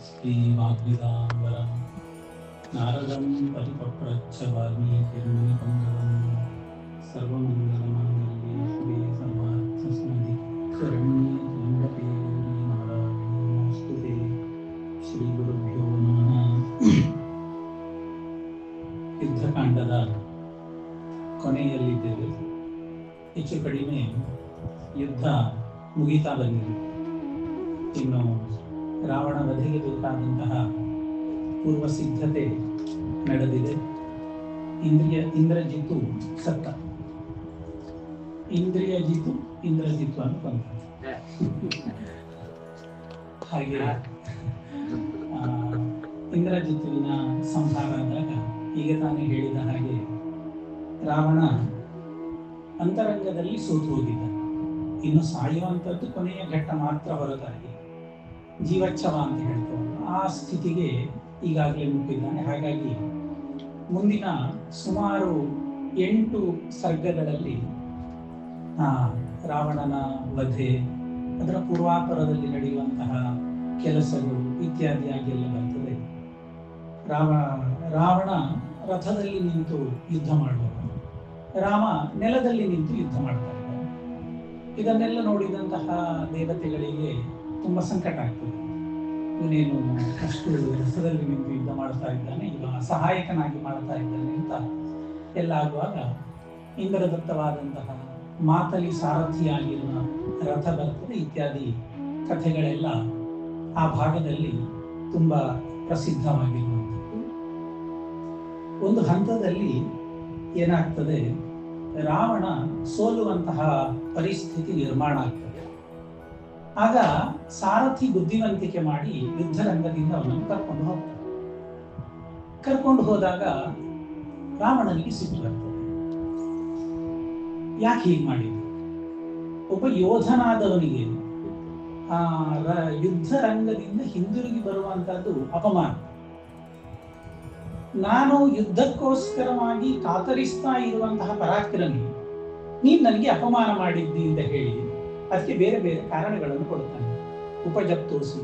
श्रीवाग्विदाम्बरं नारदं परिपप्रच्छ वाल्मीकिर्मुनिपुङ्गवं सर्वमङ्गलमाङ्गल्ये शिवे सर्वार्थसाधिके शरण्ये त्र्यम्बके गौरी नारायणी नमोऽस्तुते। ಶ್ರೀಗುರುಭ್ಯೋ ನಮಃ. ಯುದ್ಧಕಾಂಡದ ಕೊನೆಯಲ್ಲಿದ್ದೇವೆ. ಹೆಚ್ಚು ಕಡಿಮೆ ಯುದ್ಧ ಮುಗಿತಾ ಬಂದಿದೆ. ಇನ್ನು ರಾವಣ ವಧೆಗೆ ಬೇಕಾದಂತಹ ಪೂರ್ವ ಸಿದ್ಧತೆ ನಡೆದಿದೆ. ಇಂದ್ರಜಿತು ಸತ್ತ. ಇಂದ್ರಜಿತು ಅಂತ ಬಂದ. ಹಾಗೆ ಇಂದ್ರಜಿತುವಿನ ಸಂಹಾರ ಆದಾಗ ಈಗ ತಾನೇ ಹೇಳಿದ ಹಾಗೆ ರಾವಣ ಅಂತರಂಗದಲ್ಲಿ ಸೋತು ಹೋಗಿದ್ದ. ಇನ್ನು ಸಾಯುವಂಥದ್ದು ಕೊನೆಯ ಘಟ್ಟ ಮಾತ್ರ ಹೊರತಾಗಿ ಜೀವಚ್ಛವ ಅಂತ ಹೇಳ್ತೇವೆ, ಆ ಸ್ಥಿತಿಗೆ ಈಗಾಗಲೇ ಮುಟ್ಟಿದ್ದಾನೆ. ಹಾಗಾಗಿ ಮುಂದಿನ ಸುಮಾರು 8 ಸರ್ಗಗಳಲ್ಲಿ ರಾವಣನ ವಧೆ, ಅದರ ಪೂರ್ವಾಪರದಲ್ಲಿ ನಡೆಯುವಂತಹ ಕೆಲಸಗಳು ಇತ್ಯಾದಿಯಾಗಿ ಎಲ್ಲ ಬರ್ತದೆ. ರಾವಣ ರಥದಲ್ಲಿ ನಿಂತು ಯುದ್ಧ ಮಾಡುವನು, ರಾಮ ನೆಲದಲ್ಲಿ ನಿಂತು ಯುದ್ಧ ಮಾಡ್ತಾ ಇದ್ದಾನೆ. ಇದನ್ನೆಲ್ಲ ನೋಡಿದಂತಹ ದೇವತೆಗಳಿಗೆ ತುಂಬಾ ಸಂಕಟ ಆಗ್ತದೆ. ಇವನೇನು ಅಷ್ಟು ರಥದಲ್ಲಿ ನಿಂತು ಯುದ್ಧ ಮಾಡ್ತಾ ಇದ್ದಾನೆ, ಇವ ಸಹಾಯಕನಾಗಿ ಮಾಡ್ತಾ ಇದ್ದಾನೆ ಅಂತ ಎಲ್ಲ ಆಗುವಾಗ ಇಂದ್ರದತ್ತವಾದಂತಹ ಮಾತಲಿ ಸಾರಥಿಯಾಗಿರುವ ರಥ ಬರ್ತದೆ. ಇತ್ಯಾದಿ ಕಥೆಗಳೆಲ್ಲ ಆ ಭಾಗದಲ್ಲಿ ತುಂಬಾ ಪ್ರಸಿದ್ಧವಾಗಿರುವಂಥದ್ದು. ಒಂದು ಹಂತದಲ್ಲಿ ಏನಾಗ್ತದೆ, ರಾವಣ ಸೋಲುವಂತಹ ಪರಿಸ್ಥಿತಿ ನಿರ್ಮಾಣ ಆಗ್ತದೆ. ಆಗ ಸಾರಥಿ ಬುದ್ಧಿವಂತಿಕೆ ಮಾಡಿ ಯುದ್ಧರಂಗದಿಂದ ಅವನನ್ನು ಕರ್ಕೊಂಡು ಹೋದಾಗ ರಾವಣನಿಗೆ ಸಿಟ್ಟು ಬರ್ತದೆ. ಯಾಕೆ ಹೀಗೆ ಮಾಡಿದ್ದು? ಒಬ್ಬ ಯೋಧನಾದವನಿಗೆ ಯುದ್ಧ ರಂಗದಿಂದ ಹಿಂದಿರುಗಿ ಬರುವಂತಹದ್ದು ಅಪಮಾನ. ನಾನು ಯುದ್ಧಕ್ಕೋಸ್ಕರವಾಗಿ ಕಾತರಿಸ್ತಾ ಇರುವಂತಹ ಪರಾಕ್ರಮಿ, ನೀನು ನನಗೆ ಅಪಮಾನ ಮಾಡಿದ್ದಿ ಅಂತ ಹೇಳಿ ಅದಕ್ಕೆ ಬೇರೆ ಬೇರೆ ಕಾರಣಗಳನ್ನು ಕೊಡ್ತಾನೆ. ಉಪಜಪ್ತೋಸಿ,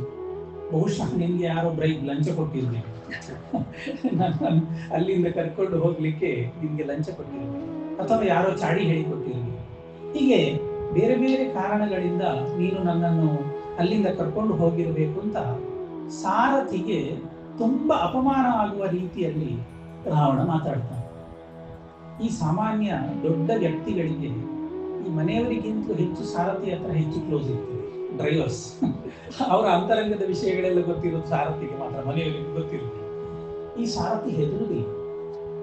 ಬಹುಶಃ ನಿನ್ಗೆ ಯಾರೋ ಲಂಚ ಕೊಟ್ಟಿರ್ಬೇಕು, ಅಲ್ಲಿಂದ ಕರ್ಕೊಂಡು ಹೋಗ್ಲಿಕ್ಕೆ ನಿನ್ಗೆ ಲಂಚ ಕೊಟ್ಟಿರ್ಬೇಕು, ಅಥವಾ ಯಾರೋ ಚಾಡಿ ಹೇಳಿಕೊಟ್ಟಿರ್ಬೇಕು. ಹೀಗೆ ಬೇರೆ ಬೇರೆ ಕಾರಣಗಳಿಂದ ನೀನು ನನ್ನನ್ನು ಅಲ್ಲಿಂದ ಕರ್ಕೊಂಡು ಹೋಗಿರಬೇಕು ಅಂತ ಸಾರಥಿಗೆ ತುಂಬಾ ಅಪಮಾನ ಆಗುವ ರೀತಿಯಲ್ಲಿ ರಾವಣ ಮಾತಾಡ್ತಾನೆ. ಈ ಸಾಮಾನ್ಯ ದೊಡ್ಡ ವ್ಯಕ್ತಿಗಳಿಗೆ, ಈ ಮನೆಯವರಿಗಿಂತಲೂ ಹೆಚ್ಚು ಸಾರಥಿ ಹತ್ರ ಹೆಚ್ಚು ಕ್ಲೋಸ್ ಇರ್ತದೆ. ಡ್ರೈವರ್ಸ್ ಅವರ ಅಂತರಂಗದ ವಿಷಯಗಳೆಲ್ಲ ಗೊತ್ತಿರೋದು ಸಾರಥಿಗೆ ಮಾತ್ರ, ಮನೆಯವರಿಗೆ ಗೊತ್ತಿರುತ್ತೆ. ಈ ಸಾರಥಿ ಹೆದರುದಿಲ್ಲ.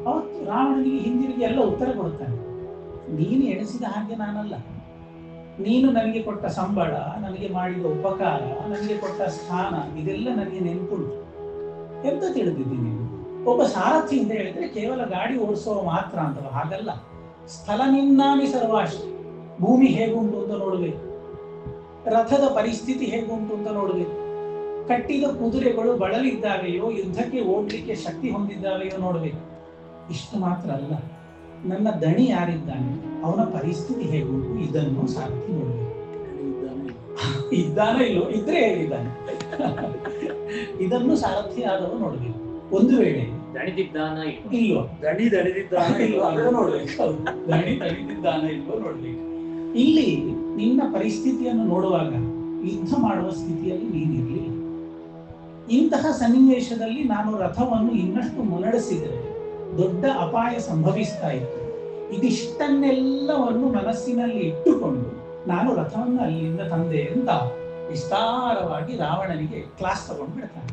ಅವತ್ತು ರಾವಣನಿಗೆ ಹಿಂದಿರುಗಿ ಎಲ್ಲ ಉತ್ತರ ಕೊಡ್ತಾನೆ. ನೀನು ಎಣಿಸಿದ ಹಾಗೆ ನಾನಲ್ಲ, ನೀನು ನನಗೆ ಕೊಟ್ಟ ಸಂಬಳ, ನನಗೆ ಮಾಡಿದ ಉಪಕಾರ, ನನಗೆ ಕೊಟ್ಟ ಸ್ಥಾನ, ಇದೆಲ್ಲ ನನಗೆ ನೆನಪುಂಟು. ಎಂತ ತಿಳಿದಿದ್ದೀನಿ ನೀನು? ಒಬ್ಬ ಸಾರಥಿ ಅಂತ ಹೇಳಿದ್ರೆ ಕೇವಲ ಗಾಡಿ ಓಡಿಸುವ ಮಾತ್ರ ಅಂತವ, ಹಾಗಲ್ಲ. ಸ್ಥಳ ನಿನ್ನಾನಿ ಸರ್ವಾಶ್ರೀ, ಭೂಮಿ ಹೇಗುಂಟು ಅಂತ ನೋಡ್ಬೇಕು, ರಥದ ಪರಿಸ್ಥಿತಿ ಹೇಗುಂಟು ಅಂತ ನೋಡ್ಬೇಕು, ಕಟ್ಟಿದ ಕುದುರೆಗಳು ಬಳಲಿದ್ದಾವೆಯೋ, ಯುದ್ಧಕ್ಕೆ ಓಡ್ಲಿಕ್ಕೆ ಶಕ್ತಿ ಹೊಂದಿದ್ದಾವೆಯೋ ನೋಡ್ಬೇಕು. ಇಷ್ಟು ಮಾತ್ರ ಅಲ್ಲ, ನನ್ನ ದಣಿ ಯಾರಿದ್ದಾನೆ, ಅವನ ಪರಿಸ್ಥಿತಿ ಹೇಗುಂಟು, ಇದನ್ನು ಸಾರಥಿ ನೋಡ್ಬೇಕು. ಇದ್ದಾನೆ ಇಲ್ಲೋ, ಇದ್ರೆ ಹೇಗಿದ್ದಾನೆ, ಇದನ್ನು ಸಾರಥಿ ಆದವ ನೋಡ್ಬೇಕು. ಒಂದು ವೇಳೆ ದಣಿದಿದ್ದಾನ ಇಲ್ವೋ, ದಣಿದಿದ್ದಾನ ಇಲ್ವೋ ಅಂತ ನೋಡ್ಬೇಕು. ದಣಿದಿದ್ದಾನ ಇಲ್ವೋ ನೋಡ್ಬೇಕು. ಇಲ್ಲಿ ನಿನ್ನ ಪರಿಸ್ಥಿತಿಯನ್ನು ನೋಡುವಾಗ ಯುದ್ಧ ಮಾಡುವ ಸ್ಥಿತಿಯಲ್ಲಿ ನೀನಿರ್ಲಿಲ್ಲ. ಇಂತಹ ಸನ್ನಿವೇಶದಲ್ಲಿ ನಾನು ರಥವನ್ನು ಇನ್ನಷ್ಟು ಮುನ್ನಡೆಸಿದರೆ ದೊಡ್ಡ ಅಪಾಯ ಸಂಭವಿಸ್ತಾ ಇತ್ತು. ಇದಿಷ್ಟನ್ನೆಲ್ಲವನ್ನು ಮನಸ್ಸಿನಲ್ಲಿ ಇಟ್ಟುಕೊಂಡು ನಾನು ರಥವನ್ನು ಅಲ್ಲಿಂದ ತಂದೆ ಅಂತ ವಿಸ್ತಾರವಾಗಿ ರಾವಣನಿಗೆ ಕ್ಲಾಸ್ ತಗೊಂಡು ಬಿಡ್ತಾನೆ.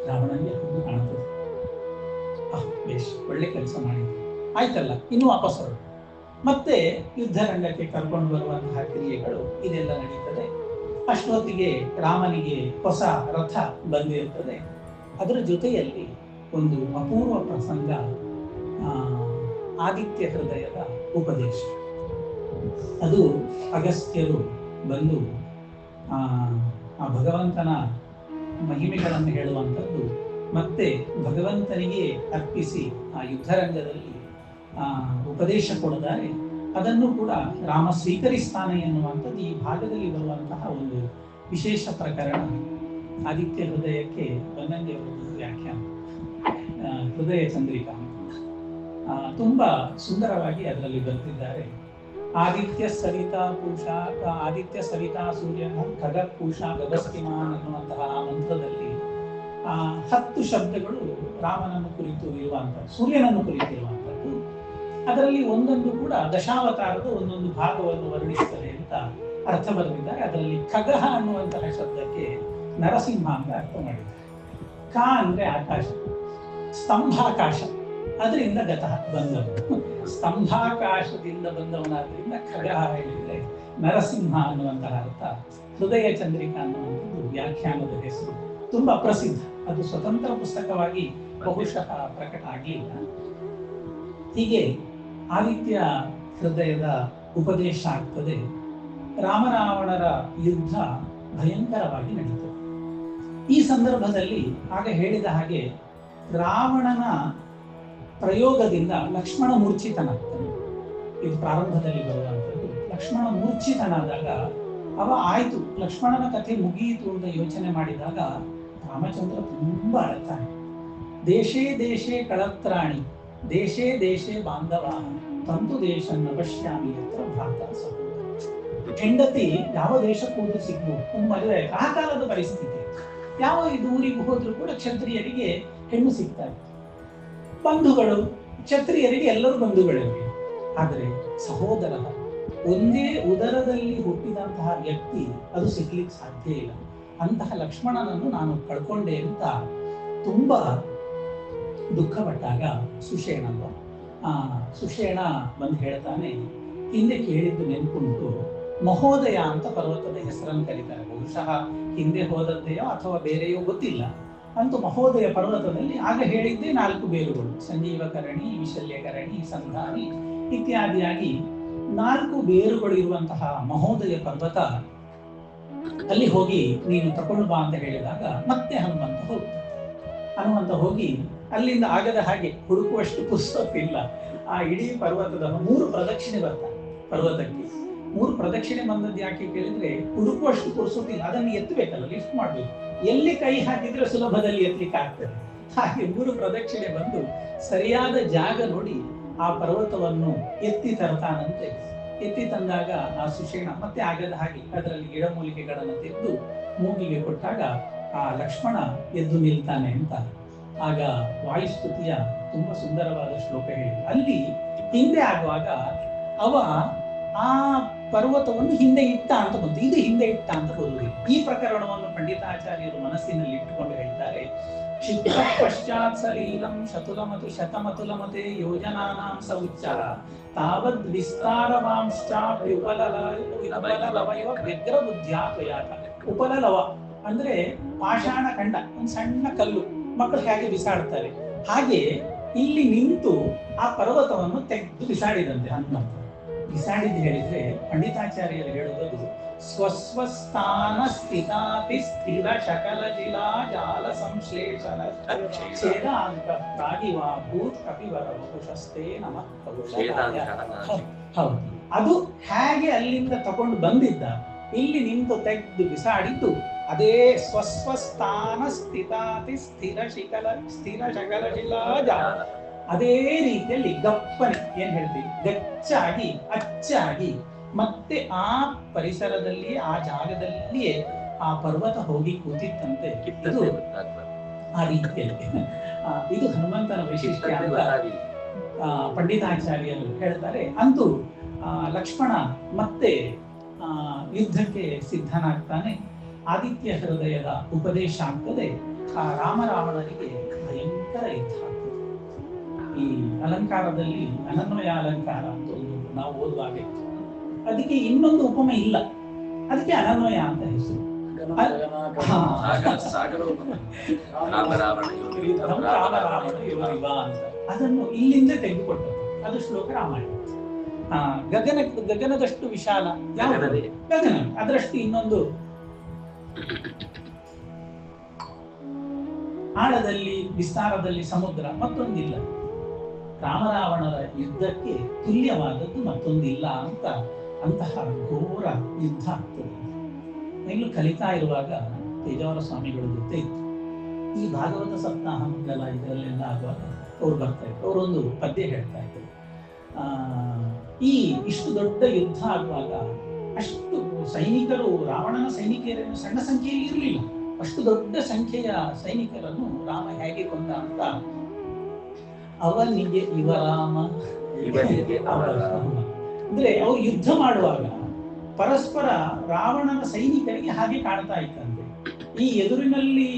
ರಾವಣನಿಗೆ ಕಾಣ್ತದೆ, ಬೇಷ್, ಒಳ್ಳೆ ಕೆಲಸ ಮಾಡಿದೆ, ಆಯ್ತಲ್ಲ, ಇನ್ನು ವಾಪಸ್ ಹೊರಡು. ಮತ್ತೆ ಯುದ್ಧ ರಂಗಕ್ಕೆ ಕರ್ಕೊಂಡು ಬರುವಂತಹ ಕ್ರಿಯೆಗಳು ಇದೆಲ್ಲ ನಡೀತದೆ. ಅಷ್ಟೊತ್ತಿಗೆ ರಾಮನಿಗೆ ಹೊಸ ರಥ ಬಂದಿರುತ್ತದೆ. ಅದರ ಜೊತೆಯಲ್ಲಿ ಒಂದು ಅಪೂರ್ವ ಪ್ರಸಂಗ, ಆದಿತ್ಯ ಹೃದಯದ ಉಪದೇಶ. ಅದು ಅಗಸ್ತ್ಯರು ಬಂದು ಆ ಭಗವಂತನ ಮಹಿಮೆಗಳನ್ನು ಹೇಳುವಂಥದ್ದು, ಮತ್ತೆ ಭಗವಂತನಿಗೆ ಅರ್ಪಿಸಿ ಆ ಯುದ್ಧರಂಗದಲ್ಲಿ ಉಪದೇಶ ಕೊಡದಾರೆ. ಅದನ್ನು ಕೂಡ ರಾಮ ಸ್ವೀಕರಿಸ್ತಾನೆ ಎನ್ನುವಂಥದ್ದು ಈ ಭಾಗದಲ್ಲಿ ಬರುವಂತಹ ಒಂದು ವಿಶೇಷ ಪ್ರಕರಣ. ಆದಿತ್ಯ ಹೃದಯಕ್ಕೆ ಬನ್ನಂಜೆ ಅವರದ್ದು ವ್ಯಾಖ್ಯಾನ, ಹೃದಯ ಚಂದ್ರಿಕಾ. ತುಂಬಾ ಸುಂದರವಾಗಿ ಅದರಲ್ಲಿ ಬರೆದಿದ್ದಾರೆ. ಆದಿತ್ಯ ಸವಿತಾ ಪೂಷಾ, ಆದಿತ್ಯ ಸವಿತಾ ಸೂರ್ಯ ಖಗ ಪೂಷಾ ಗಗಸ್ತಿಮಾನ್ ಅನ್ನುವಂತಹ ಆ ಮಂತ್ರದಲ್ಲಿ 10 ಶಬ್ದಗಳು ರಾಮನನ್ನು ಕುರಿತು ಇರುವಂತಹ, ಸೂರ್ಯನನ್ನು ಕುರಿತು ಇರುವಂತದ್ದು. ಅದರಲ್ಲಿ ಒಂದೊಂದು ಕೂಡ ದಶಾವತಾರದ ಒಂದೊಂದು ಭಾಗವನ್ನು ವರ್ಣಿಸ್ತದೆ ಅಂತ ಅರ್ಥ ಬರೆದಿದ್ದಾರೆ. ಅದರಲ್ಲಿ ಖಗಃ ಅನ್ನುವಂತಹ ಶಬ್ದಕ್ಕೆ ನರಸಿಂಹ ಅಂತ ಅರ್ಥ ಮಾಡಿದ್ದಾರೆ. ಕ ಅಂದ್ರೆ ಆಕಾಶ, ಸ್ತಂಭಾಕಾಶ, ಅದರಿಂದ ಗತಃ ಬಂದವನು, ಸ್ತಂಭಾಕಾಶದಿಂದ ಬಂದವನಾದ್ರಿಂದ ಖಗಃ ಹೇಳಿದ್ರೆ ನರಸಿಂಹ ಅನ್ನುವಂತಹ ಅರ್ಥ. ಹೃದಯ ಚಂದ್ರಿಕಾ ಅನ್ನುವಂಥದ್ದು ವ್ಯಾಖ್ಯಾನದ ಹೆಸರು, ತುಂಬಾ ಪ್ರಸಿದ್ಧ. ಅದು ಸ್ವತಂತ್ರ ಪುಸ್ತಕವಾಗಿ ಬಹುಶಃ ಪ್ರಕಟ ಆಗಲಿಲ್ಲ. ಹೀಗೆ ಆದಿತ್ಯ ಹೃದಯದ ಉಪದೇಶ ಆಗ್ತದೆ. ರಾಮರಾವಣರ ಯುದ್ಧ ಭಯಂಕರವಾಗಿ ನಡೀತದೆ. ಈ ಸಂದರ್ಭದಲ್ಲಿ ಆಗ ಹೇಳಿದ ಹಾಗೆ ರಾವಣನ ಪ್ರಯೋಗದಿಂದ ಲಕ್ಷ್ಮಣ ಮೂರ್ಛಿತನಾಗ್ತಾನೆ. ಇದು ಪ್ರಾರಂಭದಲ್ಲಿ ಬರುವಂಥದ್ದು. ಲಕ್ಷ್ಮಣ ಮೂರ್ಛಿತನಾದಾಗ ಅವ ಆಯ್ತು, ಲಕ್ಷ್ಮಣನ ಕಥೆ ಮುಗಿಯಿತು ಅಂತ ಯೋಚನೆ ಮಾಡಿದಾಗ ರಾಮಚಂದ್ರ ತುಂಬಾ ಅಳ್ತಾನೆ. ದೇಶೇ ದೇಶೇ ಕಳತ್ರಾಣಿ, ದೇಶೇ ದೇಶೇ ಬಾಂಧವ, ತಂತು ದೇಶ ನವಶ್ಯಾಮಿ ಹತ್ರ ಭ್ರಾತ ಸಹೋದರ. ಹೆಂಡತಿ ಯಾವ ದೇಶಕ್ಕೂ ಸಿಗ್ಬೋದು, ಒಂದು ಮದುವೆ ಆ ಕಾಲದ ಪರಿಸ್ಥಿತಿ. ಯಾವ ಇದು ಊರಿಗೆ ಹೋದ್ರು ಕೂಡ ಕ್ಷತ್ರಿಯರಿಗೆ ಹೆಣ್ಣು ಸಿಗ್ತಾ ಇತ್ತು. ಬಂಧುಗಳು ಕ್ಷತ್ರಿಯರಿಗೆ ಎಲ್ಲರೂ ಬಂಧುಗಳೇ. ಆದರೆ ಸಹೋದರ, ಒಂದೇ ಉದರದಲ್ಲಿ ಹುಟ್ಟಿದಂತಹ ವ್ಯಕ್ತಿ ಅದು ಸಿಗ್ಲಿಕ್ಕೆ ಸಾಧ್ಯ ಇಲ್ಲ. ಅಂತಹ ಲಕ್ಷ್ಮಣನನ್ನು ನಾನು ಕಳ್ಕೊಂಡೆ ಅಂತ ತುಂಬಾ ದುಃಖಪಟ್ಟಾಗ ಸುಷೇಣ ಬಂದು ಹೇಳ್ತಾನೆ, ಹಿಂದೆ ಕೇಳಿದ್ದು ನೆನ್ಪುಂಟು, ಮಹೋದಯ ಅಂತ ಪರ್ವತದ ಹೆಸರನ್ನು ಕರೀತಾರೆ. ಬಹುಶಃ ಹಿಂದೆ ಹೋದದ್ದೆಯೋ ಅಥವಾ ಬೇರೆಯೋ ಗೊತ್ತಿಲ್ಲ. ಅಂತೂ ಮಹೋದಯ ಪರ್ವತದಲ್ಲಿ ಆಗ ಹೇಳಿದ್ದೆ 4 ಬೇರುಗಳು, ಸಂಜೀವಕರಣಿ, ವಿಶಲ್ಯಕರಣಿ, ಸಂಧಾನಿ ಇತ್ಯಾದಿಯಾಗಿ 4 ಬೇರುಗಳು ಇರುವಂತಹ ಮಹೋದಯ ಪರ್ವತ, ಅಲ್ಲಿ ಹೋಗಿ ನೀನು ತಕೊಂಡು ಬಾ ಅಂತ ಹೇಳಿದಾಗ ಮತ್ತೆ ಹನುಮಂತ ಹೋಗಿ ಅಲ್ಲಿಂದ ಆಗದ ಹಾಗೆ ಹುಡುಕುವಷ್ಟು ಪುಸ್ತಕಿಲ್ಲ. ಆ ಇಡೀ ಪರ್ವತದ 3 ಪ್ರದಕ್ಷಿಣೆ ಬರ್ತಾನೆ ಪರ್ವತಕ್ಕೆ. 3 ಪ್ರದಕ್ಷಿಣೆ ಬಂದದ್ದು ಯಾಕೆ ಕೇಳಿದ್ರೆ ಹುಡುಕುವಷ್ಟು ಪುರುಸೊತ್ತಿಲ್ಲ, ಅದನ್ನು ಎತ್ತಬೇಕಲ್ಲ, ಲಿಫ್ಟ್ ಮಾಡ್ಬೇಕು. ಎಲ್ಲಿ ಕೈ ಹಾಕಿದ್ರೆ ಸುಲಭದಲ್ಲಿ ಎತ್ತಲಿಕ್ಕೆ ಆಗ್ತದೆ. ಹಾಗೆ 3 ಪ್ರದಕ್ಷಿಣೆ ಬಂದು ಸರಿಯಾದ ಜಾಗ ನೋಡಿ ಆ ಪರ್ವತವನ್ನು ಎತ್ತಿ ತರ್ತಾನಂತೆ. ಎತ್ತಿ ತಂದಾಗ ಆ ಸುಷೇಣ ಮತ್ತೆ ಆಗದ ಹಾಗೆ ಅದರಲ್ಲಿ ಗಿಡಮೂಲಿಕೆಗಳನ್ನು ತೆಗೆದು ಮೂಗಿಗೆ ಕೊಟ್ಟಾಗ ಆ ಲಕ್ಷ್ಮಣ ಎದ್ದು ನಿಲ್ತಾನೆ ಅಂತ. ಆಗ ವಾಯುಸ್ತುತಿಯ ತುಂಬಾ ಸುಂದರವಾದ ಶ್ಲೋಕ ಹೇಳಿದ್ರು. ಅಲ್ಲಿ ಹಿಂದೆ ಆಗುವಾಗ ಅವ ಆ ಪರ್ವತವನ್ನು ಹಿಂದೆ ಇಟ್ಟ ಅಂತ ಬಂತು, ಇದು ಹಿಂದೆ ಇಟ್ಟ ಅಂತ ಬರುವುದಿಲ್ಲ. ಈ ಪ್ರಕರಣವನ್ನು ಪಂಡಿತಾಚಾರ್ಯರು ಮನಸ್ಸಿನಲ್ಲಿ ಇಟ್ಟುಕೊಂಡು ಹೇಳ್ತಾರೆ. ಕ್ಷಿಪ್ತ ಪಶ್ಚಾತ್ ಸಲೀಲಂ ಶತುಲಮತು ಶತಮತುಲಮತೆ ಯೋಜನಾನಾಂ ಸೌಚ್ಚಾರ ತಾವದ್ ವಿಸ್ತಾರವಾಂಶ್ಚಾಪಿ ಉಪಲಲವಯವ ವ್ಯಗ್ರ ಬುದ್ಧ್ಯಾತ್ವಯಾತ. ಉಪಲಲವ ಅಂದ್ರೆ ಪಾಷಾಣ ಖಂಡ, ಒಂದು ಸಣ್ಣ ಕಲ್ಲು, ಮಕ್ಕಳು ಹೇಗೆ ಬಿಸಾಡ್ತಾರೆ ಹಾಗೆ ಇಲ್ಲಿ ನಿಂತು ಆ ಪರ್ವತವನ್ನು ತೆಗೆದು ಬಿಸಾಡಿದಂತೆ ಹನುಮಂತ. ಬಿಸಾಡಿದ್ದು ಹೇಳಿದ್ರೆ ಪಂಡಿತಾಚಾರ್ಯರು ಹೇಳುವುದು ಸ್ವಸ್ವಸ್ಥಾನ ಸ್ಥಿತಾಪಿ ಸ್ಥಿರ ಶಕಲ ಜಿಲಾ ಜಾಲ ಸಂಶ್ಲೇಷಣ ಛೇದಾಂತ ಪ್ರಾಗಿವಾ ಭೂತ್ ಕಪಿವರ ವಪುಷಸ್ತೆ ನಮಃ ಕೌಶಲಾಯ. ಹೌದು, ಅದು ಹೇಗೆ ಅಲ್ಲಿಂದ ತಕೊಂಡು ಬಂದಿದ್ದ ಇಲ್ಲಿ ನಿಂತು ತೆಗೆದು ಬಿಸಾಡಿದ್ದು ಅದೇ ಸ್ವಸ್ವಸ್ಥಾನ ಸ್ಥಿತಾತಿ ಸ್ಥಿರ ಶಕಲ ಜಿಲಾ ಜಾಲ. ಅದೇ ರೀತಿಯಲ್ಲಿ ಗಪ್ಪನೆ ಏನ್ ಹೇಳ್ತೀವಿ, ಗಚ್ಚಾಗಿ ಅಚ್ಚಾಗಿ ಮತ್ತೆ ಆ ಪರಿಸರದಲ್ಲಿ ಆ ಜಾಗದಲ್ಲಿಯೇ ಆ ಪರ್ವತ ಹೋಗಿ ಕೂತಿತ್ತಂತೆ. ಇದು ಆ ರೀತಿಯಲ್ಲಿ ಇದು ಹನುಮಂತನ ವೈಶಿಷ್ಟ್ಯ ಅಂತ ಪಂಡಿತಾಚಾರ್ಯರು ಹೇಳ್ತಾರೆ. ಅಂತೂ ಲಕ್ಷ್ಮಣ ಮತ್ತೆ ಯುದ್ಧಕ್ಕೆ ಸಿದ್ಧನಾಗ್ತಾನೆ. ಆದಿತ್ಯ ಹೃದಯದ ಉಪದೇಶ ಆಗ್ತದೆ. ಆ ರಾಮರಾವಣರಿಗೆ ಭಯಂಕರ ಯುದ್ಧ ಆಗ್ತದೆ. ಈ ಅಲಂಕಾರದಲ್ಲಿ ಅನನ್ವಯ ಅಲಂಕಾರ ಅಂತ ಒಂದು ನಾವು ಓದುವಾಗ ಅದಕ್ಕೆ ಇನ್ನೊಂದು ಉಪಮೆ ಇಲ್ಲ, ಅದಕ್ಕೆ ಅನನ್ವಯ ಅಂತ ಹೆಸರು. ಅದನ್ನು ಇಲ್ಲಿಂದ ತೆಗೆದುಕೊಟ್ಟದ್ದು. ಅದು ಶ್ಲೋಕ ರಾಮಾಯಣ. ಗಗನದಷ್ಟು ವಿಶಾಲ ಗಗನ, ಅದರಷ್ಟು ಇನ್ನೊಂದು ಆಳದಲ್ಲಿ ವಿಸ್ತಾರದಲ್ಲಿ ಸಮುದ್ರ ಮತ್ತೊಂದಿಲ್ಲ. ರಾಮರಾವಣರ ಯುದ್ಧಕ್ಕೆ ತುಲ್ಯವಾದದ್ದು ಮತ್ತೊಂದಿಲ್ಲ ಅಂತ ಅಂತಹ ಘೋರ ಯುದ್ಧ ಆಗ್ತದೆ. ಇನ್ನು ಕಲಿತಾ ಇರುವಾಗ ತೇಜಾವರ ಸ್ವಾಮಿಗಳ ಜೊತೆ ಇತ್ತು. ಈ ಭಾಗವತ ಸಪ್ತಾಹ ಮಂಗಲ ಇದರಲ್ಲೆಲ್ಲ ಆಗುವಾಗ ಅವ್ರು ಬರ್ತಾ ಇದ್ರು. ಅವರೊಂದು ಪದ್ಯ ಹೇಳ್ತಾ ಇದ್ರು. ಈ ಇಷ್ಟು ದೊಡ್ಡ ಯುದ್ಧ ಆಗುವಾಗ ಅಷ್ಟು ಸೈನಿಕರು, ರಾವಣನ ಸೈನಿಕರನ್ನು ಸಣ್ಣ ಸಂಖ್ಯೆಯಲ್ಲಿ ಇರಲಿಲ್ಲ. ಅಷ್ಟು ದೊಡ್ಡ ಸಂಖ್ಯೆಯ ಸೈನಿಕರನ್ನು ರಾಮ ಹೇಗೆ ಕೊಂದ ಅಂತ, ಅವನಿಗೆ ಇವರಾಮ ಅಂದ್ರೆ ಅವ್ರು ಯುದ್ಧ ಮಾಡುವಾಗ ಪರಸ್ಪರ ರಾವಣನ ಸೈನಿಕರಿಗೆ ಹಾಗೆ ಕಾಣ್ತಾ ಇತ್ತಂತೆ. ಈ ಎದುರಿನಲ್ಲಿ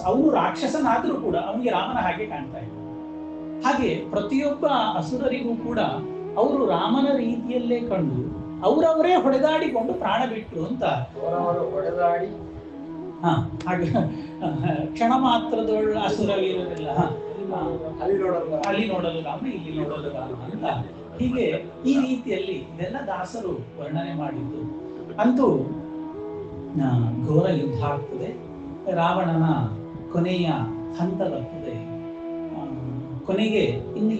ಅವನು ರಾಕ್ಷಸನಾದ್ರೂ ಕೂಡ ಅವನಿಗೆ ರಾಮನ ಹಾಗೆ ಕಾಣ್ತಾ ಇದ್ದ. ಹಾಗೆ ಪ್ರತಿಯೊಬ್ಬ ಅಸುರರಿಗೂ ಕೂಡ ಅವರು ರಾಮನ ರೀತಿಯಲ್ಲೇ ಕಂಡು ಅವರವರೇ ಹೊಡೆದಾಡಿಕೊಂಡು ಪ್ರಾಣ ಬಿಟ್ರು ಅಂತ. ಹೊಡೆದಾಡಿ ಹಾಗೆ ಕ್ಷಣ ಮಾತ್ರದೊಳ್ಳ ಅಸುರವೀರರೆಲ್ಲ ಅಲ್ಲಿ ನೋಡಲು ರಾಮ, ಇಲ್ಲಿ ನೋಡಲು ರಾಮ ಅಂತ ಹೀಗೆ ಈ ರೀತಿಯಲ್ಲಿ ಇದೆಲ್ಲ ದಾಸರು ವರ್ಣನೆ ಮಾಡಿದ್ದು. ಅಂತೂ ಘೋರ ಯುದ್ಧ ಆಗ್ತದೆ. ರಾವಣನ ಕೊನೆಯ ಹಂತ ಬರ್ತದೆ. ಕೊನೆಗೆ ಇನ್ನು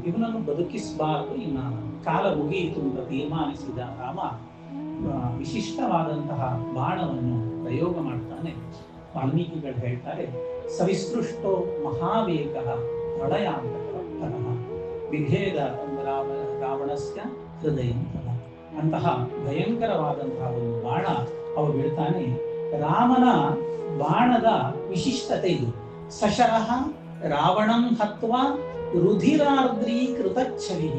ಇವನನ್ನು ಬದುಕಿಸಬಾರದು, ಇನ್ನ ಕಾಲ ಮುಗಿಯಿತು ಅಂತ ತೀರ್ಮಾನಿಸಿದ ರಾಮ ವಿಶಿಷ್ಟವಾದಂತಹ ಬಾಣವನ್ನು ಪ್ರಯೋಗ ಮಾಡ್ತಾನೆ. ವಾಲ್ಮೀಕಿಗಳು ಹೇಳ್ತಾರೆ, ಸವಿಸೃಷ್ಟೋ ಮಹಾವೇಗ ಪ್ರಳಯಾಂತಃ ವಿಭೇದ ರಾವಣಸ್ಯ ಹೃದಯ. ಅಂತಹ ಭಯಂಕರವಾದಂತಹ ಒಂದು ಬಾಣ ಅವ ಬೀಳ್ತಾನೆ. ರಾಮನ ಬಾಣದ ವಿಶಿಷ್ಟತೆ ಇದು. ಸಶರಃ ರಾವಣಂ ಹತ್ವಾ ರುಧಿರಾರ್ದ್ರೀಕೃತ ಛಲಿ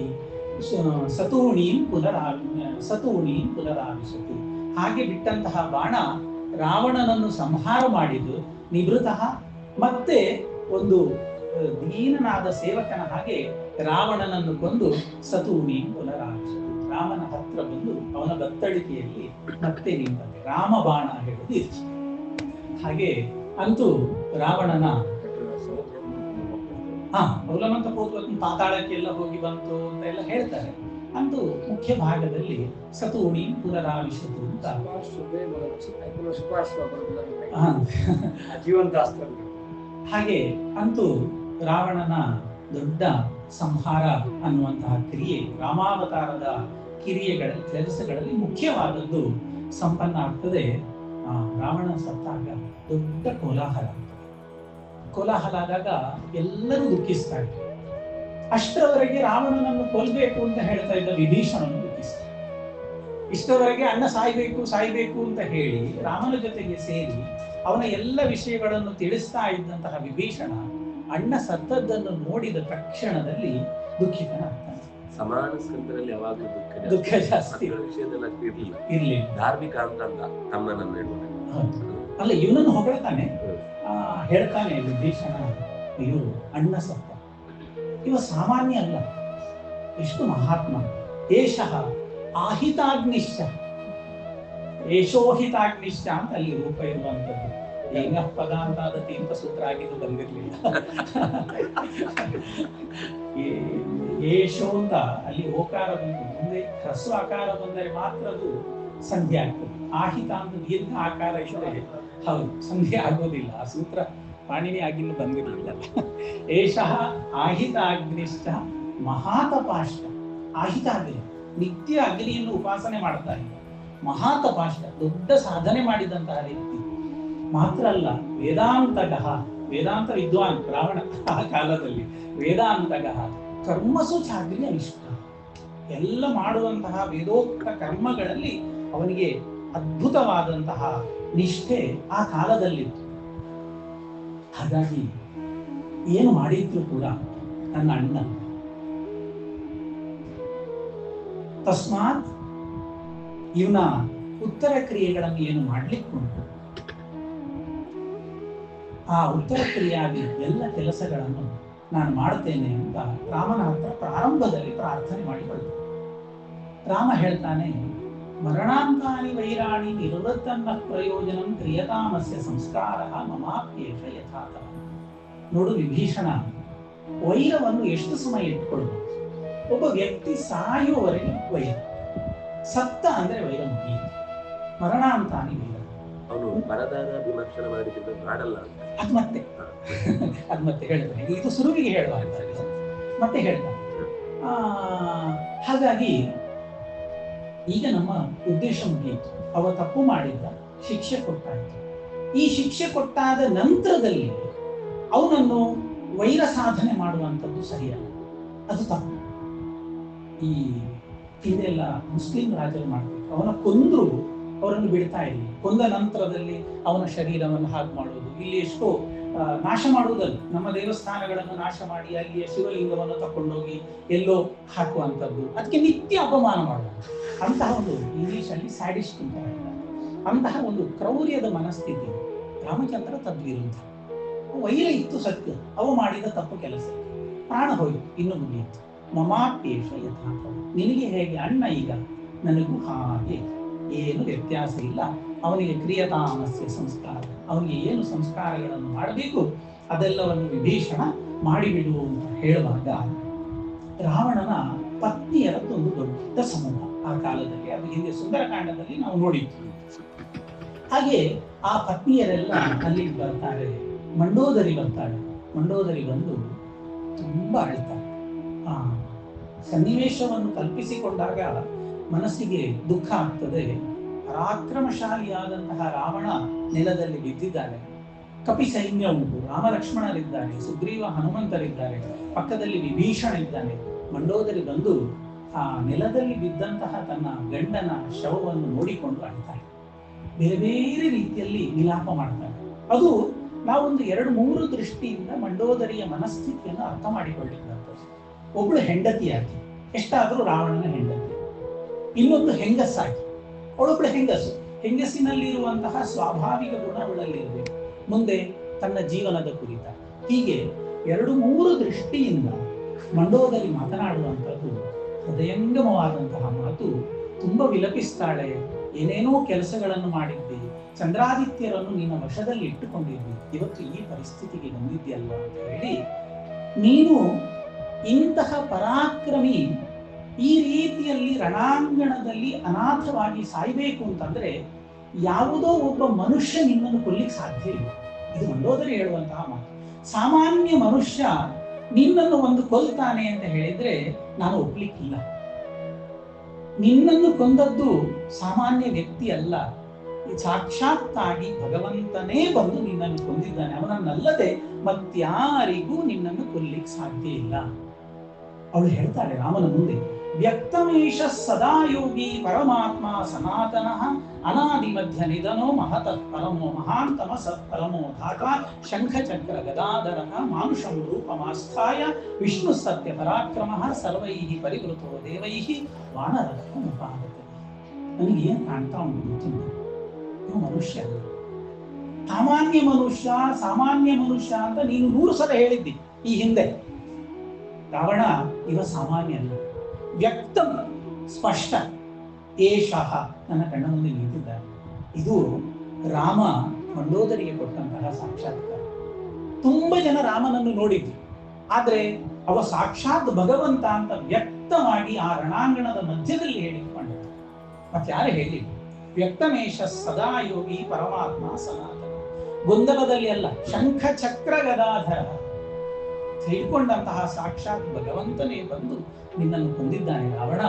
ಸತೂಣೀಂ ಪುನರಾವಿಶತು. ಹಾಗೆ ಬಿಟ್ಟಂತಹ ಬಾಣ ರಾವಣನನ್ನು ಸಂಹಾರ ಮಾಡಿದ್ದು ನಿವೃತಃ, ಮತ್ತೆ ಒಂದು ದೀನನಾದ ಸೇವಕನ ಹಾಗೆ ರಾವಣನನ್ನು ಕೊಂದು ಸತೂಣೀಂ ಪುನರಾವಿಶತು, ರಾಮನ ಹತ್ರ ಬಂದು ಅವನ ಬತ್ತಳಿಕೆಯಲ್ಲಿ ಮತ್ತೆ ನಿಂತಂತೆ. ರಾಮ ಬಾಣ ಹೇಳುವುದು ಇದು. ಹಾಗೆ ಅಂತೂ ರಾವಣನ ಅವಲಮಂತ ಹೋಗ್ಬೇಕು, ಪಾತಾಳಕ್ಕೆಲ್ಲ ಹೋಗಿ ಬಂತು ಅಂತ ಎಲ್ಲ ಹೇಳ್ತಾರೆ. ಅಂತೂ ಮುಖ್ಯ ಭಾಗದಲ್ಲಿ ಸತೂಣಿ ಪುನರಾವಿಶತು ಅಂತ ಹಾಗೆ ಅಂತೂ ರಾವಣನ ದೊಡ್ಡ ಸಂಹಾರ ಅನ್ನುವಂತಹ ಕ್ರಿಯೆ, ರಾಮಾವತಾರದ ಕೆಲಸಗಳಲ್ಲಿ ಮುಖ್ಯವಾದದ್ದು ಸಂಪನ್ನ ಆಗ್ತದೆ. ರಾವಣ ಸತ್ತಾಗ ದೊಡ್ಡ ಕೋಲಾಹಲ ಆದಾಗ ಎಲ್ಲರೂ ದುಃಖಿಸ್ತಾರೆ. ಅಷ್ಟರವರೆಗೆ ರಾವಣನನ್ನು ಕೊಲ್ಬೇಕು ಅಂತ ಹೇಳ್ತಾ ಇದ್ದ ವಿಭೀಷಣನು ದುಃಖಿಸ್ತಾರೆ. ಇಷ್ಟರವರೆಗೆ ಅಣ್ಣ ಸಾಯ್ಬೇಕು ಅಂತ ಹೇಳಿ ರಾಮನ ಜೊತೆಗೆ ಸೇರಿ ಅವನ ಎಲ್ಲ ವಿಷಯಗಳನ್ನು ತಿಳಿಸ್ತಾ ಇದ್ದಂತಹ ವಿಭೀಷಣ ಅಣ್ಣ ಸತ್ತದ್ದನ್ನು ನೋಡಿದ ತಕ್ಷಣದಲ್ಲಿ ದುಃಖಿತನಾಗ್ತಾನೆ. ಸಮಾನ ಸ್ಕಂದರಲ್ಲಿ ಯಾವಾಗಲೂ ದುಃಖ ಜಾಸ್ತಿ ಇರ್ಲಿ. ಧಾರ್ಮಿಕ ಅಂತ ತಮ್ಮನನ್ನು ಅಲ್ಲ, ಇವನನ್ನು ಹೊಗಳ್ತಾನೆ, ಹೇಳ್ತಾನೆ ವಿಭೀಷಣ, ಇವರು ಅಣ್ಣ ಸತ್ತ, ಇವ ಸಾಮಾನ್ಯ ಅಲ್ಲ, ಎಷ್ಟು ಮಹಾತ್ಮ. ಏಷಃ ಆಹಿತಾಗ್ನಿಶ್ಚ, ಏಷೋಹಿತಾಗ್ನಿಶ್ಚ ಅಂತ ಅಲ್ಲಿ ರೂಪ ಇರುವಂಥದ್ದು. ಏನ ಪದ ಅಂತ ಅದು ತೀರ್ಥ ಸೂತ್ರ ಆಗಿದ್ದು ಬಂದಿರಲಿಲ್ಲ. ಏಷೋ ಅಂತ ಅಲ್ಲಿ ಓಕಾರ ಬಂದು ಮುಂದೆ ಹ್ರಸ್ವ ಆಕಾರ ಬಂದರೆ ಮಾತ್ರ ಅದು ಸಂಧಿ ಆಗ್ತದೆ. ಆಹಿತ ಅಂತ ದೀರ್ಘ ಆಕಾರ ಇದ್ದರೆ ಹೌದು ಸಂಧಿ ಆಗೋದಿಲ್ಲ. ಆ ಸೂತ್ರ ಪಾಣಿನಿ ಆಗಿನ್ನು ಬಂದಿರಲಿಲ್ಲ. ಏಷಃ ಆಹಿತ ಅಗ್ನಿಶ್ಚ ಮಹಾತಪಾಷ್ಟ. ಆಹಿತ ಅಗ್ನಿ, ನಿತ್ಯ ಅಗ್ನಿಯನ್ನು ಉಪಾಸನೆ ಮಾಡ್ತಾ ಇದ್ದ ಮಹಾತಪಾಷ್ಟ, ದೊಡ್ಡ ಸಾಧನೆ ಮಾಡಿದಂತಹ ವ್ಯಕ್ತಿ ಮಾತ್ರ ಅಲ್ಲ, ವೇದಾಂತಗಃ, ವೇದಾಂತ ವಿದ್ವಾನ್ ರಾವಣ ಆ ಕಾಲದಲ್ಲಿ. ವೇದಾಂತಗಃ ಕರ್ಮಸು ಚಾಗ್ನಿ ಅನಿಷ್ಟ, ಎಲ್ಲ ಮಾಡುವಂತಹ ವೇದೋಕ್ತ ಕರ್ಮಗಳಲ್ಲಿ ಅವನಿಗೆ ಅದ್ಭುತವಾದಂತಹ ನಿಷ್ಠೆ ಆ ಕಾಲದಲ್ಲಿತ್ತು. ಹಾಗಾಗಿ ಏನು ಮಾಡಿದ್ರು ಕೂಡ ನನ್ನ ಅಣ್ಣ, ತಸ್ಮಾತ್ ಇವನ ಉತ್ತರ ಕ್ರಿಯೆಗಳನ್ನು ಏನು ಮಾಡ್ಲಿಕ್ಕುಂಟು, ಆ ಉತ್ತರ ಕ್ರಿಯೆಯಾಗಿ ಎಲ್ಲ ಕೆಲಸಗಳನ್ನು ನಾನು ಮಾಡ್ತೇನೆ ಅಂತ ರಾಮನ ಹತ್ರ ಪ್ರಾರಂಭದಲ್ಲಿ ಪ್ರಾರ್ಥನೆ ಮಾಡಿಕೊಳ್ಳು. ರಾಮ ಹೇಳ್ತಾನೆ, ಮರಣಾಂತಾನಿ ವೈರಾಣಿ ನಿವೃತ್ತನ್ನ ಪ್ರಯೋಜನಂ ಕ್ರಿಯತಾಮಸ್ಯ ಸಂಸ್ಕಾರ ಮಮಾಪ್ಯೇಷ ಯಥಾತಃ. ನೋಡು ವಿಭೀಷಣ, ವೈರವನ್ನು ಎಷ್ಟು ಸಮಯ ಇಟ್ಕೊಳ್ಬಹುದು? ಒಬ್ಬ ವ್ಯಕ್ತಿ ಸಾಯುವವರೆಗೆ ವೈರ, ಸತ್ತ ಅಂದ್ರೆ ವೈರ ಮುಗಿಯಿತು. ಮರಣಾಂತಾನಿ ವೈರ, ಅವನು ಪರದಾರ ವಿಮರ್ಶನ ಮಾಡಿದ್ರೆ ಮಾಡಲ್ಲ. ಅದ್ ಮತ್ತೆ ಹೇಳ್ತಾನೆ, ಇದು ಸುರುವಿಗೆ ಹೇಳುವಾಗ ಮತ್ತೆ ಹೇಳ್ತಾನೆ. ಹಾಗಾಗಿ ಈಗ ನಮ್ಮ ಉದ್ದೇಶ ಮುಗಿಯಿತು. ಅವ ತಪ್ಪು ಮಾಡಿದ್ದ, ಶಿಕ್ಷೆ ಕೊಟ್ಟಾಯ್ತು. ಈ ಶಿಕ್ಷೆ ಕೊಟ್ಟಾದ ನಂತರದಲ್ಲಿ ಅವನನ್ನು ವೈರ ಸಾಧನೆ ಮಾಡುವಂಥದ್ದು ಸರಿಯಲ್ಲ, ಅದು ತಪ್ಪು. ಈ ಹಿಂದೆಲ್ಲ ಮುಸ್ಲಿಂ ರಾಜರು ಮಾಡ್ತಿದ್ರು, ಅವನ ಕೊಂದ್ರು ಅವರನ್ನು ಬಿಡ್ತಾ ಇರಲಿಲ್ಲ. ಕೊಂದ ನಂತರದಲ್ಲಿ ಅವನ ಶರೀರವನ್ನು ಹಾಗೆ ಮಾಡುವುದು, ಇಲ್ಲಿ ಎಷ್ಟೋ ನಾಶ ಮಾಡುವುದಲ್ಲ, ನಮ್ಮ ದೇವಸ್ಥಾನಗಳನ್ನು ನಾಶ ಮಾಡಿ ಅಲ್ಲಿಯ ಶಿವಲಿಂಗವನ್ನು ತಕೊಂಡೋಗಿ ಎಲ್ಲೋ ಹಾಕುವಂಥದ್ದು, ಅದಕ್ಕೆ ನಿತ್ಯ ಅಪಮಾನ ಮಾಡುವುದು. ಅಂತಹ ಒಂದು ಇಂಗ್ಲಿಷ್ ಅಲ್ಲಿ ಸ್ಯಾಡಿಸ್ಟ್ ಅಂತ ಹೇಳ್ತಾರೆ. ಅಂತಹ ಒಂದು ಕ್ರೌರ್ಯದ ಮನಸ್ಥಿತಿ ರಾಮಚಂದ್ರ ತದ್ವಿರುದ್ಧ. ವೈರ ಇತ್ತು ಸತ್ಯ, ಅವ ಮಾಡಿದ ತಪ್ಪು ಕೆಲಸ, ಪ್ರಾಣ ಹೋಯಿತು, ಇನ್ನು ಮುಗಿಯಿತು. ಮಮಾಪೇಶ ಯಥಾರ್ಥ, ನಿನಗೆ ಹೇಗೆ ಅಣ್ಣ ಈಗ ನನಗೂ ಹಾಗೆ, ಏನು ವ್ಯತ್ಯಾಸ ಇಲ್ಲ. ಅವನಿಗೆ ಕ್ರಿಯತಾಮಸ್ಯ ಸಂಸ್ಕಾರ, ಅವನಿಗೆ ಏನು ಸಂಸ್ಕಾರಗಳನ್ನು ಮಾಡಬೇಕು ಅದೆಲ್ಲವನ್ನು ವಿಭೀಷಣ ಮಾಡಿಬಿಡು ಅಂತ ಹೇಳುವಾಗ ರಾವಣನ ಪತ್ನಿಯರದ್ದೊಂದು ದೊಡ್ಡ ಸಮೂಹ ಆ ಕಾಲದಲ್ಲಿ, ಅದು ಹಿಂದೆ ಸುಂದರಕಾಂಡದಲ್ಲಿ ನಾವು ನೋಡಿದ್ವಿ. ಹಾಗೆ ಆ ಪತ್ನಿಯರೆಲ್ಲ ಅಲ್ಲಿ ಬರ್ತಾರೆ, ಮಂಡೋದರಿ ಬರ್ತಾಳೆ. ಮಂಡೋದರಿ ಬಂದು ತುಂಬಾ ಅಳ್ತಾರೆ. ಆ ಸನ್ನಿವೇಶವನ್ನು ಕಲ್ಪಿಸಿಕೊಂಡಾಗ ಮನಸ್ಸಿಗೆ ದುಃಖ ಆಗ್ತದೆ. ಪರಾಕ್ರಮಶಾಲಿಯಾದಂತಹ ರಾವಣ ನೆಲದಲ್ಲಿ ಬಿದ್ದಿದ್ದಾನೆ, ಕಪಿ ಸೈನ್ಯ ಉಂಟು, ರಾಮ ಲಕ್ಷ್ಮಣರಿದ್ದಾರೆ, ಸುಗ್ರೀವ ಹನುಮಂತರಿದ್ದಾರೆ, ಪಕ್ಕದಲ್ಲಿ ವಿಭೀಷಣ ಇದ್ದಾನೆ. ಮಂಡೋದರಿ ಬಂದು ಆ ನೆಲದಲ್ಲಿ ಬಿದ್ದಂತಹ ತನ್ನ ಗಂಡನ ಶವವನ್ನು ನೋಡಿಕೊಂಡು ಅಳ್ತಾಳೆ, ಬೇರೆ ಬೇರೆ ರೀತಿಯಲ್ಲಿ ವಿಲಾಪ ಮಾಡ್ತಾಳೆ. ಅದು ನಾವೊಂದು 2-3 ದೃಷ್ಟಿಯಿಂದ ಮಂಡೋದರಿಯ ಮನಸ್ಥಿತಿಯನ್ನು ಅರ್ಥ ಮಾಡಿಕೊಳ್ಳಿಕ್ಕಂಥದ್ದು. ಒಬ್ಳು ಹೆಂಡತಿಯಾಗಿ, ಎಷ್ಟಾದರೂ ರಾವಣನ ಹೆಂಡತಿ, ಇನ್ನೊಂದು ಹೆಂಗಸಾಗಿ, ಅವಳೊಬ್ಳು ಹೆಂಗಸು, ಹೆಂಗಸಿನಲ್ಲಿರುವಂತಹ ಸ್ವಾಭಾವಿಕ ಗುಣಗಳಲ್ಲಿರಬೇಕು, ಮುಂದೆ ತನ್ನ ಜೀವನದ ಕುರಿತ, ಹೀಗೆ 2-3 ದೃಷ್ಟಿಯಿಂದ ಮಂಡೋದರಿ ಮಾತನಾಡುವಂಥದ್ದು ಹೃದಯಂಗಮವಾದಂತಹ ಮಾತು. ತುಂಬ ವಿಲಪಿಸ್ತಾಳೆ. ಏನೇನೋ ಕೆಲಸಗಳನ್ನು ಮಾಡಿದ್ದಿ, ಚಂದ್ರಾದಿತ್ಯರನ್ನು ನಿನ್ನ ವಶದಲ್ಲಿ ಇಟ್ಟುಕೊಂಡಿದ್ದಿ, ಇವತ್ತು ಈ ಪರಿಸ್ಥಿತಿಗೆ ಬಂದಿದ್ಯಲ್ವ ಅಂತ ಹೇಳಿ, ನೀನು ಇಂತಹ ಪರಾಕ್ರಮಿ ಈ ರೀತಿಯಲ್ಲಿ ರಣಾಂಗಣದಲ್ಲಿ ಅನಾಥವಾಗಿ ಸಾಯ್ಬೇಕು ಅಂತಂದ್ರೆ ಯಾವುದೋ ಒಬ್ಬ ಮನುಷ್ಯ ನಿನ್ನನ್ನು ಕೊಲ್ಲಿಕ್ಕೆ ಸಾಧ್ಯ ಇಲ್ಲ. ಇದು ಮಂಡೋದರಿ ಹೇಳುವಂತಹ ಮಾತು. ಸಾಮಾನ್ಯ ಮನುಷ್ಯ ನಿನ್ನನ್ನು ಒಂದು ಕೊಲ್ತಾನೆ ಅಂತ ಹೇಳಿದ್ರೆ ನಾನು ಒಪ್ಲಿಕ್ಕಿಲ್ಲ. ನಿನ್ನನ್ನು ಕೊಂದದ್ದು ಸಾಮಾನ್ಯ ವ್ಯಕ್ತಿ ಅಲ್ಲ, ಸಾಕ್ಷಾತ್ತಾಗಿ ಭಗವಂತನೇ ಬಂದು ನಿನ್ನನ್ನು ಕೊಂದಿದ್ದಾನೆ. ಅವನನ್ನಲ್ಲದೆ ಮತ್ಯಾರಿಗೂ ನಿನ್ನನ್ನು ಕೊಲ್ಲಿಕ್ಕೆ ಸಾಧ್ಯ ಇಲ್ಲ. ಅವಳು ಹೇಳ್ತಾಳೆ ರಾಮನ ಮುಂದೆ, ವ್ಯಕ್ತಮೇಶ ಸದಾ ಯೋಗಿ ಪರಮಾತ್ಮ ಸನಾತನಃ ಅನಾದಿ ಮಧ್ಯ ನಿಧನೋ ಮಹತಃ ಪರಮೋ ಮಹಾಂತಮ ಸತ್ಪರಮೋ ಧಾತ ಶಂಖಚಕ್ರ ಗದಾಧರಃ ಮಾನುಷಂ ರೂಪಮಾಸ್ಥಾಯ ವಿಷ್ಣು ಸತ್ಯ ಪರಾಕ್ರಮಃ ಸರ್ವೈಃ ಪರಿವೃತೋ ದೇವೈಃ ವಾನರಃ ಮುಪಾಗತೆ. ನನಗೆ ಏನ್ ಕಾಣ್ತಾ ಉಂಟು ಗೊತ್ತಿಲ್ಲ, ಇವು ಮನುಷ್ಯ ಅಲ್ಲ, ಸಾಮಾನ್ಯ ಮನುಷ್ಯ ಅಂತ ನೀನು 100 ಸಲ ಹೇಳಿದ್ದಿ ಈ ಹಿಂದೆ. ರಾವಣ ಇವ ಸಾಮಾನ್ಯ ಅಲ್ಲ, ವ್ಯಕ್ತ ಸ್ಪಷ್ಟ ಏಷಃ ನನ್ನ ಕಣ್ಣ ಮುಂದೆ ನಿಂತಿದ್ದಾರೆ. ಇದು ರಾಮ ಮಂಡೋದರಿಗೆ ಕೊಟ್ಟಂತಹ ಸಾಕ್ಷಾತ್ಕಾರ. ತುಂಬಾ ಜನ ರಾಮನನ್ನು ನೋಡಿದ್ರು, ಆದ್ರೆ ಅವ ಸಾಕ್ಷಾತ್ ಭಗವಂತ ಅಂತ ವ್ಯಕ್ತವಾಗಿ ಆ ರಣಾಂಗಣದ ಮಧ್ಯದಲ್ಲಿ ಹೇಳಿಕೊಂಡ. ಮತ್ತೆ ಯಾರು ಹೇಳಿ, ವ್ಯಕ್ತಮೇಶ ಸದಾ ಯೋಗಿ ಪರಮಾತ್ಮ ಸನಾತನ, ಗೊಂದಲದಲ್ಲಿ ಅಲ್ಲ, ಶಂಖ ಚಕ್ರ ಗದಾಧರ ಹೇಳಿಕೊಂಡಂತಹ ಸಾಕ್ಷಾತ್ ಭಗವಂತನೇ ಬಂದು ನಿನ್ನನ್ನು ಕೊಂದಿದ್ದಾನೆ. ರಾವಣ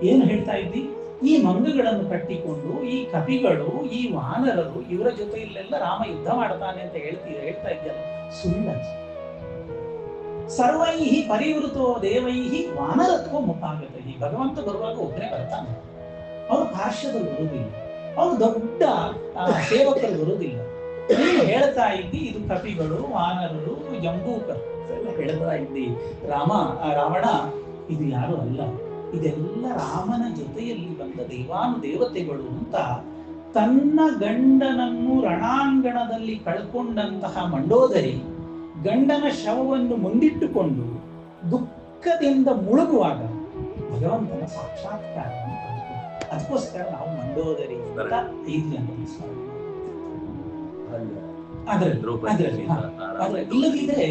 ಏನು ಹೇಳ್ತಾ ಇದ್ದಿ, ಈ ಮಂಗಗಳನ್ನು ಕಟ್ಟಿಕೊಂಡು ಈ ಕಪಿಗಳು ಈ ವಾನರರು ಇವರ ಜೊತೆಯಲ್ಲೆಲ್ಲ ರಾಮ ಯುದ್ಧ ಮಾಡ್ತಾನೆ ಅಂತ ಹೇಳ್ತಾ ಇದ್ದಲ್ಲ, ಸುಳ್ಳು. ಸರ್ವೈಹಿ ಪರಿವೃತೋ ದೇವೈಹಿ ವಾನರತ್ವ ಮುಖಾಗತೈ. ಭಗವಂತ ಬರುವಾಗ ಒಬ್ಬನೇ ಬರ್ತಾನೆ, ಅವನು ಭಾಷ್ಯದಲ್ಲಿ ಬರುವುದಿಲ್ಲ, ಅವನು ದೊಡ್ಡ ಸೇವಕರು ಬರುವುದಿಲ್ಲ. ನೀನು ಹೇಳ್ತಾ ಇದ್ದಿ ಇದು ಕಪಿಗಳು ವಾನರರು ಜಂಬೂಕರು ಹೇಳ್ತಾ ಇದ್ದಿ. ರಾವಣ ಇದು ಯಾರು ಅಲ್ಲ, ಇದೆಲ್ಲ ರಾಮನ ಜೊತೆಯಲ್ಲಿ ಬಂದ ದೇವಾನುದೇವತೆಗಳು ಅಂತ ತನ್ನ ಗಂಡನನ್ನು ರಣಾಂಗಣದಲ್ಲಿ ಕಳ್ಕೊಂಡಂತಹ ಮಂಡೋದರಿ ಗಂಡನ ಶವವನ್ನು ಮುಂದಿಟ್ಟುಕೊಂಡು ದುಃಖದಿಂದ ಮುಳುಗುವಾಗ ಭಗವಂತನ ಸಾಕ್ಷಾತ್ಕಾರ. ಅದಕ್ಕೋಸ್ಕರ ನಾವು ಮಂಡೋದರಿ ಅಂತ 5 ಜನರಲ್ಲಿ ಸ್ಮರಣೆ ಮಾಡ್ತೀವಿ. ಇಲ್ಲದಿದ್ರೆ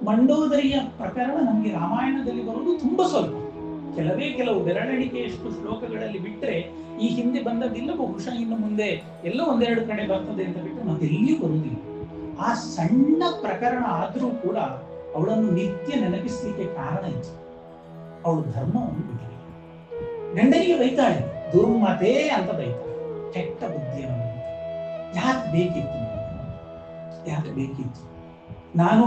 ಮಂಡೋದರಿಯ ಪ್ರಕರಣ ನಮಗೆ ರಾಮಾಯಣದಲ್ಲಿ ಬರುವುದು ತುಂಬಾ ಸ್ವಲ್ಪ, ಕೆಲವು ಬೆರಳೆಣಿಕೆಯಷ್ಟು ಶ್ಲೋಕಗಳಲ್ಲಿ ಬಿಟ್ಟರೆ ಈ ಹಿಂದೆ ಬಂದದಿಲ್ಲ. ಬಹುಶಃ ಇನ್ನು ಮುಂದೆ ಎಲ್ಲೋ 1-2 ಕಡೆ ಬರ್ತದೆ ಅಂತ ಬಿಟ್ಟರೆ ಮತ್ತೆಲ್ಲಿಯೂ ಬರುವುದಿಲ್ಲ. ಆ ಸಣ್ಣ ಪ್ರಕರಣ ಆದ್ರೂ ಕೂಡ ಅವಳನ್ನು ನಿತ್ಯ ನೆನಪಿಸ್ಲಿಕ್ಕೆ ಕಾರಣ ಇತ್ತು. ಅವಳು ಧರ್ಮವನ್ನು ಬಿಟ್ಟಳು. ಗಂಡನಿಗೆ ಬೈತಾಳೆ, ದುರ್ಮತೆ ಅಂತ ಬೈತಾಳೆ. ಕೆಟ್ಟ ಬುದ್ಧಿಯನ್ನು ಯಾಕೆ ಬೇಕಿತ್ತು ಯಾಕೆ ಬೇಕಿತ್ತು? ನಾನು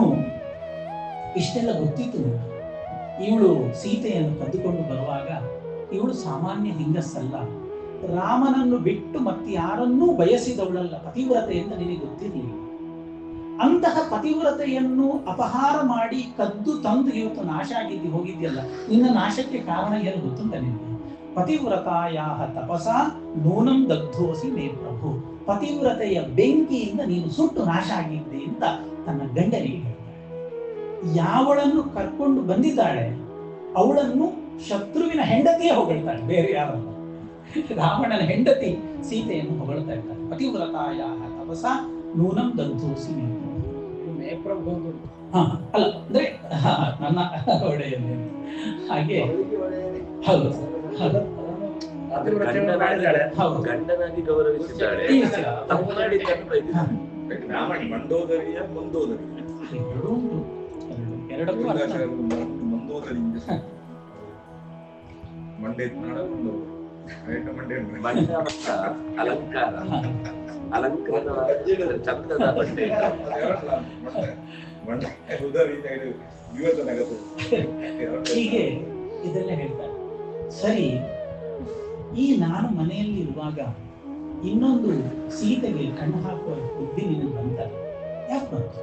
ಇಷ್ಟೆಲ್ಲ ಗೊತ್ತಿತ್ತು ನನಗೆ. ಇವಳು ಸೀತೆಯನ್ನು ಕದ್ದುಕೊಂಡು ಬರುವಾಗ ಇವಳು ಸಾಮಾನ್ಯ ಹೆಂಗಸಲ್ಲ, ರಾಮನನ್ನು ಬಿಟ್ಟು ಮತ್ತೆ ಯಾರನ್ನೂ ಬಯಸಿದವಳಲ್ಲ, ಪತಿವ್ರತೆ ಎಂದು ನಿನಗೆ ಗೊತ್ತಿರಲಿಲ್ಲ. ಅಂತಹ ಪತಿವ್ರತೆಯನ್ನು ಅಪಹಾರ ಮಾಡಿ ಕದ್ದು ತಂದು ಇವತ್ತು ನಾಶ ಆಗಿದ್ದು ಹೋಗಿದ್ಯಲ್ಲ, ನಿನ್ನ ನಾಶಕ್ಕೆ ಕಾರಣ ಏನು ಗೊತ್ತುಂಟ ನಿನಗೆ? ಪತಿವ್ರತಾಯಾಹ ತಪಸ ನೂನಂ ದಗ್ಧೋಸಿ ಮೇ ಪ್ರಭು. ಪತಿವ್ರತೆಯ ಬೆಂಕಿಯಿಂದ ನೀನು ಸುಟ್ಟು ನಾಶ ಆಗಿದ್ದೆ ಅಂತ ತನ್ನ ಗಂಡನಿಗೆ ಹೇಳ್ತಾಳೆ. ಯಾವಳನ್ನು ಕರ್ಕೊಂಡು ಬಂದಿದ್ದಾಳೆ ಅವಳನ್ನು ಶತ್ರುವಿನ ಹೆಂಡತಿಯೇ ಹೊಗಳ್ತಾಳೆ, ಬೇರೆ ಯಾರಲ್ಲ. ರಾವಣನ ಹೆಂಡತಿ ಸೀತೆಯನ್ನು ಹೊಗಳ್ತಾ ಇದ್ದಾಳೆ. ಪತಿವ್ರತಾಯಾಹ ತಪಸ ನೂನಂ ದಗ್ಧೋಸಿ ಮೇ ಪ್ರಭು. ಅಲ್ಲ ಅಂದ್ರೆ ನನ್ನ ಒಡೆಯಲ್ಲಿ ಹಾಗೆ. ಹೌದು ಗಂಡನಾಗಿ ಗೌರವಿಸಿದ್ದಾಳೆ. ಮಂಡೋದರಿಯ ಮಂದೋದರಿ ಅಲಂಕಾರ ಅಲಂಕಾರ ಚಂದದ ಬಟ್ಟೆ ಹೀಗೆ ಇದೆಲ್ಲ ಹೇಳ್ತಾರೆ. ಸರಿ, ಈ ನಾನು ಮನೆಯಲ್ಲಿ ಇರುವಾಗ ಇನ್ನೊಂದು ಸೀತೆಗೆ ಕಣ್ಣು ಹಾಕುವ ಬುದ್ಧಿ ನಿನಗೆ ಬಂತಲ್ಲ, ಯಾಕೆ ಬಂತು?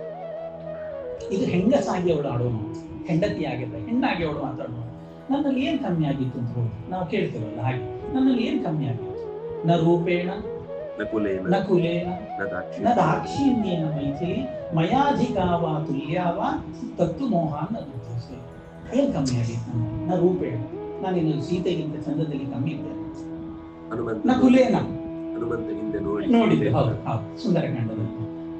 ಇದು ಹೆಂಗಸಾಗಿ ಅವಳು ಆಡೋಣ, ಹೆಂಡತಿ ಆಗಿಲ್ಲ, ಹೆಣ್ಣಾಗಿ ಅವಳು ಮಾತಾಡೋಣ. ನನ್ನಲ್ಲಿ ಏನ್ ಕಮ್ಮಿ ಆಗಿತ್ತು ಅಂತ ಹೇಳಿ ನಾವು ಕೇಳ್ತೇವಲ್ಲ, ಹಾಗೆ ನನ್ನಲ್ಲಿ ಏನ್ ಕಮ್ಮಿ ಆಗಿತ್ತು? ನ ರೂಪೇಣ ನಕುಲೇನ ನ ದಾಕ್ಷಿಣ್ಯೇನ ಮೈಥಿಲಿ ಮಯಾಧಿಕಾವ ತುಲ್ಯಾವ ತತ್ತು ಮೋಹಾನ್ ನ. ಏನ್ ಕಮ್ಮಿ ಆಗಿತ್ತು? ನ ರೂಪೇಣ, ನಾನು ಇನ್ನು ಸೀತೆಗಿಂತ ಚಂದದಲ್ಲಿ ಕಮ್ಮಿ ಇದ್ದೇನೆ. ನಕುಲೇನ ನೋಡಿದೆ, ಹೌದು ಹೌದು, ಸುಂದರ ಕಾಂಡದಲ್ಲಿ.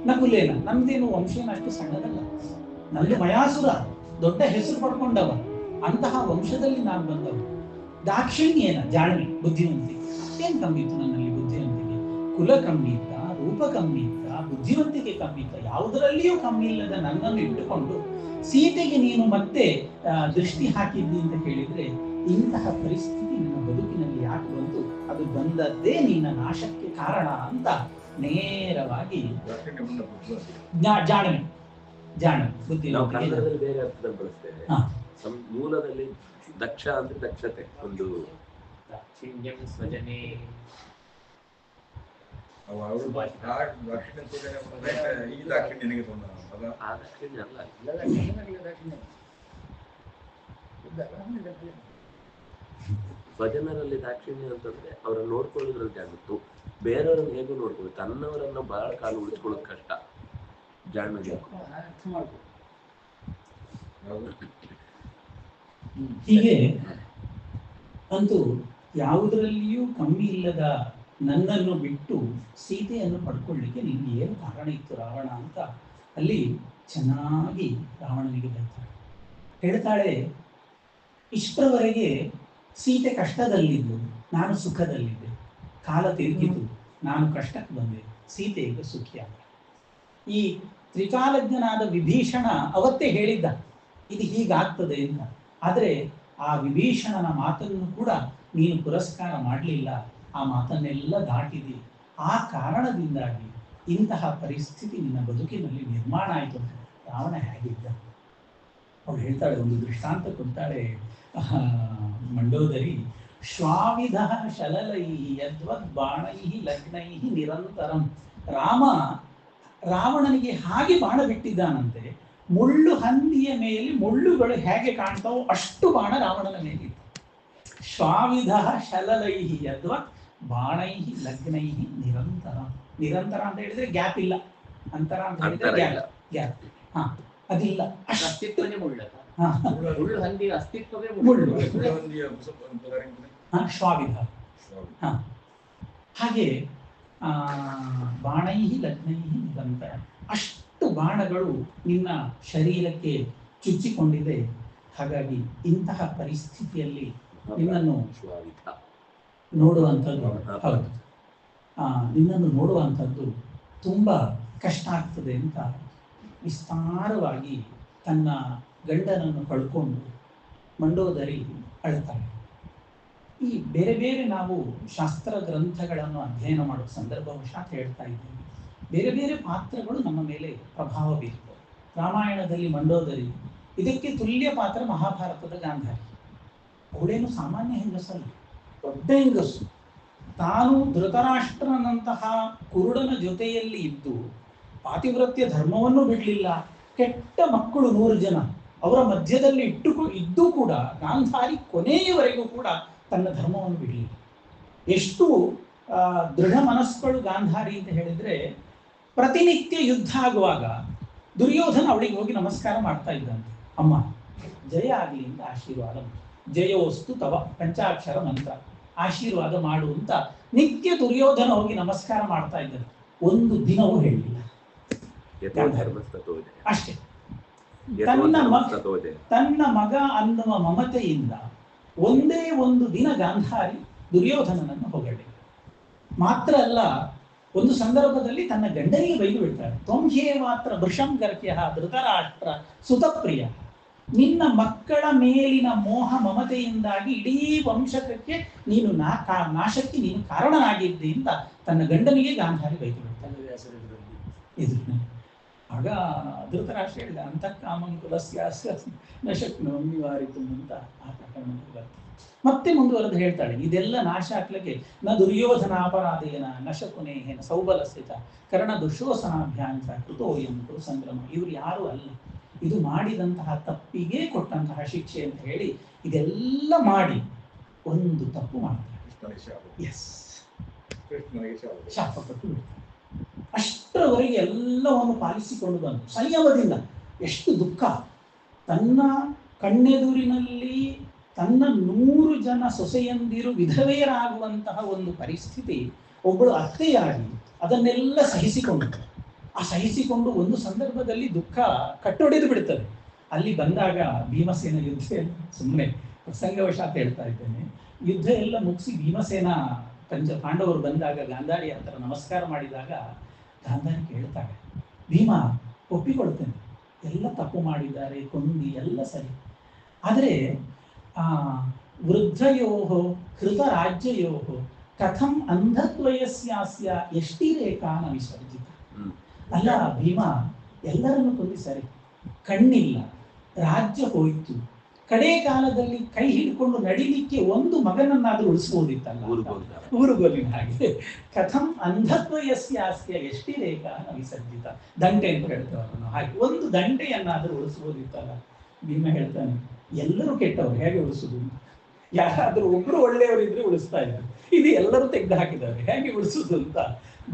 ನಕುಲೇನ, ನಮ್ದೇನು ವಂಶೇನ ಅಷ್ಟು ಸಣ್ಣದಲ್ಲ, ನಂದು ಮಯಾಸುರ, ದೊಡ್ಡ ಹೆಸರು ಪಡ್ಕೊಂಡವ, ಅಂತಹ ವಂಶದಲ್ಲಿ ನಾನು ಬಂದವ. ದಾಕ್ಷಿಣ್ಯೇನ, ಜಾಣ್ಮೆ, ಬುದ್ಧಿವಂತಿಕೆ. ಏನ್ ಕಮ್ಮಿ ಇತ್ತು ನನ್ನಲ್ಲಿ ಬುದ್ಧಿವಂತಿಕೆ? ಕುಲ ಕಮ್ಮಿ ಇತ್ತ, ರೂಪ ಕಮ್ಮಿ ಇತ್ತ, ಬುದ್ಧಿವಂತಿಕೆ ಕಮ್ಮಿ ಇತ್ತ, ಯಾವುದರಲ್ಲಿಯೂ ಕಮ್ಮಿ ಇಲ್ಲದ ನನ್ನನ್ನು ಇಟ್ಟುಕೊಂಡು ಸೀತೆಗೆ ನೀನು ಮತ್ತೆ ದೃಷ್ಟಿ ಹಾಕಿದ್ದಿ ಅಂತ ಹೇಳಿದ್ರೆ, ಇಂತಹ ಪರಿಸ್ಥಿತಿ ನಿನ್ನ ಬದುಕಿನಲ್ಲಿ ಯಾಕೆ ಬಂತು? ಅದು ಬಂದದ್ದೇ ನಿನ್ನ ನಾಶಕ್ಕೆ ಕಾರಣ ಅಂತ ನೇರವಾಗಿ ಜಾಣನೆ ಬುದ್ಧಿ. ನಾವು ಕನ್ನಡದಲ್ಲಿ ಬೇರೆ ಅರ್ಥದಲ್ಲಿ ಬಳಸ್ತೇವೆ. ಮೂಲದಲ್ಲಿ ದಕ್ಷ ಅಂದ್ರೆ ದಕ್ಷತೆ, ಒಂದು ದಾಕ್ಷಿಣ್ಯಂ ಸ್ವಜನೆ. ಸ್ವಜನರಲ್ಲಿ ದಾಕ್ಷಿಣ್ಯ ಅಂತಂದ್ರೆ ಅವರನ್ನು ನೋಡ್ಕೊಳ್ಳೋದ್ರಲ್ಲಿ ಆಗುತ್ತು, ಬೇರೆಯವರನ್ನು ಹೇಗೂ ನೋಡ್ಕೊಳ್ಳೋದು, ತನ್ನವರನ್ನು ಬಹಳ ಕಾಲ ಉಳಿಸ್ಕೊಳ್ಳೋದು ಕಷ್ಟ. ಜಾಣ್ಮೆಗೆ ಹೀಗೆ ಅಂತೂ ಯಾವುದರಲ್ಲಿಯೂ ಕಮ್ಮಿ ಇಲ್ಲದ ನನ್ನನ್ನು ಬಿಟ್ಟು ಸೀತೆಯನ್ನು ಪಡ್ಕೊಳ್ಳಿಕ್ಕೆ ನಿನ್ಗೆ ಏನು ಕಾರಣ ಇತ್ತು ರಾವಣ ಅಂತ ಅಲ್ಲಿ ಚೆನ್ನಾಗಿ ರಾವಣನಿಗೆ ಬರ್ತಾಳೆ. ಹೇಳ್ತಾಳೆ, ಇಷ್ಟರವರೆಗೆ ಸೀತೆ ಕಷ್ಟದಲ್ಲಿದ್ದು ನಾನು ಸುಖದಲ್ಲಿದ್ದೆ, ಕಾಲ ತಿರುಗಿತು, ನಾನು ಕಷ್ಟಕ್ಕೆ ಬಂದೆ, ಸೀತೆ ಈಗ ಸುಖಿಯಾದ. ಈ ತ್ರಿಕಾಲಜ್ಞನಾದ ವಿಭೀಷಣ ಅವತ್ತೇ ಹೇಳಿದ್ದ ಇದು ಹೀಗಾಗ್ತದೆ ಅಂತ. ಆದರೆ ಆ ವಿಭೀಷಣನ ಮಾತನ್ನು ಕೂಡ ನೀನು ಪುರಸ್ಕಾರ ಮಾಡಲಿಲ್ಲ, ಆ ಮಾತನ್ನೆಲ್ಲ ದಾಟಿದಿ. ಆ ಕಾರಣದಿಂದಾಗಿ ಇಂತಹ ಪರಿಸ್ಥಿತಿ ನಿನ್ನ ಬದುಕಿನಲ್ಲಿ ನಿರ್ಮಾಣ ಆಯಿತು ಅಂತ. ರಾವಣ ಹೇಗಿದ್ದ? ಅವಳು ಹೇಳ್ತಾಳೆ, ಒಂದು ದೃಷ್ಟಾಂತ ಕೊಡ್ತಾಳೆ ಮಂಡೋದರಿ. ಶ್ವಾವಿಧ ಶಲಲೈ ಯದ್ವದ್ ಬಾಣೈ ಲಗ್ನೈ ನಿರಂತರಂ. ರಾವಣನಿಗೆ ಹಾಗೆ ಬಾಣ ಬಿಟ್ಟಿದ್ದಾನಂತೆ, ಮುಳ್ಳು ಹಂದಿಯ ಮೇಲೆ ಮುಳ್ಳುಗಳು ಹೇಗೆ ಕಾಣ್ತಾವೋ ಅಷ್ಟು ಬಾಣ ರಾವಣನ ಮೇಲಿತ್ತು. ಶ್ವಾವಿಧ ಶಲಲೈ ಯದ್ವತ್ ಬಾಣೈ ಲಗ್ನೈ ನಿರಂತರ. ನಿರಂತರ ಅಂತ ಹೇಳಿದ್ರೆ ಗ್ಯಾಪ್ ಇಲ್ಲ, ಅಂತರ ಅಂತ ಹೇಳಿದ್ರೆ ಗ್ಯಾಪ್ ಅದಿಲ್ಲ, ಅಸ್ತಿತ್ವನೇ ಮುಳ್ಳು. ಹಂದಿಯ ಅಸ್ತಿತ್ವವೇ ಮುಳ್ಳು. ಶ್ವಾವಿಧ. ಹಾಗೆ ಬಾಣೈ ಲಗ್ನೈ ನಿರಂತರ, ಅಷ್ಟು ಬಾಣಗಳು ನಿನ್ನ ಶರೀರಕ್ಕೆ ಚುಚ್ಚಿಕೊಂಡಿದೆ. ಹಾಗಾಗಿ ಇಂತಹ ಪರಿಸ್ಥಿತಿಯಲ್ಲಿ ನಿನ್ನನ್ನು ನೋಡುವಂಥದ್ದು, ಹೌದು, ನಿನ್ನನ್ನು ನೋಡುವಂಥದ್ದು ತುಂಬ ಕಷ್ಟ ಆಗ್ತದೆ ಅಂತ ವಿಸ್ತಾರವಾಗಿ ತನ್ನ ಗಂಡನನ್ನು ಕಳ್ಕೊಂಡು ಮಂಡೋದರಿ ಅಳ್ತಾಳೆ. ಈ ಬೇರೆ ಬೇರೆ ನಾವು ಶಾಸ್ತ್ರ ಗ್ರಂಥಗಳನ್ನು ಅಧ್ಯಯನ ಮಾಡೋ ಸಂದರ್ಭವಶಾತ್ ಹೇಳ್ತಾ ಇದ್ದೀವಿ, ಬೇರೆ ಬೇರೆ ಪಾತ್ರಗಳು ನಮ್ಮ ಮೇಲೆ ಪ್ರಭಾವ ಬೀರ್ತವೆ. ರಾಮಾಯಣದಲ್ಲಿ ಮಂಡೋದರಿ, ಇದಕ್ಕೆ ತುಲ್ಯ ಪಾತ್ರ ಮಹಾಭಾರತದ ಗಾಂಧಾರಿ. ಅವಳೇನು ಸಾಮಾನ್ಯ ಹೆಂಗಸಲ್ಲ, ದೊಡ್ಡ ಹೆಂಗಸು. ತಾನು ಧೃತರಾಷ್ಟ್ರನಂತಹ ಕುರುಡನ ಜೊತೆಯಲ್ಲಿ ಇದ್ದು ಪಾತಿವ್ರತ್ಯ ಧರ್ಮವನ್ನು ಬಿಡಲಿಲ್ಲ. ಕೆಟ್ಟ ಮಕ್ಕಳು 100 ಜನ ಅವರ ಮಧ್ಯದಲ್ಲಿ ಇದ್ದು ಕೂಡ ಗಾಂಧಾರಿ ಕೊನೆಯವರೆಗೂ ಕೂಡ ತನ್ನ ಧರ್ಮವನ್ನು ಬಿಡಲಿಲ್ಲ. ಎಷ್ಟು ದೃಢ ಮನಸ್ಸುಗಳು ಗಾಂಧಾರಿ ಅಂತ ಹೇಳಿದ್ರೆ, ಪ್ರತಿನಿತ್ಯ ಯುದ್ಧ ಆಗುವಾಗ ದುರ್ಯೋಧನ ಅವಳಿಗೆ ಹೋಗಿ ನಮಸ್ಕಾರ ಮಾಡ್ತಾ ಇದ್ದಂತೆ. ಅಮ್ಮ ಜಯ ಆಗಲಿ ಅಂತ ಆಶೀರ್ವಾದ, ಜಯೋಸ್ತು ತವ ಪಂಚಾಕ್ಷರ ಮಂತ್ರ, ಆಶೀರ್ವಾದ ಮಾಡು ಅಂತ ನಿತ್ಯ ದುರ್ಯೋಧನ ಹೋಗಿ ನಮಸ್ಕಾರ ಮಾಡ್ತಾ ಇದ್ದಾನೆ. ಒಂದು ದಿನವೂ ಹೇಳಲಿಲ್ಲ ಅಷ್ಟೇ. ತನ್ನ ಮಗ ಅನ್ನುವ ಮಮತೆಯಿಂದ ಒಂದೇ ಒಂದು ದಿನ ಗಾಂಧಾರಿ ದುರ್ಯೋಧನನನ್ನು ಹೊಗಳಿಲ್ಲ. ಮಾತ್ರ ಅಲ್ಲ, ಒಂದು ಸಂದರ್ಭದಲ್ಲಿ ತನ್ನ ಗಂಡನಿಗೆ ಬೈದು ಬಿಡ್ತಾಳೆ. ತ್ವಂಹ್ಯೇ ಮಾತ್ರ ವೃಷಂ ಗರ್ಕ್ಯ ಧೃತರಾಷ್ಟ್ರ ಸುತಪ್ರಿಯ, ನಿನ್ನ ಮಕ್ಕಳ ಮೇಲಿನ ಮೋಹ ಮಮತೆಯಿಂದಾಗಿ ಇಡೀ ವಂಶಕ್ಕೆ ನೀನು ನಾಶಕ್ಕೆ ನೀನು ಕಾರಣನಾಗಿದ್ದಿ ಅಂತ ತನ್ನ ಗಂಡನಿಗೆ ಗಾಂಧಾರಿ ಬೈದು ಬಿಡ್ತಾಳೆ. ಆಗ ಧೃತರಾಷ್ಟ್ರ ಹೇಳಿದ, ಅಂತ ಕಾಮಂಕುಲಸ್ಯಾಸ್ಯ ನ ಶಕ್ನೋಮಿ ವಾರಿತು ಅಂತ ಆ ಪ್ರಕರಣ ಬರ್ತದೆ. ಮತ್ತೆ ಮುಂದುವರೆದು ಹೇಳ್ತಾಳೆ, ಇದೆಲ್ಲ ನಾಶ ಆಗ್ಲಿಕ್ಕೆ ನ ದುರ್ಯೋಧನ ಅಪರಾಧೇನ ನ ಶಕುನೇಹೇನ ಸೌಬಲಸ್ಥಿತ ಕರ್ಣ ದುಶೋಸನಾಭ್ಯಾಂಸ ಕೃತೋಯಂತು ಸಂಗ್ರಮ. ಇವರು ಯಾರು ಅಲ್ಲ, ಇದು ಮಾಡಿದಂತಹ ತಪ್ಪಿಗೆ ಕೊಟ್ಟಂತಹ ಶಿಕ್ಷೆ ಅಂತ ಹೇಳಿ ಇದೆಲ್ಲ ಮಾಡಿ ಒಂದು ತಪ್ಪು ಮಾಡ್ತಾರೆ. ಶಾಪಪಟ್ಟು ಬಿಡ್ತಾರೆ. ಅಷ್ಟರವರೆಗೆ ಎಲ್ಲವನ್ನು ಪಾಲಿಸಿಕೊಂಡು ಬಂದು ಸಂಯಮದಿಂದ ಎಷ್ಟು ದುಃಖ. ತನ್ನ ಕಣ್ಣೆದುರಿನಲ್ಲಿ ತನ್ನ 100 ಜನ ಸೊಸೆಯಂದಿರು ವಿಧವೆಯರಾಗುವಂತಹ ಒಂದು ಪರಿಸ್ಥಿತಿ, ಒಬ್ಬಳು ಅತ್ತೆಯಾಗಿ ಅದನ್ನೆಲ್ಲ ಸಹಿಸಿಕೊಂಡು ಒಂದು ಸಂದರ್ಭದಲ್ಲಿ ದುಃಖ ಕಟ್ಟೊಡೆದು ಬಿಡ್ತದೆ. ಅಲ್ಲಿ ಬಂದಾಗ ಭೀಮಸೇನ ಯುದ್ಧ, ಸುಮ್ಮನೆ ಪ್ರಸಂಗವಶಾತ್ ಹೇಳ್ತಾ ಇದ್ದೇನೆ, ಯುದ್ಧ ಎಲ್ಲ ಮುಗಿಸಿ ಭೀಮಸೇನ ಪಾಂಡವರು ಬಂದಾಗ ಗಾಂಧಾರಿ ಹತ್ರ ನಮಸ್ಕಾರ ಮಾಡಿದಾಗ ಗಾಂಧಾರಿ ಕೇಳ್ತಾಳೆ, ಭೀಮ ಒಪ್ಪಿಕೊಳ್ತೇನೆ, ಎಲ್ಲ ತಪ್ಪು ಮಾಡಿದ್ದಾರೆ, ಕೊಂದಿ ಎಲ್ಲ ಸರಿ, ಆದರೆ ವೃದ್ಧಯೋ ಕೃತ ರಾಜ್ಯಯೋ ಕಥಂ ಅಂಧತ್ವಯಸ್ಯಾಸ್ಯ ಎಷ್ಟಿ ರೇಖಾನ ವಿಸರ್ಜಿತ. ಅಲ್ಲ ಭೀಮ, ಎಲ್ಲರನ್ನು ಕೊಂದಿ ಸರಿ, ಕಣ್ಣಿಲ್ಲ, ರಾಜ್ಯ ಹೋಯ್ತು, ಕಡೆ ಕಾಲದಲ್ಲಿ ಕೈ ಹಿಡ್ಕೊಂಡು ನಡಿಲಿಕ್ಕೆ ಒಂದು ಮಗನನ್ನಾದ್ರೂ ಉಳಿಸ್ಬೋದಿತ್ತಲ್ಲ, ಊರುಗೋಲಿನ ಹಾಗೆ. ಕಥಂ ಅಂಧತ್ವಯಸ್ಯಾಸ್ಯ ಎಷ್ಟಿ ರೇಖಾನ ವಿಸರ್ಜಿತ, ದಂಟೆ ಅಂತ ಹೇಳ್ತೇವಲ್ಲ ನಾವು, ಹಾಗೆ ಒಂದು ದಂಟೆಯನ್ನಾದ್ರೂ ಉಳಿಸ್ಬೋದಿತ್ತಲ್ಲ. ಭೀಮ ಹೇಳ್ತಾನೆ, ಎಲ್ಲರೂ ಕೆಟ್ಟವರು, ಹೇಗೆ ಉಳಿಸುದು? ಯಾರಾದ್ರೂ ಒಬ್ರು ಒಳ್ಳೆಯವರಿದ್ರೆ ಉಳಿಸ್ತಾ ಇದ್ರು, ಇದು ಎಲ್ಲರೂ ತೆಗೆದು ಹಾಕಿದ್ದಾರೆ, ಹೇಗೆ ಉಳಿಸುದು ಅಂತ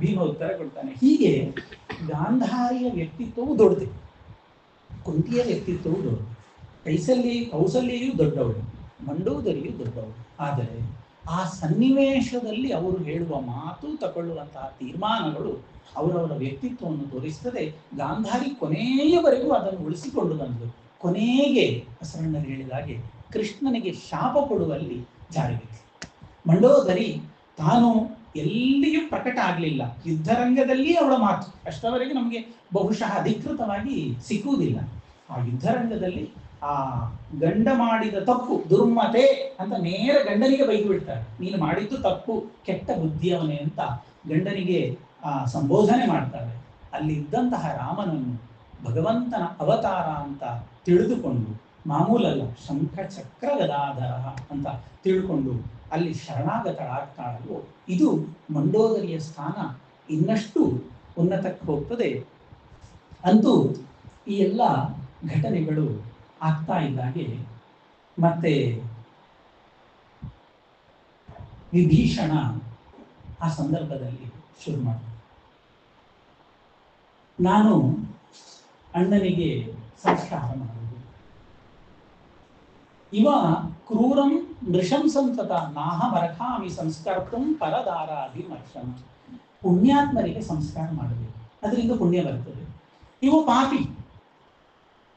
ಭೀಮ ಉತ್ತರ ಕೊಡ್ತಾನೆ. ಹೀಗೆ ಗಾಂಧಾರಿಯ ವ್ಯಕ್ತಿತ್ವವು ದೊಡ್ಡದೆ, ಕುಂತಿಯ ವ್ಯಕ್ತಿತ್ವವು ದೊಡ್ಡದು, ಕೌಸಲ್ಯೆಯೂ ದೊಡ್ಡವಳು, ಮಂಡೋದರಿಯೂ ದೊಡ್ಡವಳು. ಆದರೆ ಆ ಸನ್ನಿವೇಶದಲ್ಲಿ ಅವರು ಹೇಳುವ ಮಾತು, ತಗೊಳ್ಳುವಂತಹ ತೀರ್ಮಾನಗಳು ಅವರವರ ವ್ಯಕ್ತಿತ್ವವನ್ನು ತೋರಿಸ್ತದೆ. ಗಾಂಧಾರಿ ಕೊನೆಯವರೆಗೂ ಅದನ್ನು ಉಳಿಸಿಕೊಂಡು ಬಂದು ಕೊನೆಗೆ ಬಸವಣ್ಣರು ಹೇಳಿದಾಗೆ ಕೃಷ್ಣನಿಗೆ ಶಾಪ ಕೊಡುವಲ್ಲಿ ಜಾರಿಬಿತ್ತು. ಮಂಡೋದರಿ ತಾನು ಎಲ್ಲಿಯೂ ಪ್ರಕಟ ಆಗಲಿಲ್ಲ, ಯುದ್ಧರಂಗದಲ್ಲಿ ಅವಳ ಮಾತು ಅಷ್ಟರವರೆಗೆ ನಮಗೆ ಬಹುಶಃ ಅಧಿಕೃತವಾಗಿ ಸಿಕ್ಕುವುದಿಲ್ಲ. ಆ ಯುದ್ಧರಂಗದಲ್ಲಿ ಆ ಗಂಡ ಮಾಡಿದ ತಪ್ಪು ದುರ್ಮತೆ ಅಂತ ನೇರ ಗಂಡನಿಗೆ ಬೈದು ಬಿಡ್ತಾರೆ, ನೀನು ಮಾಡಿದ್ದು ತಪ್ಪು, ಕೆಟ್ಟ ಬುದ್ಧಿಯವನೇ ಅಂತ ಗಂಡನಿಗೆ ಸಂಬೋಧನೆ ಮಾಡ್ತಾರೆ. ಅಲ್ಲಿ ಇದ್ದಂತಹ ರಾಮನನ್ನು ಭಗವಂತನ ಅವತಾರ ಅಂತ ತಿಳಿದುಕೊಂಡು, ಮಾಮೂಲಲ್ಲ ಶಂಖ ಚಕ್ರ ಗದಾಧರ ಅಂತ ತಿಳ್ಕೊಂಡು ಅಲ್ಲಿ ಶರಣಾಗತಳಾಗ್ತಾಳಲ್ವೋ, ಇದು ಮಂಡೋದರಿಯ ಸ್ಥಾನ ಇನ್ನಷ್ಟು ಉನ್ನತಕ್ಕೆ ಹೋಗ್ತದೆ. ಅಂತೂ ಈ ಎಲ್ಲ ಘಟನೆಗಳು ಆಗ್ತಾ ಇದ್ದಾಗೆ ಮತ್ತೆ ವಿಭೀಷಣ ಆ ಸಂದರ್ಭದಲ್ಲಿ ಶುರು ಮಾಡ್ತಾರೆ, ನಾನು ಅಣ್ಣನಿಗೆ ಸಂಸ್ಕಾರ ಮಾಡುವುದು, ಇವ ಕ್ರೂರಂ ನೃಶಂಸಂತತ ನಾಹಮರಖಾಮಿ ಸಂಸ್ಕರ್ತಂ ಪರದಾರಾಭಿಮರ್ಶನ. ಪುಣ್ಯಾತ್ಮರಿಗೆ ಸಂಸ್ಕಾರ ಮಾಡಬೇಕು, ಅದರಿಂದ ಪುಣ್ಯ ಬರ್ತದೆ. ಇವು ಪಾಪಿ,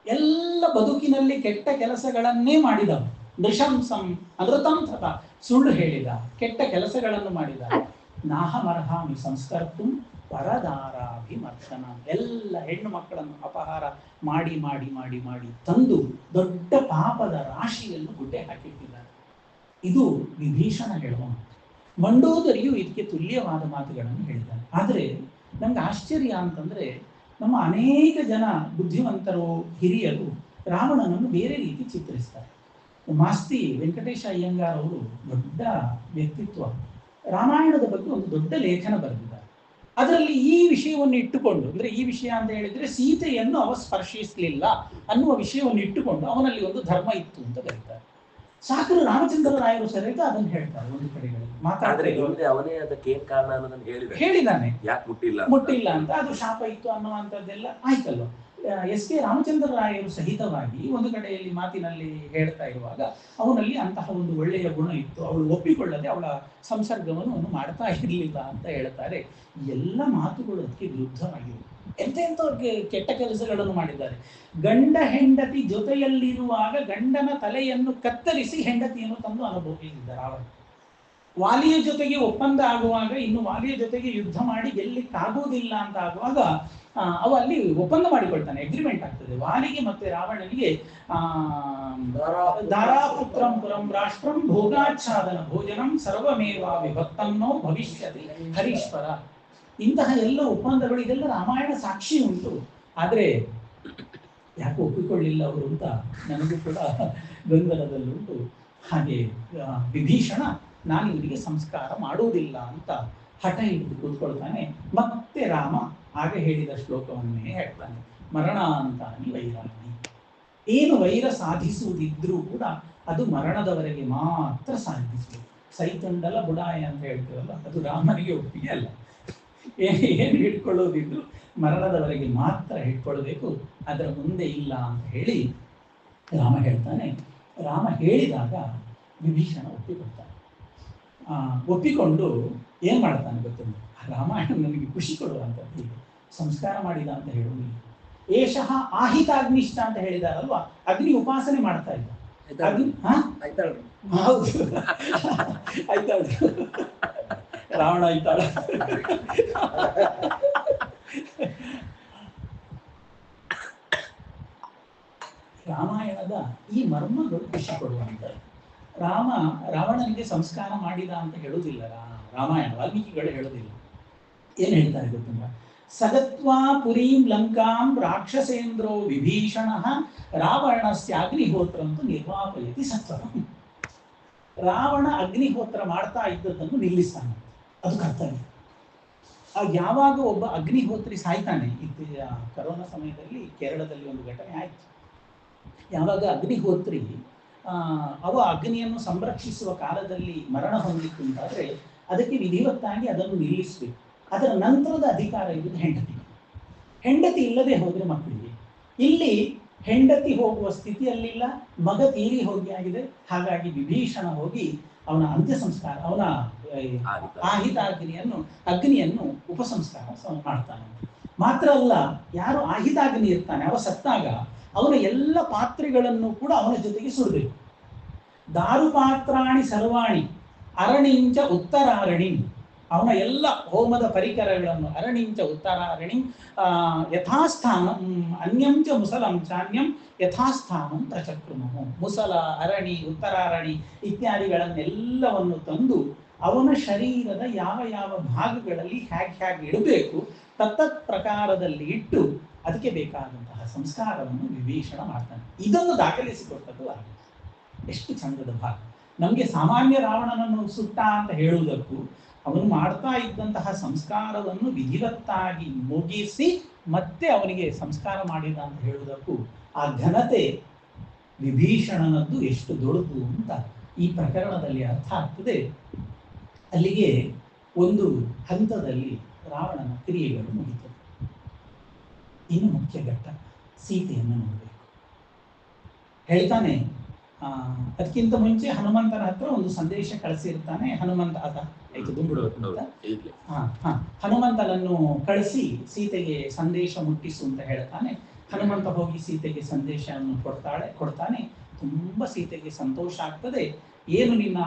ಎಲ್ಲ ಬದುಕಿನಲ್ಲಿ ಕೆಟ್ಟ ಕೆಲಸಗಳನ್ನೇ ಮಾಡಿದವ. ನೃಶಂಸಂ ಅನೃತಂ ತತ, ಸುಳ್ಳು ಹೇಳಿದ, ಕೆಟ್ಟ ಕೆಲಸಗಳನ್ನು ಮಾಡಿದ. ನಾಹಮರ್ಹಾಮಿ ಸಂಸ್ಕರ್ತಂ ಪರದಾರಾಭಿಮರ್ಶನ, ಎಲ್ಲ ಹೆಣ್ಣು ಮಕ್ಕಳನ್ನು ಅಪಹಾರ ಮಾಡಿ ಮಾಡಿ ಮಾಡಿ ಮಾಡಿ ತಂದು ದೊಡ್ಡ ಪಾಪದ ರಾಶಿಯನ್ನು ಗುಡ್ಡೆ ಹಾಕಿಟ್ಟಿದ್ದಾರೆ. ಇದು ವಿಭೀಷಣ ಹೇಳುವ ಮಾತು. ಮಂಡೋದರಿಯು ಇದಕ್ಕೆ ತುಲ್ಯವಾದ ಮಾತುಗಳನ್ನು ಹೇಳಿದ್ದಾನೆ. ಆದರೆ ನಮ್ಗೆ ಆಶ್ಚರ್ಯ ಅಂತಂದ್ರೆ ನಮ್ಮ ಅನೇಕ ಜನ ಬುದ್ಧಿವಂತರು ಹಿರಿಯರು ರಾವಣನನ್ನು ಬೇರೆ ರೀತಿ ಚಿತ್ರಿಸ್ತಾರೆ. ಮಾಸ್ತಿ ವೆಂಕಟೇಶ ಅಯ್ಯಂಗಾರ್ ಅವರು ದೊಡ್ಡ ವ್ಯಕ್ತಿತ್ವ, ರಾಮಾಯಣದ ಬಗ್ಗೆ ಒಂದು ದೊಡ್ಡ ಲೇಖನ ಬರೆದಿದ್ದಾರೆ. ಅದರಲ್ಲಿ ಈ ವಿಷಯವನ್ನು ಇಟ್ಟುಕೊಂಡು, ಅಂದ್ರೆ ಈ ವಿಷಯ ಅಂತ ಹೇಳಿದ್ರೆ ಸೀತೆಯನ್ನು ಅವ ಸ್ಪರ್ಶಿಸಲಿಲ್ಲ ಅನ್ನುವ ವಿಷಯವನ್ನು ಇಟ್ಟುಕೊಂಡು ಅವನಲ್ಲಿ ಒಂದು ಧರ್ಮ ಇತ್ತು ಅಂತ ಬರೀತಾರೆ. ಸಾಕರು ರಾಮಚಂದ್ರ ರಾಯರು ಸರಿತ ಅದನ್ನು ಹೇಳ್ತಾರೆ ಒಂದು ಕಡೆಗಳಲ್ಲಿ ಮಾತಾಡಿದ್ರೆ. ಅವನೇ ಅದಕ್ಕೆ ಏನ್ ಕಾರಣ ಅನ್ನೋದನ್ನ ಹೇಳಿದಾನೆ, ಯಾಕೆ ಮುಟ್ಟಿಲ್ಲ ಅಂತ, ಅದು ಶಾಪ ಇತ್ತು ಅನ್ನುವಂಥದ್ದೆಲ್ಲ ಆಯ್ತಲ್ವ. ಎಸ್ ಕೆ ರಾಮಚಂದ್ರ ರಾಯರು ಸಹಿತವಾಗಿ ಒಂದು ಕಡೆಯಲ್ಲಿ ಮಾತಿನಲ್ಲಿ ಹೇಳ್ತಾ ಇರುವಾಗ ಅವನಲ್ಲಿ ಅಂತಹ ಒಂದು ಒಳ್ಳೆಯ ಗುಣ ಇತ್ತು, ಅವಳು ಒಪ್ಪಿಕೊಳ್ಳದೆ ಅವಳ ಸಂಸರ್ಗವನ್ನು ಅವನು ಮಾಡ್ತಾ ಇರಲಿಲ್ಲ ಅಂತ ಹೇಳ್ತಾರೆ. ಎಲ್ಲ ಮಾತುಗಳು ಅದಕ್ಕೆ ವಿರುದ್ಧವಾಗಿವೆ. ಎಂತೆಂಥವ್ರಿಗೆ ಕೆಟ್ಟ ಕೆಲಸಗಳನ್ನು ಮಾಡಿದ್ದಾರೆ. ಗಂಡ ಹೆಂಡತಿ ಜೊತೆಯಲ್ಲಿರುವಾಗ ಗಂಡನ ತಲೆಯನ್ನು ಕತ್ತರಿಸಿ ಹೆಂಡತಿಯನ್ನು ತಂದು ಅನುಭವಿಸಿದ್ದಾರೆ. ರಾವಣ ವಾಲಿಯ ಜೊತೆಗೆ ಒಪ್ಪಂದ ಆಗುವಾಗ, ಇನ್ನು ವಾಲಿಯ ಜೊತೆಗೆ ಯುದ್ಧ ಮಾಡಿ ಗೆಲ್ಲಿಕ್ಕಾಗುವುದಿಲ್ಲ ಅಂತ ಆಗುವಾಗ ಅವ ಅಲ್ಲಿ ಒಪ್ಪಂದ ಮಾಡಿಕೊಳ್ತಾನೆ, ಅಗ್ರಿಮೆಂಟ್ ಆಗ್ತದೆ. ವಾಲಿಗೆ ಮತ್ತೆ ರಾವಣನಿಗೆ ದಾರಾಪುತ್ರಂ ಪುರಂ ರಾಷ್ಟ್ರಂ ಭೋಗಾಚ್ಛಾದನ ಭೋಜನಂ ಸರ್ವಮೇವ ವಿಭಕ್ತನ್ನೋ ಭವಿಷ್ಯತಿ ಹರೀಶ್ವರ. ಇಂತಹ ಎಲ್ಲ ಒಪ್ಪಂದಗಳು, ಇದೆಲ್ಲ ರಾಮಾಯಣ ಸಾಕ್ಷಿ ಉಂಟು. ಆದರೆ ಯಾಕೆ ಒಪ್ಪಿಕೊಳ್ಳಿಲ್ಲ ಅವರು ಅಂತ ನನಗೂ ಕೂಡ ಗೊಂದಲದಲ್ಲುಂಟು. ಹಾಗೆ ವಿಭೀಷಣ ನಾನು ಇವರಿಗೆ ಸಂಸ್ಕಾರ ಮಾಡುವುದಿಲ್ಲ ಅಂತ ಹಠ ಹಿಡಿದು ಕೂತ್ಕೊಳ್ತಾನೆ. ಮತ್ತೆ ರಾಮ ಆಗ ಹೇಳಿದ ಶ್ಲೋಕವನ್ನೇ ಹೇಳ್ತಾನೆ, ಮರಣ ಅಂತಾನಿ ವೈರಾಣಿ. ಏನು ವೈರ ಸಾಧಿಸುವುದಿದ್ರೂ ಕೂಡ ಅದು ಮರಣದವರೆಗೆ ಮಾತ್ರ ಸಾಧಿಸಬೇಕು. ಸೈತುಂಡಲ ಬುಡಾಯ ಅಂತ ಹೇಳ್ತೀವಲ್ಲ, ಅದು ರಾಮನಿಗೆ ಒಪ್ಪಿಗೆ ಅಲ್ಲ. ಏನು ಹಿಡ್ಕೊಳ್ಳೋದಿದ್ರು ಮರಣದವರೆಗೆ ಮಾತ್ರ ಹಿಡ್ಕೊಳ್ಬೇಕು, ಅದರ ಮುಂದೆ ಇಲ್ಲ ಅಂತ ಹೇಳಿ ರಾಮ ಹೇಳ್ತಾನೆ. ರಾಮ ಹೇಳಿದಾಗ ವಿಭೀಷಣ ಒಪ್ಪಿಕೊಳ್ತಾನೆ. ಒಪ್ಪಿಕೊಂಡು ಏನ್ ಮಾಡ್ತಾನೆ ಗೊತ್ತಿಲ್ಲ, ರಾಮಾಯಣ ನನಗೆ ಖುಷಿ ಕೊಡುವಂಥದ್ದು. ಸಂಸ್ಕಾರ ಮಾಡಿದ ಅಂತ ಹೇಳುವುದಿಲ್ಲ. ಏಷಃ ಆಹಿತಾಗ್ನಿಷ್ಠ ಅಂತ ಹೇಳಿದಾರಲ್ವಾ, ಅಗ್ನಿ ಉಪಾಸನೆ ಮಾಡ್ತಾ ಇದ್ದ. ಹೌದು, ಆಯ್ತಾಳ ರಾವಣ ಆಯ್ತಾಳ. ರಾಮಾಯಣದ ಈ ಮರ್ಮಗಳು ಖುಷಿ ಕೊಡುವಂಥದ್ದು. ರಾವಣನಿಗೆ ಸಂಸ್ಕಾರ ಮಾಡಿದ ಅಂತ ಹೇಳುವುದಿಲ್ಲ ರಾಮಾಯಣ, ವಾಲ್ಮೀಕಿಗಳು ಹೇಳುವುದಿಲ್ಲ. ಏನ್ ಹೇಳ್ತಾರೆ ಗೊತ್ತಂದ್ರ, ಸಗತ್ವಾ ಪುರೀಂ ಲಂಕಾಂ ರಾಕ್ಷಸೇಂದ್ರೋ ವಿಭೀಷಣ ರಾವಣಸ್ಯ ಅಗ್ನಿಹೋತ್ರಂತೂ ನಿರ್ವಾಪಯತಿ ಸತ್ವರಂ. ರಾವಣ ಅಗ್ನಿಹೋತ್ರ ಮಾಡ್ತಾ ಇದ್ದದ್ದನ್ನು ನಿಲ್ಲಿಸ್ತಾನೆ, ಅದು ಕರ್ತವ್ಯ. ಯಾವಾಗ ಒಬ್ಬ ಅಗ್ನಿಹೋತ್ರಿ ಸಾಯ್ತಾನೆ, ಕರೋನಾ ಸಮಯದಲ್ಲಿ ಕೇರಳದಲ್ಲಿ ಒಂದು ಘಟನೆ ಆಯ್ತು. ಯಾವಾಗ ಅಗ್ನಿಹೋತ್ರಿ ಅವ ಅಗ್ನಿಯನ್ನು ಸಂರಕ್ಷಿಸುವ ಕಾಲದಲ್ಲಿ ಮರಣ ಹೊಂದಿತ್ತು ಅಂತಾದ್ರೆ ಅದಕ್ಕೆ ವಿಧಿವತ್ತಾಗಿ ಅದನ್ನು ನಿಲ್ಲಿಸಬೇಕು. ಅದರ ನಂತರದ ಅಧಿಕಾರ ಇರುವುದು ಹೆಂಡತಿ ಇಲ್ಲದೆ ಹೋದ್ರೆ ಮಕ್ಕಳಿಗೆ. ಇಲ್ಲಿ ಹೆಂಡತಿ ಹೋಗುವ ಸ್ಥಿತಿಯಲ್ಲಿಲ್ಲ, ಮಗ ತೀರಿ ಹೋಗಿ ಆಗಿದೆ. ಹಾಗಾಗಿ ವಿಭೀಷಣ ಹೋಗಿ ಅವನ ಅಂತ್ಯ ಸಂಸ್ಕಾರ, ಅವನ ಅಗ್ನಿಯನ್ನು ಉಪಸಂಸ್ಕಾರ ಮಾಡ್ತಾನೆ. ಮಾತ್ರ ಅಲ್ಲ, ಯಾರು ಆಹಿತಾಗ್ನಿ ಇರ್ತಾನೆ ಅವ ಸತ್ತಾಗ ಅವನ ಎಲ್ಲ ಪಾತ್ರೆಗಳನ್ನು ಕೂಡ ಅವನ ಜೊತೆಗೆ ಸುಡಬೇಕು. ದಾರುಪಾತ್ರಾಣಿ ಸರ್ವಾಣಿ ಅರಣಿಂಚ ಉತ್ತರಾರಣಿ, ಅವನ ಎಲ್ಲ ಹೋಮದ ಪರಿಕರಗಳನ್ನು ಅರಣಿಂಚ ಉತ್ತರಾರಣಿ ಯಥಾಸ್ಥಾನ ಅನ್ಯಂಚ ಮುಸಲಂ ಚಾನ್ಯಂ ಯಥಾಸ್ಥಾನಂ ಪ್ರಚಕ್ರಮು. ಮುಸಲ, ಅರಣಿ, ಉತ್ತರಾರಣಿ ಇತ್ಯಾದಿಗಳನ್ನೆಲ್ಲವನ್ನು ತಂದು ಅವನ ಶರೀರದ ಯಾವ ಯಾವ ಭಾಗಗಳಲ್ಲಿ ಹೇಗೆ ಇಡಬೇಕು ತತ್ತತ್ ಪ್ರಕಾರದಲ್ಲಿ ಇಟ್ಟು ಅದಕ್ಕೆ ಬೇಕಾದಂತಹ ಸಂಸ್ಕಾರವನ್ನು ವಿಭೀಷಣ ಮಾಡ್ತಾನೆ. ಇದನ್ನು ದಾಖಲಿಸಿಕೊಟ್ಟದ್ದು ಆಗ. ಎಷ್ಟು ಚಂದದ ಭಾಗ. ನಮಗೆ ಸಾಮಾನ್ಯ ರಾವಣನನ್ನು ಸುಟ್ಟ ಅಂತ ಹೇಳುವುದಕ್ಕೂ ಅವನು ಮಾಡ್ತಾ ಇದ್ದಂತಹ ಸಂಸ್ಕಾರವನ್ನು ವಿಧಿವತ್ತಾಗಿ ಮುಗಿಸಿ ಮತ್ತೆ ಅವನಿಗೆ ಸಂಸ್ಕಾರ ಮಾಡಿದ ಅಂತ ಹೇಳುವುದಕ್ಕೂ ಆ ಘನತೆ ವಿಭೀಷಣನದ್ದು ಎಷ್ಟು ದೊಡ್ಡದು ಅಂತ ಈ ಪ್ರಕರಣದಲ್ಲಿ ಅರ್ಥ ಆಗ್ತದೆ. ಅಲ್ಲಿಗೆ ಒಂದು ಹಂತದಲ್ಲಿ ರಾವಣನ ಕ್ರಿಯೆಗಳು ಮುಗಿತದೆ. ಇನ್ನು ಮುಖ್ಯ ಘಟ್ಟ ಸೀತೆಯನ್ನು ನೋಡಬೇಕು. ಹೇಳ್ತಾನೆ, ಅದಕ್ಕಿಂತ ಮುಂಚೆ ಹನುಮಂತನ ಹತ್ರ ಒಂದು ಸಂದೇಶ ಕಳಿಸಿರ್ತಾನೆ. ಹನುಮಂತ ಹನುಮಂತನನ್ನು ಕಳಿಸಿ ಸೀತೆಗೆ ಸಂದೇಶ ಮುಟ್ಟಿಸು ಅಂತ ಹೇಳ್ತಾನೆ. ಹನುಮಂತ ಹೋಗಿ ಸೀತೆಗೆ ಸಂದೇಶವನ್ನು ಕೊಡ್ತಾನೆ. ತುಂಬಾ ಸೀತೆಗೆ ಸಂತೋಷ ಆಗ್ತದೆ. ಏನು ನಿನ್ನ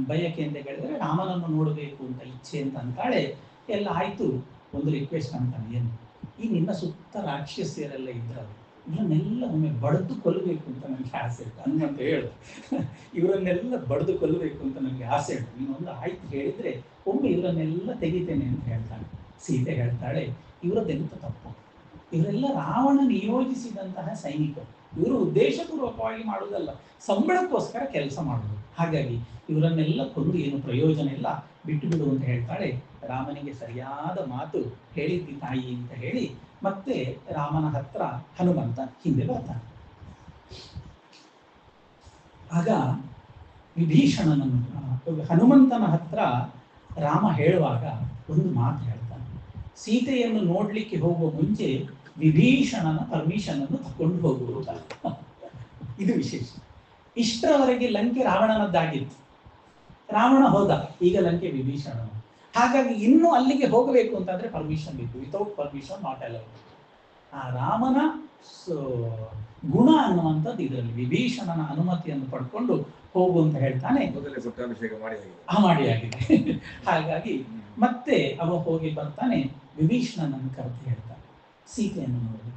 ಬಯಕೆ ಅಂತ ಹೇಳಿದ್ರೆ ರಾಮನನ್ನು ನೋಡಬೇಕು ಅಂತ ಇಚ್ಛೆ ಅಂತ ಅಂತಾಳೆ. ಎಲ್ಲ ಆಯ್ತು, ಒಂದು ರಿಕ್ವೆಸ್ಟ್ ಅಂತಾನೆ. ಏನು, ಈ ನಿನ್ನ ಸುತ್ತ ರಾಕ್ಷಸಿಯರೆಲ್ಲ ಇದ್ರಲ್ಲ, ಇವರನ್ನೆಲ್ಲ ಒಮ್ಮೆ ಬಡ್ದು ಕೊಲ್ಲಬೇಕು ಅಂತ ನನಗೆ ಆಸೆ ಉಂಟು. ಹನುಮಂತ ಹೇಳು, ಇವರನ್ನೆಲ್ಲ ಬಡ್ದು ಕೊಲ್ಲಬೇಕು ಅಂತ ನನಗೆ ಆಸೆ ಉಂಟು. ನೀನೊಂದು ಆಯ್ತು ಹೇಳಿದ್ರೆ ಒಮ್ಮೆ ಇವರನ್ನೆಲ್ಲ ತೆಗಿತೇನೆ ಅಂತ ಹೇಳ್ತಾಳೆ. ಸೀತೆ ಹೇಳ್ತಾಳೆ, ಇವರದ್ದೆಂತ ತಪ್ಪು, ಇವರೆಲ್ಲ ರಾವಣ ನಿಯೋಜಿಸಿದಂತಹ ಸೈನಿಕರು, ಇವರು ಉದ್ದೇಶಪೂರ್ವಕವಾಗಿ ಮಾಡುವುದಲ್ಲ, ಸಂಬಳಕ್ಕೋಸ್ಕರ ಕೆಲಸ ಮಾಡುವುದು. ಹಾಗಾಗಿ ಇವರನ್ನೆಲ್ಲ ಕೊಂದು ಏನು ಪ್ರಯೋಜನ ಇಲ್ಲ, ಬಿಟ್ಟು ಬಿಡು ಅಂತ ಹೇಳ್ತಾಳೆ. ರಾಮನಿಗೆ ಸರಿಯಾದ ಮಾತು ಹೇಳಿದ್ದಿ ತಾಯಿ ಅಂತ ಹೇಳಿ ಮತ್ತೆ ರಾಮನ ಹತ್ರ ಹನುಮಂತ ಹಿಂದೆ ಬರ್ತಾನೆ. ಆಗ ವಿಭೀಷಣನನ್ನು ಹನುಮಂತನ ಹತ್ರ ರಾಮ ಹೇಳುವಾಗ ಒಂದು ಮಾತು ಹೇಳ್ತಾನೆ. ಸೀತೆಯನ್ನು ನೋಡ್ಲಿಕ್ಕೆ ಹೋಗುವ ಮುಂಚೆ ವಿಭೀಷಣನ ಪರ್ಮಿಷನ್ ಅನ್ನು ತಕೊಂಡು ಹೋಗುವುದು. ಇದು ವಿಶೇಷ. ಇಷ್ಟರವರೆಗೆ ಲಂಕೆ ರಾವಣನದ್ದಾಗಿತ್ತು, ರಾವಣ ಹೋದ, ಈಗ ಲಂಕೆ ವಿಭೀಷಣ. ಹಾಗಾಗಿ ಇನ್ನೂ ಅಲ್ಲಿಗೆ ಹೋಗಬೇಕು ಅಂತಂದ್ರೆ ಪರ್ಮಿಷನ್ ಬೇಕು. Without permission not allowed. ಆ ರಾಮನ ಗುಣ ಅನ್ನುವಂಥದ್ದು ಇದರಲ್ಲಿ ವಿಭೀಷಣನ ಅನುಮತಿಯನ್ನು ಪಡ್ಕೊಂಡು ಹೋಗು ಅಂತ ಹೇಳ್ತಾನೆ. ಮಾಡಿ ಆಗಿದೆ. ಹಾಗಾಗಿ ಮತ್ತೆ ಅವ ಹೋಗಿ ಬರ್ತಾನೆ, ವಿಭೀಷಣನನ್ನು ಕರೆದು ಹೇಳ್ತಾನೆ, ಸೀತೆಯನ್ನು ನೋಡಿ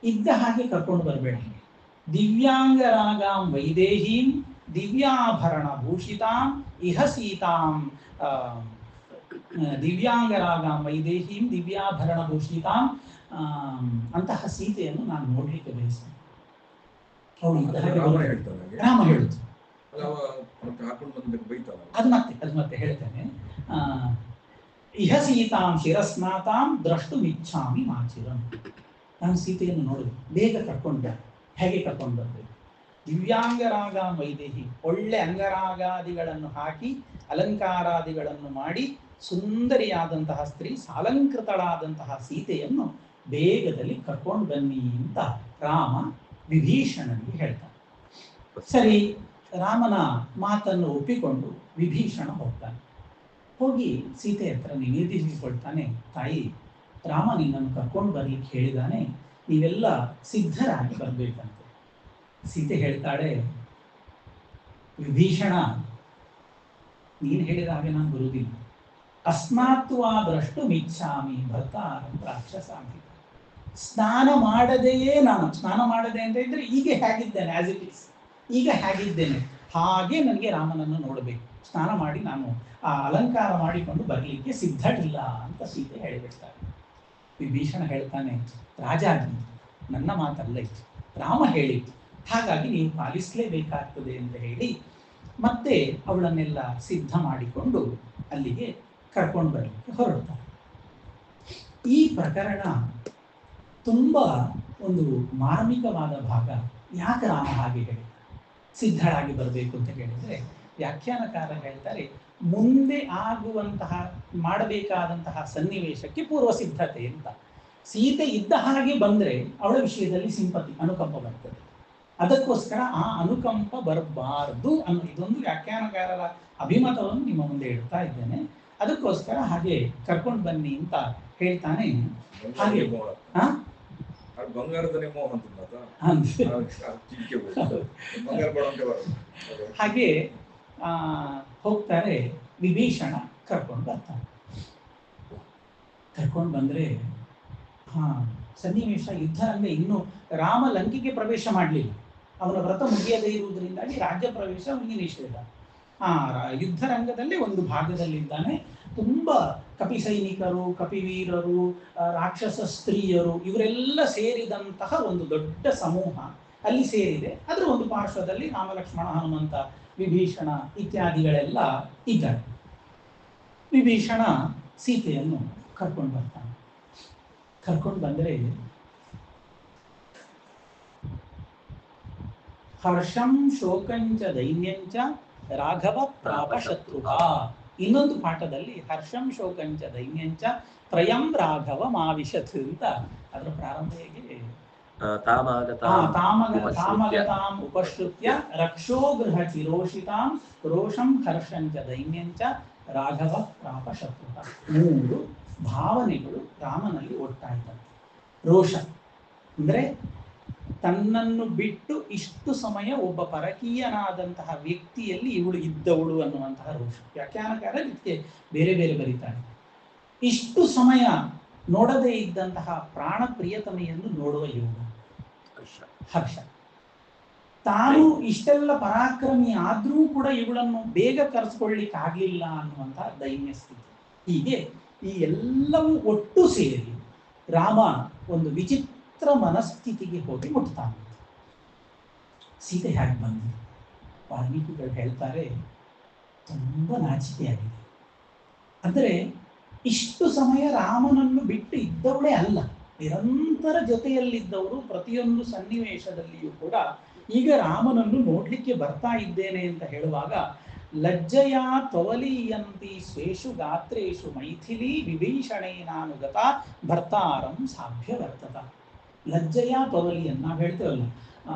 ಇದ್ದ ಹಾಗೆ ಕರ್ಕೊಂಡು ಬರಬೇಡ, ದಿವ್ಯಾಂಗರಾಗಾಂ ವೈದೇಹೀಂ ದಿವ್ಯಾಭರಣ ಭೂಷಿತಾಂ ಇಹ ಸೀತಾಂ ದಿವ್ಯಾಂಗರಾಗಾಂ ವೈದೇಹೀಂ ದಿವ್ಯಾಭರಣ ಭೂಷಿತಾಂ ಅಂತಹ ಸೀತೆಯನ್ನು ನಾನು ನೋಡ್ಲಿಕ್ಕೆ ಬಯಸ್ತೇನೆ. ರಾಮ ಹೇಳುದು ಅದು ಮತ್ತೆ ಹೇಳ್ತೇನೆ. ಇಹ ಸೀತಾಂ ಶಿರಸ್ನಾತಾಂ ದ್ರಷ್ಟುಮಿಚ್ಛಾಮಿ ಮಾಚಿರಂ. ನಾನು ಸೀತೆಯನ್ನು ನೋಡುದು, ಬೇಗ ಕರ್ಕೊಂಡು ಹೇಗೆ ಕರ್ಕೊಂಡು ಬರಬೇಕು? ದಿವ್ಯಾಂಗರಾಗ ವೈದೇಹಿ, ಒಳ್ಳೆ ಅಂಗರಾಗಾದಿಗಳನ್ನು ಹಾಕಿ ಅಲಂಕಾರಾದಿಗಳನ್ನು ಮಾಡಿ ಸುಂದರಿಯಾದಂತಹ ಸ್ತ್ರೀ, ಸಾಲಂಕೃತಳಾದಂತಹ ಸೀತೆಯನ್ನು ಬೇಗದಲ್ಲಿ ಕರ್ಕೊಂಡು ಬನ್ನಿ ಅಂತ ರಾಮ ವಿಭೀಷಣನಿಗೆ ಹೇಳ್ತಾನೆ. ಸರಿ, ರಾಮನ ಮಾತನ್ನು ಒಪ್ಪಿಕೊಂಡು ವಿಭೀಷಣ ಹೋಗ್ತಾನೆ. ಹೋಗಿ ಸೀತೆ ಹತ್ರ ನಿವೇದಿಸಿಕೊಳ್ತಾನೆ, ತಾಯಿ, ರಾಮ ನಿನ್ನನ್ನು ಕರ್ಕೊಂಡು ಬರ್ಲಿಕ್ಕೆ ಹೇಳಿದಾನೆ, ನೀವೆಲ್ಲ ಸಿದ್ಧರಾಗಿ ಬರ್ಬೇಕಂತೆ. ಸೀತೆ ಹೇಳ್ತಾಳೆ, ವಿಭೀಷಣ, ನೀನು ಹೇಳಿದ ಹಾಗೆ ನಾನು ಬರುವುದಿಲ್ಲ. ಅಸ್ನಾತ್ವಾ ದ್ರಷ್ಟುಮಿಚ್ಛಾಮಿ ಭರ್ತಾರಂ ರಾಕ್ಷಸಾಂತಿ. ಸ್ನಾನ ಮಾಡದೆಯೇ ನಾನು, ಸ್ನಾನ ಮಾಡದೆ ಅಂತ ಇದ್ರೆ ಈಗ ಹೇಗಿದ್ದೇನೆ, ಆಸ್ ಇಟ್ ಈಸ್ ಈಗ ಹೇಗಿದ್ದೇನೆ ಹಾಗೆ ನನಗೆ ರಾಮನನ್ನು ನೋಡಬೇಕು. ಸ್ನಾನ ಮಾಡಿ ನಾನು ಆ ಅಲಂಕಾರ ಮಾಡಿಕೊಂಡು ಬರಲಿಕ್ಕೆ ಸಿದ್ಧರಿಲ್ಲ ಅಂತ ಸೀತೆ ಹೇಳಿಬಿಡ್ತಾರೆ. ವಿಭೀಷಣ ಹೇಳ್ತಾನೆ, ರಾಜಾಜ್ಞೆ, ನನ್ನ ಮಾತಲ್ಲ ಇತ್ತು, ರಾಮ ಹೇಳಿತ್ತು, ಹಾಗಾಗಿ ನೀವು ಪಾಲಿಸಲೇಬೇಕಾಗ್ತದೆ ಅಂತ ಹೇಳಿ ಮತ್ತೆ ಅವಳನ್ನೆಲ್ಲ ಸಿದ್ಧ ಮಾಡಿಕೊಂಡು ಅಲ್ಲಿಗೆ ಕರ್ಕೊಂಡು ಬರಲಿಕ್ಕೆ ಹೊರಡ್ತಾರೆ. ಈ ಪ್ರಕರಣ ತುಂಬ ಒಂದು ಮಾರ್ಮಿಕವಾದ ಭಾಗ. ಯಾಕೆ ರಾಮ ಹಾಗೆ ಹೇಳಿ ಸಿದ್ಧರಾಗಿ ಬರಬೇಕು ಅಂತ ಹೇಳಿದರೆ, ವ್ಯಾಖ್ಯಾನಕಾರ ಹೇಳ್ತಾರೆ, ಮುಂದೆ ಆಗುವಂತಹ ಮಾಡಬೇಕಾದಂತಹ ಸನ್ನಿವೇಶಕ್ಕೆ ಪೂರ್ವ ಸಿದ್ಧತೆ ಅಂತ. ಸೀತೆ ಇದ್ದ ಹಾಗೆ ಬಂದರೆ ಅವಳ ವಿಷಯದಲ್ಲಿ ಸಿಂಪತಿ, ಅನುಕಂಪ ಬರ್ತದೆ. ಅದಕ್ಕೋಸ್ಕರ ಆ ಅನುಕಂಪ ಬರಬಾರದು ಅನ್ನೋ ಇದೊಂದು ವ್ಯಾಖ್ಯಾನಕಾರರ ಅಭಿಮತವನ್ನು ನಿಮ್ಮ ಮುಂದೆ ಇಡ್ತಾ ಇದ್ದೇನೆ. ಅದಕ್ಕೋಸ್ಕರ ಹಾಗೆ ಕರ್ಕೊಂಡು ಬನ್ನಿ ಅಂತ ಹೇಳ್ತಾನೆ. ಹಾಗೆ ಹಾಗೆ ಹೋಗ್ತಾರೆ. ವಿಭೀಷಣ ಕರ್ಕೊಂಡು ಬರ್ತಾನೆ. ಕರ್ಕೊಂಡು ಬಂದ್ರೆ ಸನ್ನಿವೇಶ ಯುದ್ಧರಂಗ ಇನ್ನು ರಾಮ ಲಂಕೆಗೆ ಪ್ರವೇಶ ಮಾಡಲಿಲ್ಲ. ಅವನ ವ್ರತ ಮುಗಿಯದೇ ಇರುವುದರಿಂದಾಗಿ ರಾಜ್ಯ ಪ್ರವೇಶ ಅವನಿಗೆ ನಿಷೇಧ. ಯುದ್ಧರಂಗದಲ್ಲಿ ಒಂದು ಭಾಗದಲ್ಲಿದ್ದಾನೆ. ತುಂಬ ಕಪಿ ಸೈನಿಕರು, ಕಪಿವೀರರು, ರಾಕ್ಷಸ ಸ್ತ್ರೀಯರು ಇವರೆಲ್ಲ ಸೇರಿದಂತಹ ಒಂದು ದೊಡ್ಡ ಸಮೂಹ ಅಲ್ಲಿ ಸೇರಿದೆ. ಅದರ ಒಂದು ಪಾರ್ಶ್ವದಲ್ಲಿ ರಾಮ, ಲಕ್ಷ್ಮಣ, ಹನುಮಂತ, ವಿಭೀಷಣ ಇತ್ಯಾದಿಗಳೆಲ್ಲ ಇದ್ದಾರೆ. ವಿಭೀಷಣ ಸೀತೆಯನ್ನು ಕರ್ಕೊಂಡು ಬರ್ತಾನೆ. ಕರ್ಕೊಂಡು ಬಂದರೆ ಹರ್ಷಂ ಶೋಕಂಚ ದೈನ್ಯಂಚ ರಾಘವ ಪ್ರಾಪ ಶತ್ರುಘ. ಇನ್ನೊಂದು ಪಾಠದಲ್ಲಿ ಹರ್ಷಂ ಶೋಕಂಚ ದೈನ್ಯಂಚ ತ್ರಯಂ ರಾಘವ ಮಾವಿಶತ್ ಅಂತ ಅದರ ಪ್ರಾರಂಭ ಹೇಗೆ, ತಾಮಗತಾಂ ಉಪಶ್ರುತ್ಯ ರಕ್ಷೋ ಗೃಹ ಚಿರೋಷಿತಾಂ ರೋಷಂ ಹರ್ಷಂಚ ದೈನ್ಯಂಚ ರಾಘವ ಪ್ರಾಪ ಶತ್ರುಘ. 3 ಭಾವನೆಗಳು ರಾಮನಲ್ಲಿ ಒಟ್ಟಾಯ್ತಂತೆ. ರೋಷ ಅಂದ್ರೆ ತನ್ನನ್ನು ಬಿಟ್ಟು ಇಷ್ಟು ಸಮಯ ಒಬ್ಬ ಪರಕೀಯನಾದಂತಹ ವ್ಯಕ್ತಿಯಲ್ಲಿ ಇವಳು ಇದ್ದವಳು ಅನ್ನುವಂತಹ ರೋಷ. ವ್ಯಾಖ್ಯಾನಕಾರ ಇದಕ್ಕೆ ಬೇರೆ ಬೇರೆ ಬರೀತಾರೆ. ಇಷ್ಟು ಸಮಯ ನೋಡದೇ ಇದ್ದಂತಹ ಪ್ರಾಣ ಪ್ರಿಯತಮೆಯನ್ನು ನೋಡುವ ಯೋಗ. ಹರ್ಷ. ತಾನು ಇಷ್ಟೆಲ್ಲ ಪರಾಕ್ರಮಿ ಆದ್ರೂ ಕೂಡ ಇವಳನ್ನು ಬೇಗ ಕರೆಸ್ಕೊಳ್ಳಿಕ್ಕೆ ಆಗ್ಲಿಲ್ಲ ಅನ್ನುವಂತಹ ದೈನ್ಯ ಸ್ಥಿತಿ. ಹೀಗೆ ಈ ಎಲ್ಲವೂ ಒಟ್ಟು ಸೇರಿ ರಾಮ ಒಂದು ವಿಚಿತ್ರ ಮನಸ್ಥಿತಿಗೆ ಹೋಗಿ ಮುಟ್ತಾನೆ. ಸೀತೆ ಹೇಗೆ ಬಂದು ವಾಲ್ಮೀಕಿಗಳು ಹೇಳ್ತಾರೆ, ತುಂಬಾ ನಾಚಿಕೆಯಾಗಿದೆ. ಅಂದರೆ ಇಷ್ಟು ಸಮಯ ರಾಮನನ್ನು ಬಿಟ್ಟು ಇದ್ದವಳೇ ಅಲ್ಲ, ನಿರಂತರ ಜೊತೆಯಲ್ಲಿದ್ದವರು. ಪ್ರತಿಯೊಂದು ಸನ್ನಿವೇಶದಲ್ಲಿಯೂ ಕೂಡ ಈಗ ರಾಮನನ್ನು ನೋಡ್ಲಿಕ್ಕೆ ಬರ್ತಾ ಇದ್ದೇನೆ ಅಂತ ಹೇಳುವಾಗ, ಲಜ್ಜೆಯ ತ್ವವಲೀಯಂತಿ ಸ್ವೇಷು ಗಾತ್ರೇಷು ಮೈಥಿಲಿ ವಿಭೀಷಣೇನಾನುಗತ ಭರ್ತಾರಂ ಸಾಭ್ಯ ವರ್ತತ. ಲಜ್ಜೆಯ ತ್ವವಲಿಯನ್ ನಾವು ಹೇಳ್ತೇವಲ್ಲ,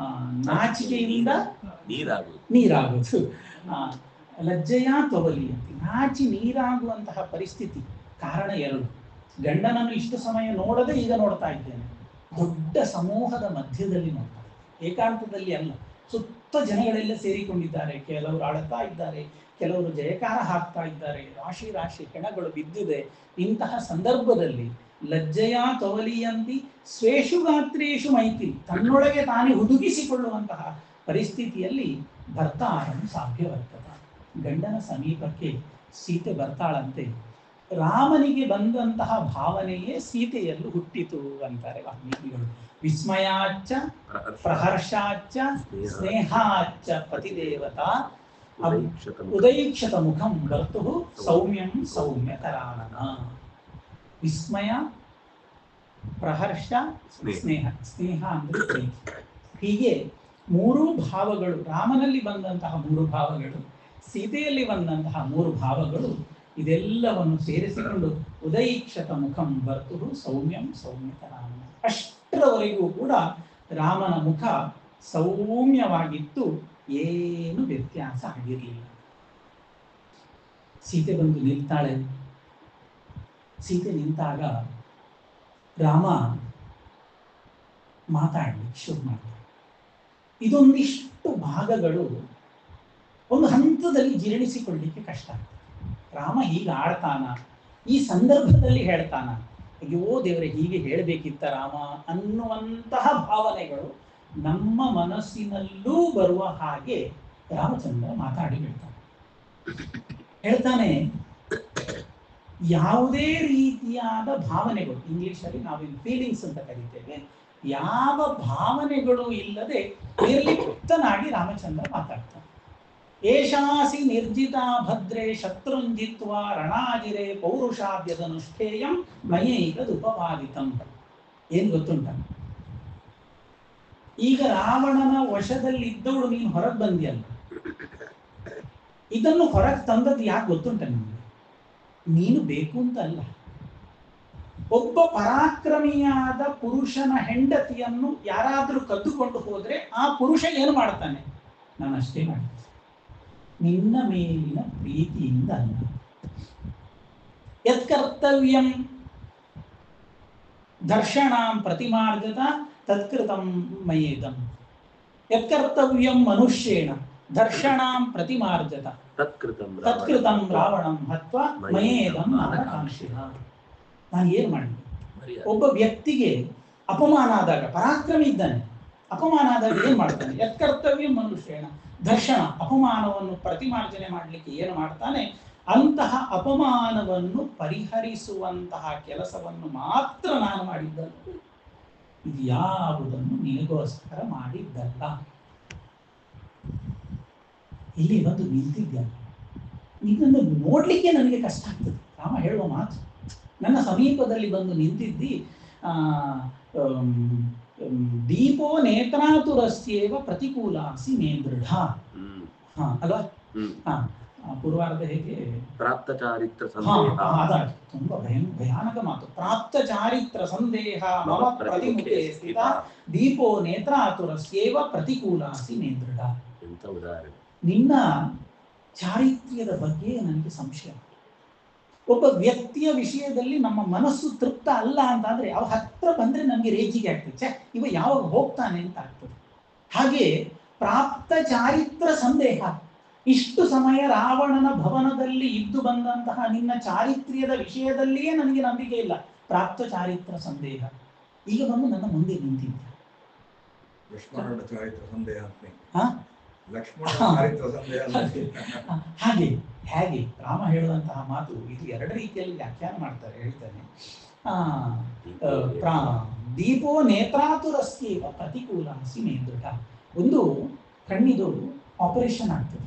ನಾಚಿಕೆಯಿಂದ ನೀರಾಗೋದು. ಲಜ್ಜೆಯ ತ್ವವಲಿಯಂತಿ, ನಾಚಿ ನೀರಾಗುವಂತಹ ಪರಿಸ್ಥಿತಿ. ಕಾರಣ ಎರಡು. ಗಂಡನನ್ನು ಇಷ್ಟು ಸಮಯ ನೋಡದೆ ಈಗ ನೋಡ್ತಾ ಇದ್ದೇನೆ, ದೊಡ್ಡ ಸಮೂಹದ ಮಧ್ಯದಲ್ಲಿ ನೋಡ್ತಾ ಇದ್ದೇನೆ, ಏಕಾಂತದಲ್ಲಿ ಅಲ್ಲ. ಸುತ್ತ ಜನಗಳೆಲ್ಲ ಸೇರಿಕೊಂಡಿದ್ದಾರೆ, ಕೆಲವರು ಅಳ್ತಾ ಇದ್ದಾರೆ, ಕೆಲವರು ಜಯಕಾರ ಹಾಕ್ತಾ ಇದ್ದಾರೆ, ರಾಶಿ ರಾಶಿ ಹೆಣಗಳು ಬಿದ್ದಿದೆ. ಇಂತಹ ಸಂದರ್ಭದಲ್ಲಿ ಲಜ್ಜೆಯ ತ್ವವಲಿಯಂತಿ ಸ್ವೇಷು ಗಾತ್ರೇಷು ಮೈಥಿಲಿ, ತನ್ನೊಳಗೆ ತಾನೇ ಹುದುಗಿಸಿಕೊಳ್ಳುವಂತಹ ಪರಿಸ್ಥಿತಿಯಲ್ಲಿ ಭರ್ತಾರಂ ಸಾಭ್ಯವರ್ತದ, ಗಂಡನ ಸಮೀಪಕ್ಕೆ ಸೀತೆ ಬರ್ತಾಳಂತೆ. ರಾಮನಿಗೆ ಬಂದಂತಹ ಭಾವನೆಯೇ ಸೀತೆಯಲ್ಲೂ ಹುಟ್ಟಿತು ಅಂತಾರೆ ವಾಲ್ಮೀಕಿಗಳು. ವಿಸ್ಮಯಾಚ್ಚ ಪ್ರಹರ್ಷಾಚ್ಚ ಸ್ನೇಹಾಚ್ಚ ಪತಿದೇವತಾ ಉದೈಕ್ಷತ ಮುಖಂ ವರ್ತುಃ ಸೌಮ್ಯಂ ಸೌಮ್ಯತರಾನನ. ವಿಸ್ಮಯ, ಪ್ರಹರ್ಷ, ಸ್ನೇಹ. ಸ್ನೇಹ ಅಂದ್ರೆ ಪ್ರೀತಿ. ಹೀಗೆ ಮೂರು ಭಾವಗಳು, ರಾಮನಲ್ಲಿ ಬಂದಂತಹ ಮೂರು ಭಾವಗಳು, ಸೀತೆಯಲ್ಲಿ ಬಂದಂತಹ ಮೂರು ಭಾವಗಳು, ಇದೆಲ್ಲವನ್ನು ಸೇರಿಸಿಕೊಂಡು ಉದೈಕ್ಷತ ಮುಖಂ ವರ್ತುಃ ಸೌಮ್ಯಂ ಸೌಮ್ಯತರಾನನ. ಅಷ್ಟರವರೆಗೂ ಕೂಡ ರಾಮನ ಮುಖ ಸೌಮ್ಯವಾಗಿತ್ತು, ಏನು ವ್ಯತ್ಯಾಸ ಆಗಿರಲಿಲ್ಲ. ಸೀತೆ ಬಂದು ನಿಲ್ತಾಳೆ. ಸೀತೆ ನಿಂತಾಗ ರಾಮ ಮಾತಾಡ್ಲಿಕ್ಕೆ ಶುರು ಮಾಡ್ತಾರೆ. ಇದೊಂದಿಷ್ಟು ಭಾಗಗಳು ಒಂದು ಹಂತದಲ್ಲಿ ಜೀರ್ಣಿಸಿಕೊಳ್ಳಲಿಕ್ಕೆ ಕಷ್ಟ ಆಗ್ತದೆ. ರಾಮ ಹೀಗೆ ಆಡ್ತಾನ, ಈ ಸಂದರ್ಭದಲ್ಲಿ ಹೇಳ್ತಾನ, ಅಯ್ಯೋ ದೇವರೇ ಹೀಗೆ ಹೇಳಬೇಕಿತ್ತ ರಾಮ ಅನ್ನುವಂತಹ ಭಾವನೆಗಳು ನಮ್ಮ ಮನಸ್ಸಿನಲ್ಲೂ ಬರುವ ಹಾಗೆ ರಾಮಚಂದ್ರ ಮಾತಾಡಿ ಹೇಳ್ತಾನೆ. ಯಾವುದೇ ರೀತಿಯಾದ ಭಾವನೆಗಳು, ಇಂಗ್ಲಿಷಲ್ಲಿ ನಾವಿಲ್ಲಿ ಫೀಲಿಂಗ್ಸ್ ಅಂತ ಕರಿತೇವೆ, ಯಾವ ಭಾವನೆಗಳು ಇಲ್ಲದೆ ನಿರ್ಲಿಪ್ತನಾಗಿ ರಾಮಚಂದ್ರ ಮಾತಾಡ್ತಾನೆ. ಏಷಾಸಿ ನಿರ್ಜಿತಾ ಭದ್ರೇ ಶತ್ರುಂಜಿತ್ವ ರಣಾಜಿರೆ ಪೌರುಷಾದ್ಯದನುಷ್ಠೇಯಂ ಮಯೈಕದುಪಪಾದಿತಂ. ಏನು ಗೊತ್ತುಂಟ, ಈಗ ರಾವಣನ ವಶದಲ್ಲಿದ್ದವಳು ನೀನು ಹೊರಗೆ ಬಂದಿಯಲ್ಲ, ಇದನ್ನು ಹೊರಗೆ ತಂದದ್ದು ಯಾಕೆ ಗೊತ್ತುಂಟ ನಿಮಗೆ? ನೀನು ಬೇಕು ಅಂತ ಅಲ್ಲ. ಒಬ್ಬ ಪರಾಕ್ರಮಿಯಾದ ಪುರುಷನ ಹೆಂಡತಿಯನ್ನು ಯಾರಾದರೂ ಕದ್ದುಕೊಂಡು ಹೋದ್ರೆ ಆ ಪುರುಷ ಏನು ಮಾಡ್ತಾನೆ? ನಾನು ಅಷ್ಟೇ ಮಾಡ್ತೇನೆ, ನಿನ್ನ ಮೇಲಿನ ಪ್ರೀತಿಯಿಂದ ಅಲ್ಲ. ಯತ್ಕರ್ತವ್ಯಂ ದರ್ಶನಾಂ ಪ್ರತಿಮಾರ್ಜತ ತತ್ಕೃತಂ ಮಯೇದಂ. ಯತ್ಕರ್ತವ್ಯಂ ಮನುಷ್ಯೇಣ ದರ್ಶನಾಂ ಪ್ರತಿಮಾರ್ಜತ ತತ್ಕೃತಂ ರಾವಣಂ ಹತ್ವಾ ಮಯೇದಂ ನಾರಕಾಂಕ್ಷಿಣ. ನಾನು ಏನು ಮಾಡಲಿ? ಒಬ್ಬ ವ್ಯಕ್ತಿಗೆ ಅಪಮಾನ ಆದಾಗ, ಪರಾಕ್ರಮಿ ಇದ್ದಾನೆ, ಅಪಮಾನ ಆದಾಗ ಏನ್ ಮಾಡ್ತಾನೆ? ಯತ್ಕರ್ತವ್ಯಂ ಮನುಷ್ಯೇಣ ದರ್ಶನ, ಅಪಮಾನವನ್ನು ಪ್ರತಿಮಾರ್ಜನೆ ಮಾಡಲಿಕ್ಕೆ ಏನು ಮಾಡ್ತಾನೆ? ಅಂತಹ ಅಪಮಾನವನ್ನು ಪರಿಹರಿಸುವಂತಹ ಕೆಲಸವನ್ನು ಮಾತ್ರ ನಾನು ಮಾಡಿದ್ದಲ್ಲ, ಇದು ಯಾವುದನ್ನು ನಿನಗೋಸ್ಕರ ಮಾಡಿದ್ದಲ್ಲ. ಇಲ್ಲಿ ಬಂದು ನಿಂತಿದ್ಯಲ್ಲ, ಇದನ್ನು ನೋಡ್ಲಿಕ್ಕೆ ನನಗೆ ಕಷ್ಟ ಆಗ್ತದೆ. ರಾಮ ಹೇಳುವ ಮಾತು, ನನ್ನ ಸಮೀಪದಲ್ಲಿ ಬಂದು ನಿಂತಿದ್ದಿ, ದೀಪೋ ನೇತ್ರಾತುರಸ್ಯೇವ ಪ್ರತಿಕೂಲಾಸಿ ಮೇ ದೃಢ. ಅಲ್ವಾ? ಪೂರ್ವಾರ್ಧ ಹೇಗೆ? ಪ್ರಾಪ್ತ ಚಾರಿತ್ರ ತುಂಬಾ ಭಯಾನಕ ಮಾತು. ಪ್ರಾಪ್ತ ಚಾರಿತ್ರ ಸಂದೇಹ ಮಮ ಪ್ರತಿಮುಖೇ ಸ್ಥಿತ ದೀಪೋ ನೇತ್ರಾತುರಸ್ಯೇವ ಪ್ರತಿಕೂಲಾಸಿ ಮೇ ದೃಢ. ಎಂತ ಉದಾಹರಣೆ! ನಿನ್ನ ಚಾರಿತ್ರ್ಯದ ಬಗ್ಗೆ ನನಗೆ ಸಂಶಯ. ಒಬ್ಬ ವ್ಯಕ್ತಿಯ ವಿಷಯದಲ್ಲಿ ನಮ್ಮ ಮನಸ್ಸು ತೃಪ್ತ ಅಲ್ಲ ಅಂತಾದ್ರೆ ಅವ ಹತ್ರ ಬಂದ್ರೆ ನಮ್ಗೆ ರೇಜಿಗೆ ಆಗ್ತದೆ, ಇವ ಯಾವಾಗ ಹೋಗ್ತಾನೆ ಅಂತ ಆಗ್ತದೆ. ಹಾಗೆ ಪ್ರಾಪ್ತ ಚಾರಿತ್ರ ಸಂದೇಹ, ಇಷ್ಟು ಸಮಯ ರಾವಣನ ಭವನದಲ್ಲಿ ಇದ್ದು ಬಂದಂತಹ ನಿನ್ನ ಚಾರಿತ್ರ್ಯದ ವಿಷಯದಲ್ಲಿಯೇ ನನಗೆ ನಂಬಿಕೆ ಇಲ್ಲ. ಪ್ರಾಪ್ತ ಚಾರಿತ್ರ ಸಂದೇಹ, ಈಗ ಬಂದು ನನ್ನ ಮುಂದೆ ನಿಂತಿದ್ದ. ಲಕ್ಷ್ಮಣನ ಚಾರಿತ್ರ ಸಂದೇಹ ಅಂತ ಹಾ ಲಕ್ಷ್ಮಣ ಚಾರಿತ್ರ ಸಂದೇಹ ಹಾಗೆ ಹೇಗೆ ರಾಮ ಹೇಳುವಂತಹ ಮಾತು ಇದು ಎರಡು ರೀತಿಯಲ್ಲಿ ವ್ಯಾಖ್ಯಾನ ಮಾಡ್ತಾರೆ, ಹೇಳ್ತಾನೆ. ದೀಪೋ ನೇತ್ರಾತುರಸ್ಯೇವ ಪ್ರತಿಕೂಲಸಿ ಮೇಂದ್ರಟ. ಒಂದು ಕಣ್ಣಿದು ಆಪರೇಷನ್ ಆಗ್ತದೆ.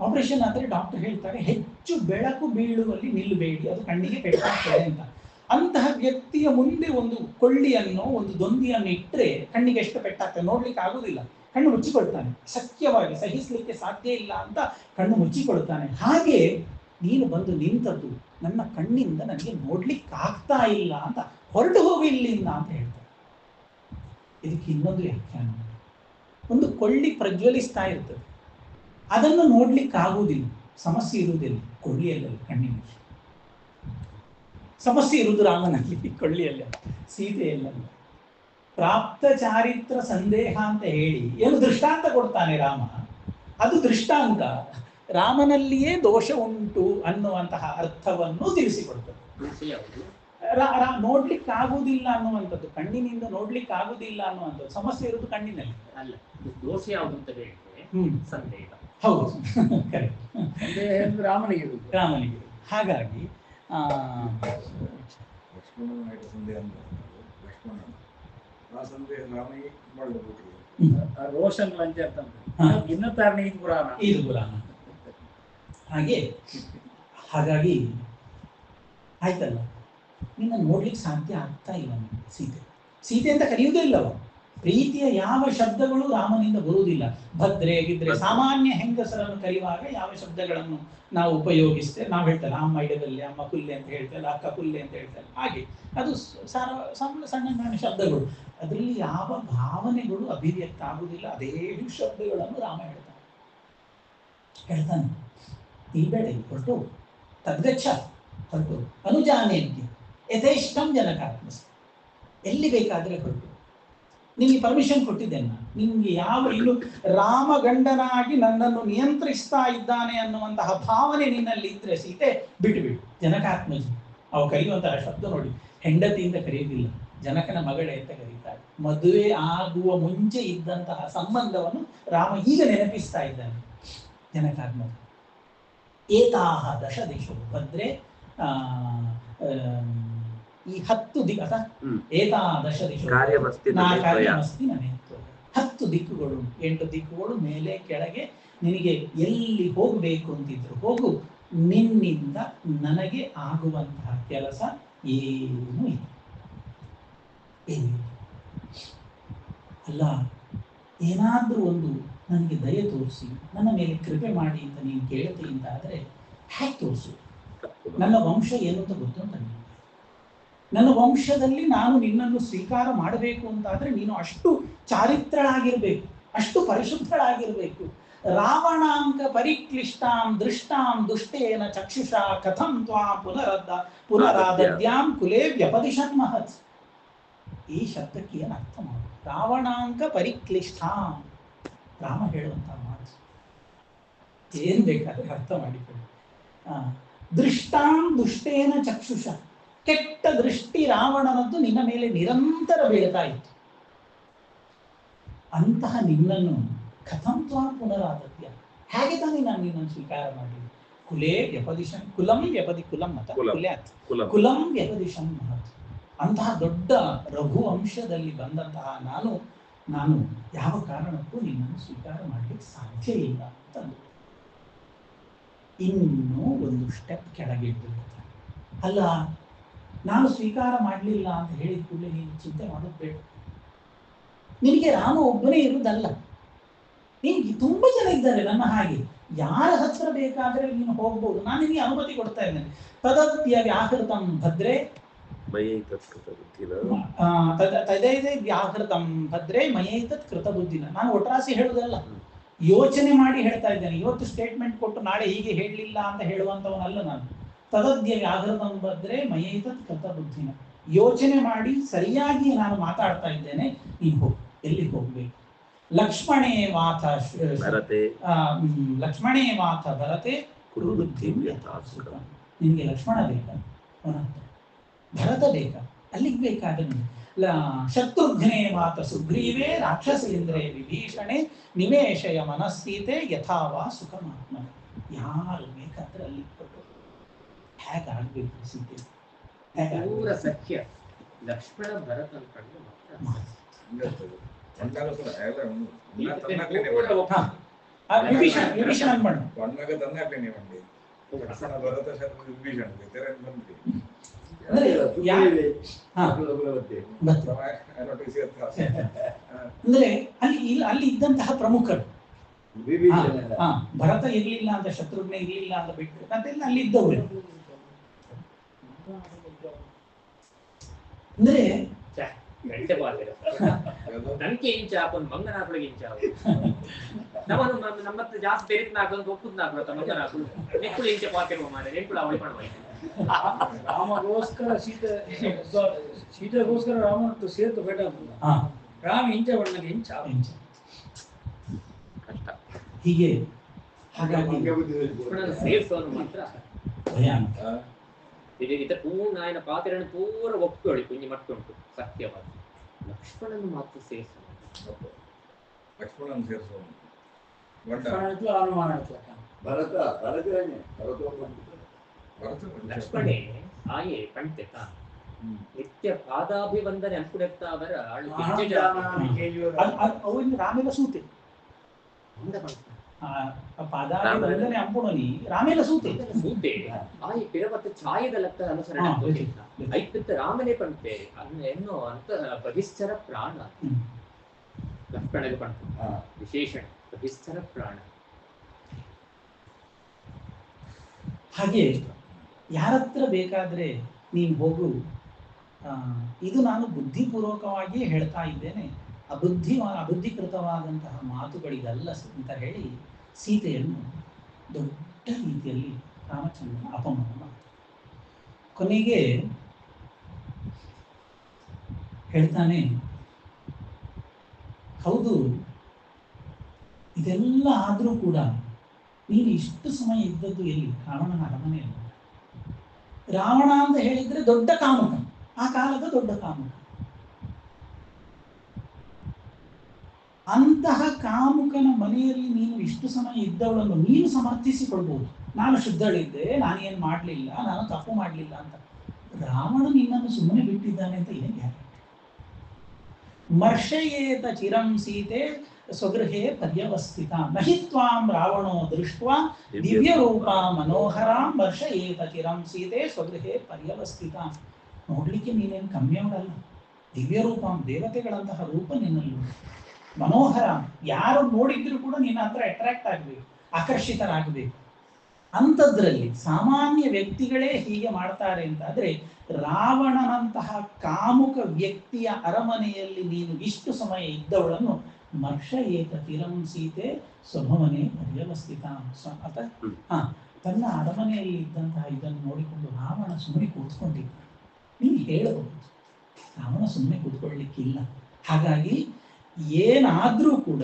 ಆಪರೇಷನ್ ಆದರೆ ಡಾಕ್ಟರ್ ಹೇಳ್ತಾರೆ ಹೆಚ್ಚು ಬೆಳಕು ಬೀಳುವಲ್ಲಿ ನಿಲ್ಲಬೇಡಿ, ಅದು ಕಣ್ಣಿಗೆ ಪೆಟ್ಟಾಗ್ತದೆ ಅಂತ. ಅಂತಹ ವ್ಯಕ್ತಿಯ ಮುಂದೆ ಒಂದು ಕೊಳ್ಳಿಯನ್ನು ಒಂದು ದೊಂದಿಯನ್ನು ಇಟ್ಟರೆ ಕಣ್ಣಿಗೆ ಎಷ್ಟು ಪೆಟ್ಟಾಗ್ತದೆ ನೋಡ್ಲಿಕ್ಕೆ ಆಗುದಿಲ್ಲ, ಕಣ್ಣು ಮುಚ್ಚಿಕೊಳ್ತಾನೆ. ಸತ್ಯವಾಗಿ ಸಹಿಸಲಿಕ್ಕೆ ಸಾಧ್ಯ ಇಲ್ಲ ಅಂತ ಕಣ್ಣು ಮುಚ್ಚಿಕೊಳ್ತಾನೆ. ಹಾಗೆ ನೀನು ಬಂದು ನಿಂತದ್ದು ನನ್ನ ಕಣ್ಣಿಂದ ನನಗೆ ನೋಡ್ಲಿಕ್ಕೆ ಆಗ್ತಾ ಇಲ್ಲ ಅಂತ, ಹೊರಟು ಹೋಗಿ ಇಲ್ಲಿಂದ ಅಂತ ಹೇಳ್ತಾರೆ. ಇದಕ್ಕೆ ಇನ್ನೊಂದು ವ್ಯಾಖ್ಯಾನ, ಒಂದು ಕೊಳ್ಳಿ ಪ್ರಜ್ವಲಿಸ್ತಾ ಇರ್ತದೆ, ಅದನ್ನು ನೋಡ್ಲಿಕ್ಕೆ ಆಗುವುದಿಲ್ಲ, ಸಮಸ್ಯೆ ಇರುವುದಿಲ್ಲ ಕೊಳ್ಳಿಯಲ್ಲಿ, ಕಣ್ಣಿನಲ್ಲಿ ಸಮಸ್ಯೆ ಇರುವುದು ರಾಮನಲ್ಲಿ, ಕೊಳ್ಳಿಯಲ್ಲಿ, ಸೀತೆಯಲ್ಲ. ಪ್ರಾಪ್ತ ಚಾರಿತ್ರ ಸಂದೇಹ ಅಂತ ಹೇಳಿ ಏನು ದೃಷ್ಟಾಂತ ಕೊಡ್ತಾನೆ ರಾಮ, ಅದು ದೃಷ್ಟಾಂತ ರಾಮನಲ್ಲಿಯೇ ದೋಷ ಉಂಟು ಅನ್ನುವಂತಹ ಅರ್ಥವನ್ನು ತಿಳಿಸಿಕೊಡ್ತದೆ. ನೋಡ್ಲಿಕ್ಕೆ ಆಗುವುದಿಲ್ಲ ಅನ್ನುವಂಥದ್ದು, ಕಣ್ಣಿನಿಂದ ನೋಡ್ಲಿಕ್ಕೆ ಆಗುವುದಿಲ್ಲ ಅನ್ನುವಂಥದ್ದು ಸಮಸ್ಯೆ ಇರುವುದು ಕಣ್ಣಿನಲ್ಲಿ ಅಲ್ಲ. ದೋಷ ಯಾವುದು ಅಂತ ಹೇಳಿದ್ರೆ ಸಂದೇಹ. ಹೌದು, ಕರೆಕ್ಟ್. ರಾಮನಿಗೆ ಹಾಗಾಗಿ ಲಕ್ಷ್ಮಣನ ಸಂದೇಹ ಲಕ್ಷ್ಮಣ ಆ ಸಂದೇಹ ರಾಮನಿಗೆ ಮಾಡಬಹುದು. ರೋಷನ್ ಲಂಚ ಇನ್ನತಾರಣೆ ಇದು ಪುರಾಣ. ಹಾಗಾಗಿ ಆಯ್ತಲ್ಲ, ನಿನ್ನ ನೋಡ್ಲಿಕ್ಕೆ ಸಾಧ್ಯ ಆಗ್ತಾ ಇಲ್ಲ ಸೀತೆ ಅಂತ ಕರೆಯುವುದೇ ಇಲ್ಲವ. ಪ್ರೀತಿಯ ಯಾವ ಶಬ್ದಗಳು ರಾಮನಿಂದ ಬರುವುದಿಲ್ಲ. ಭದ್ರೆ ಗಿದ್ರೆ ಸಾಮಾನ್ಯ ಹೆಂಗಸರನ್ನು ಕರೆಯುವಾಗ ಯಾವ ಶಬ್ದಗಳನ್ನು ನಾವು ಉಪಯೋಗಿಸ್ತೇವೆ, ನಾವು ಹೇಳ್ತೇವೆ ಅಮ್ಮ ಇಡದಲ್ಲಿ ಅಮ್ಮ ಕುಲ್ಲೆ ಅಂತ ಹೇಳ್ತೇವೆ, ಅಕ್ಕ ಕುಲ್ಲೆ ಅಂತ ಹೇಳ್ತೇವೆ. ಹಾಗೆ ಅದು ಸಣ್ಣ ಸಣ್ಣ ಶಬ್ದಗಳು, ಅದರಲ್ಲಿ ಯಾವ ಭಾವನೆಗಳು ಅಭಿವ್ಯಕ್ತ ಆಗುವುದಿಲ್ಲ. ಅದೇ ಶಬ್ದಗಳನ್ನು ರಾಮ ಹೇಳ್ತಾನೆ. ಇಲ್ಬೇಡ, ಹೊರಟು ತದ್ಗಚ್ಚ, ಹೊರಟು ಅನುಜಾನೇನ್ಗೆ ಯಥೇಷ್ಟಂ ಜನಕಾತ್ಮಸ, ಎಲ್ಲಿ ಬೇಕಾದ್ರೆ ಹೊರಟು, ನಿಮಗೆ ಪರ್ಮಿಷನ್ ಕೊಟ್ಟಿದ್ದೇನೆ ನಾನು. ನಿಮ್ಗೆ ಯಾವ ಇನ್ನು ರಾಮಗಂಡನಾಗಿ ನನ್ನನ್ನು ನಿಯಂತ್ರಿಸ್ತಾ ಇದ್ದಾನೆ ಅನ್ನುವಂತಹ ಭಾವನೆ ನಿನ್ನಲ್ಲಿ ಇದ್ರೆ ಸೀತೆ ಬಿಟ್ಟು. ಜನಕಾತ್ಮಜಿ ಅವು ಕರೆಯುವಂತಹ ಶಬ್ದ ನೋಡಿ, ಹೆಂಡತಿಯಿಂದ ಕರೆಯುವುದಿಲ್ಲ, ಜನಕನ ಮಗಳೇ ಅಂತ ಕರೀತಾರೆ. ಮದುವೆ ಆಗುವ ಮುಂಚೆ ಇದ್ದಂತಹ ಸಂಬಂಧವನ್ನು ರಾಮ ಈಗ ನೆನಪಿಸ್ತಾ ಇದ್ದಾನೆ. ಜನಕಾತ್ಮಜ ಏತಾಹ ದಶ ದಿಶವು ಬಂದ್ರೆ ಈ 10 ದಿಕ್ಕ ಏತಾದಶ ದಿಶು ಕಾರ್ಯಮಸ್ತಿ ನನೇತ್ವ, 10 ದಿಕ್ಕುಗಳು, 8 ದಿಕ್ಕುಗಳು, ಮೇಲೆ ಕೆಳಗೆ. ನಿನಗೆ ಎಲ್ಲಿ ಹೋಗಬೇಕು ಅಂತಿದ್ರು ಹೋಗು, ನಿನ್ನಿಂದ ನನಗೆ ಆಗುವಂತಹ ಕೆಲಸ ಏನೂ ಇಲ್ಲ. ಅಲ್ಲ, ಏನಾದ್ರೂ ಒಂದು ನನಗೆ ದಯೆ ತೋರಿಸಿ ನನ್ನ ಮೇಲೆ ಕೃಪೆ ಮಾಡಿ ಅಂತ ನೀನು ಕೇಳ್ತೀನಿ ಅಂತ ಆದರೆ ಹೇಗೆ ತೋರಿಸು? ನನ್ನ ವಂಶ ಏನು ಅಂತ ಗೊತ್ತುಂಟ ನಿಮಗೆ? ನನ್ನ ವಂಶದಲ್ಲಿ ನಾನು ನಿನ್ನನ್ನು ಸ್ವೀಕಾರ ಮಾಡಬೇಕು ಅಂತಾದ್ರೆ ನೀನು ಅಷ್ಟು ಚಾರಿತ್ರಳಾಗಿರ್ಬೇಕು, ಅಷ್ಟು ಪರಿಶುದ್ಧಳಾಗಿರ್ಬೇಕು. ರಾವಣಾಂಕ ಪರಿಕ್ಲಿಷ್ಟಾಂ ದೃಷ್ಟಾಂ ದುಷ್ಟೇನ ಚಕ್ಷುಷಾ ಕಥಂ ತ್ವಾ ಪುನರಾದದ್ಯಾಂ ಕುಲೇ ವ್ಯಪದಿಶನ್ ಮಹತ್. ಈ ಶಬ್ದಕ್ಕೆ ಏನು ಅರ್ಥ ಮಾಡು? ರಾವಣಾಂಕ ಪರಿಕ್ಲಿಷ್ಟಾಂ, ರಾಮ ಹೇಳುವಂತಹ ಮಾತು ಏನ್ ಬೇಕಾದ್ರೆ ಅರ್ಥ ಮಾಡಿಕೊಳ್ಳಿ. ದೃಷ್ಟಾಂ ದುಷ್ಟೇನ ಚಕ್ಷುಷ, ಕೆಟ್ಟ ದೃಷ್ಟಿ ರಾವಣನದ್ದು ನಿನ್ನ ಮೇಲೆ ನಿರಂತರ ಬೀಳ್ತಾ ಇತ್ತು. ಅಂತಹ ನಿನ್ನನ್ನು ಕಥಂ ತ್ವಾ ಪುನರಾದದ್ಯ, ಹೇಗೆ ತಾನೇ ನಾನು ನಿನ್ನನ್ನು ಸ್ವೀಕಾರ ಮಾಡಿ? ಕುಲೇ ವ್ಯಪದಿಶನ್, ಕುಲಂ ವ್ಯಪದಿ, ಕುಲಂ ಮತ ಕುಲ್ಯಾತ್, ಕುಲಂ ವ್ಯಪದಿಶನ್ ಮಹತ್. ಅಂತಹ ದೊಡ್ಡ ರಘುವಂಶದಲ್ಲಿ ಬಂದಂತಹ ನಾನು ಯಾವ ಕಾರಣಕ್ಕೂ ನಿನ್ನನ್ನು ಸ್ವೀಕಾರ ಮಾಡಲಿಕ್ಕೆ ಸಾಧ್ಯ ಇಲ್ಲ ಅಂತ. ಇನ್ನೂ ಒಂದು ಸ್ಟೆಪ್ ಕೆಳಗೆ ಇಟ್ಟಿರ್ತಾರೆ. ಅಲ್ಲ, ನಾನು ಸ್ವೀಕಾರ ಮಾಡಲಿಲ್ಲ ಅಂತ ಹೇಳಿದ ಕೂಡಲೇ ನೀನು ಚಿಂತೆ ಮಾಡೋದು ಬೇಡ. ನಿನಗೆ ರಾಮ ಒಬ್ಬನೇ ಇರುವುದಲ್ಲ, ನಿನ್ಗೆ ತುಂಬಾ ಜನ ಇದ್ದಾರೆ ನನ್ನ ಹಾಗೆ. ಯಾರ ಹತ್ರ ಬೇಕಾದ್ರೆ ನೀನು ಹೋಗ್ಬೋದು, ನಾನು ನಿನಗೆ ಅನುಮತಿ ಕೊಡ್ತಾ ಇದ್ದೇನೆ. ತದದ್ಯ ವ್ಯಾಹೃತಂ ಭದ್ರೇ ತದೈದೇ ವ್ಯಾಹೃತಂ ಭದ್ರೇ ಮಯೈತತ್ ಕೃತ ಬುದ್ಧಿನ. ನಾನು ಒಟ್ರಾಸಿ ಹೇಳುವುದಲ್ಲ, ಯೋಚನೆ ಮಾಡಿ ಹೇಳ್ತಾ ಇದ್ದೇನೆ. ಇವತ್ತು ಸ್ಟೇಟ್ಮೆಂಟ್ ಕೊಟ್ಟು ನಾಳೆ ಹೀಗೆ ಹೇಳಲಿಲ್ಲ ಅಂತ ಹೇಳುವಂಥವನಲ್ಲ ನಾನು. ತದದ್ಯ ವ್ಯಾಹೃತಂ ಭದ್ರೇ ಮಯೈತತ್ ಕೃತ ಬುದ್ಧಿನ, ಯೋಚನೆ ಮಾಡಿ ಸರಿಯಾಗಿ ನಾನು ಮಾತಾಡ್ತಾ ಇದ್ದೇನೆ. ನೀನು ಹೋಗು, ಎಲ್ಲಿಗೆ ಹೋಗ್ಬೇಕು? ಲಕ್ಷ್ಮಣೇ ವಾಥ ಲಕ್ಷ್ಮಣೇ ವಾಥ ಭರತೆ ಕುರುಬುದ್ಧಿ. ನಿನ್ಗೆ ಲಕ್ಷ್ಮಣ ಬೇಕಾ? ಭರತ ಬೇಕಾ? ಅಲ್ಲಿಗೆ ಬೇಕಾದ್ರೆ ಶತ್ರುಘ್ನೇ ಮಾತ ಸುಗ್ರೀವೇ ರಾಕ್ಷಸೇಂದ್ರೇ ವಿಭೀಷಣೆ ನಿಮೇಶಯ ಮನಸ್ಸೀತೆ ಯಥಾವಾ ಸುಖಮಾತ್ಮ. ಯಾರು ಬೇಕಾದ್ರೆ ಅಲ್ಲಿ ಕೊಟ್ಟು ಹೇಗಾಗಬೇಕು ಸೀತೆ, ಪೂರ ಸಖ್ಯ ಲಕ್ಷ್ಮಣ ಭರತ ಅನ್ಕೊಂಡು ವಿಭೀಷಣ ಅನ್ಬಣ್ಣ ಅಂದ್ರೆ ಅಲ್ಲಿ ಇದ್ದಂತಹ ಪ್ರಮುಖರು ಭರತ ಇರ್ಲಿಲ್ಲ ಅಂತ, ಶತ್ರುಘ್ನ ಇರ್ಲಿಲ್ಲ ಅಂತ ಬಿಟ್ಟು ಅದೆಲ್ಲ ಅಲ್ಲಿ ಇದ್ದವರು. ಅಂದ್ರೆ ನನಗೆ ಇಂಚ ಹಾಕೊಂಡು ಮಂಗನಾಕಳಿಗೆ ಇಂಚ ನಮ್ಮತ್ತ ಜಾಸ್ತಿ ಬೆರಿತ್ ನಾಕೊಂದು ಒಪ್ಪುದ್ ನಾಕ ಮಂಗನಾಕಳು ನೆಕ್ಕಳು ಇಂಚ ಪಾತಿರುವ ಮಾಡ ನೆಕ್ಕಳು ಅವಳಿ ಮಾಡುವ ರಾಮಗೋಸ್ಕರ ಸೀತೆಗೋಸ್ಕರ ರಾಮನ ಸೇತು ಬೇಡ ರಾಮ ಇಂಚ ಬಣ್ಣಗೆ ಇಂಚ ಕಷ್ಟ. ಹೀಗೆ ಹಾಗಾಗಿ ಸೇರಿಸೋನು ಮಾತ್ರ ಭಯಾನಕ. ಇದ ಪೂರ್ಣ ఆయన ಪಾತ್ರನ ಪೂರ ಒಪ್ಪಿಕೊಳ್ಳಿ ಕುಂಜಿ ಮಟ್ಟುಂಟು ಸತ್ಯವಾದ ಲಕ್ಷ್ಮಣನ ಮಾತ್ರ ಸೇರಿಸೋನು ಲಕ್ಷ್ಮಣನ ಸೇರಿಸೋನು ಲಕ್ಷ್ಮಣೆ ಆಯೆ ಪಂಡಿತ ನಿತ್ಯ ಪಾದಾಭಿವಂದನೆ ಅನ್ಕುಡೆತ್ತ ಅವರ ಅವನು ರಾಮೆಲ್ಲ ಸೂತೆ ಪಾದಾಭಿವಂದನೆ ಅಂಪುಣನಿ ರಾಮೆಲ್ಲ ಸೂತೆ ಸೂತೆ ಆಯೆ ಪಿರವತ್ತ ಛಾಯದ ಲೆಕ್ಕ ಅನುಸರಣೆ ಐಪಿತ್ತ ರಾಮನೇ ಪಂತೆ ಎನ್ನೋ ಅಂತ ಬಹಿಶ್ಚರ ಪ್ರಾಣ ಲಕ್ಷ್ಮಣಗೆ ಪಂತ ವಿಶೇಷಣ ಬಹಿಶ್ಚರ ಪ್ರಾಣ. ಹಾಗೆ ಯಾರತ್ರ ಬೇಕಾದ್ರೆ ನೀನು ಹೋಗು, ಇದು ನಾನು ಬುದ್ಧಿಪೂರ್ವಕವಾಗಿ ಹೇಳ್ತಾ ಇದ್ದೇನೆ, ಅಬುದ್ಧಿಕೃತವಾದಂತಹ ಮಾತುಗಳಿಗಲ್ಲ ಅಂತ ಹೇಳಿ ಸೀತೆಯನ್ನು ದೊಡ್ಡ ರೀತಿಯಲ್ಲಿ ರಾಮಚಂದ್ರನ ಅಪಮಾನ ಮಾಡ್ತಾರೆ. ಕೊನೆಗೆ ಹೇಳ್ತಾನೆ, ಹೌದು ಇದೆಲ್ಲ ಆದರೂ ಕೂಡ ನೀನು ಇಷ್ಟು ಸಮಯ ಇದ್ದದ್ದು ಎಲ್ಲಿ? ರಾವಣನ ಅರಮನೆಯಲ್ಲಿ. ರಾವಣ ಅಂತ ಹೇಳಿದ್ರೆ ದೊಡ್ಡ ಕಾಮುಕ, ಆ ಕಾಲದ ದೊಡ್ಡ ಕಾಮುಕ. ಅಂತಹ ಕಾಮುಕನ ಮನೆಯಲ್ಲಿ ನೀನು ಇಷ್ಟು ಸಮಯ ಇದ್ದವಳನ್ನು ನೀನು ಸಮರ್ಥಿಸಿಕೊಳ್ಬಹುದು, ನಾನು ಶುದ್ಧಳಿದ್ದೆ, ನಾನೇನು ಮಾಡಲಿಲ್ಲ, ನಾನು ತಪ್ಪು ಮಾಡಲಿಲ್ಲ ಅಂತ. ರಾವಣ ನಿನ್ನನ್ನು ಸುಮ್ಮನೆ ಬಿಟ್ಟಿದ್ದಾನೆ ಅಂತ ಏನು ಗ್ಯಾರಂಟಿ? ಮರ್ಷಯೇತ ಚಿರಂ ಸೀತೆ ಸ್ವಗೃಹೇ ಪರ್ಯವಸ್ಥಿತ ನಹಿ ತ್ವಾಂ ರಾವಣೋ ದೃಷ್ಟ್ವಾ ದಿವ್ಯ ರೂಪ ಮನೋಹರಾಂ ಮರ್ಷಯೇತ ಚಿರಂ ಸೀತೆ ಸ್ವಗೃಹೇ ಪರ್ಯವಸ್ಥಿತ. ನೋಡ್ಲಿಕ್ಕೆ ನೀನೇನು ಕಮ್ಮಿ ಅವಳಲ್ಲ, ದಿವ್ಯ ರೂಪಂ ದೇವತೆಗಳಂತಹ ರೂಪ ನಿನ್ನಲ್ಲಿ, ಮನೋಹರ, ಯಾರು ನೋಡಿದ್ರು ಕೂಡ ನಿನ್ನ ಹತ್ರ ಅಟ್ರಾಕ್ಟ್ ಆಗಬೇಕು, ಆಕರ್ಷಿತರಾಗಬೇಕು. ಅಂಥದ್ರಲ್ಲಿ ಸಾಮಾನ್ಯ ವ್ಯಕ್ತಿಗಳೇ ಹೀಗೆ ಮಾಡ್ತಾರೆ ಅಂತಾದ್ರೆ ರಾವಣನಂತಹ ಕಾಮುಕ ವ್ಯಕ್ತಿಯ ಅರಮನೆಯಲ್ಲಿ ನೀನು ಇಷ್ಟು ಸಮಯ ಇದ್ದವಳನ್ನು ಮರ್ಷಯೇತ ತಿರಂ ಸೀತೆ ಸ್ವಭವನೆ ಪರ್ಯವಸ್ಥಿತ ತನ್ನ ಅರಮನೆಯಲ್ಲಿ ಇದ್ದಂತಹ ಇದನ್ನು ನೋಡಿಕೊಂಡು ರಾವಣ ಸುಮ್ಮನೆ ಕೂತ್ಕೊಂಡಿದ್ದ. ನೀನು ಹೇಳಬಹುದು, ರಾವಣ ಸುಮ್ಮನೆ ಕೂತ್ಕೊಳ್ಳಿಕ್ಕಿಲ್ಲ. ಹಾಗಾಗಿ ಏನಾದರೂ ಕೂಡ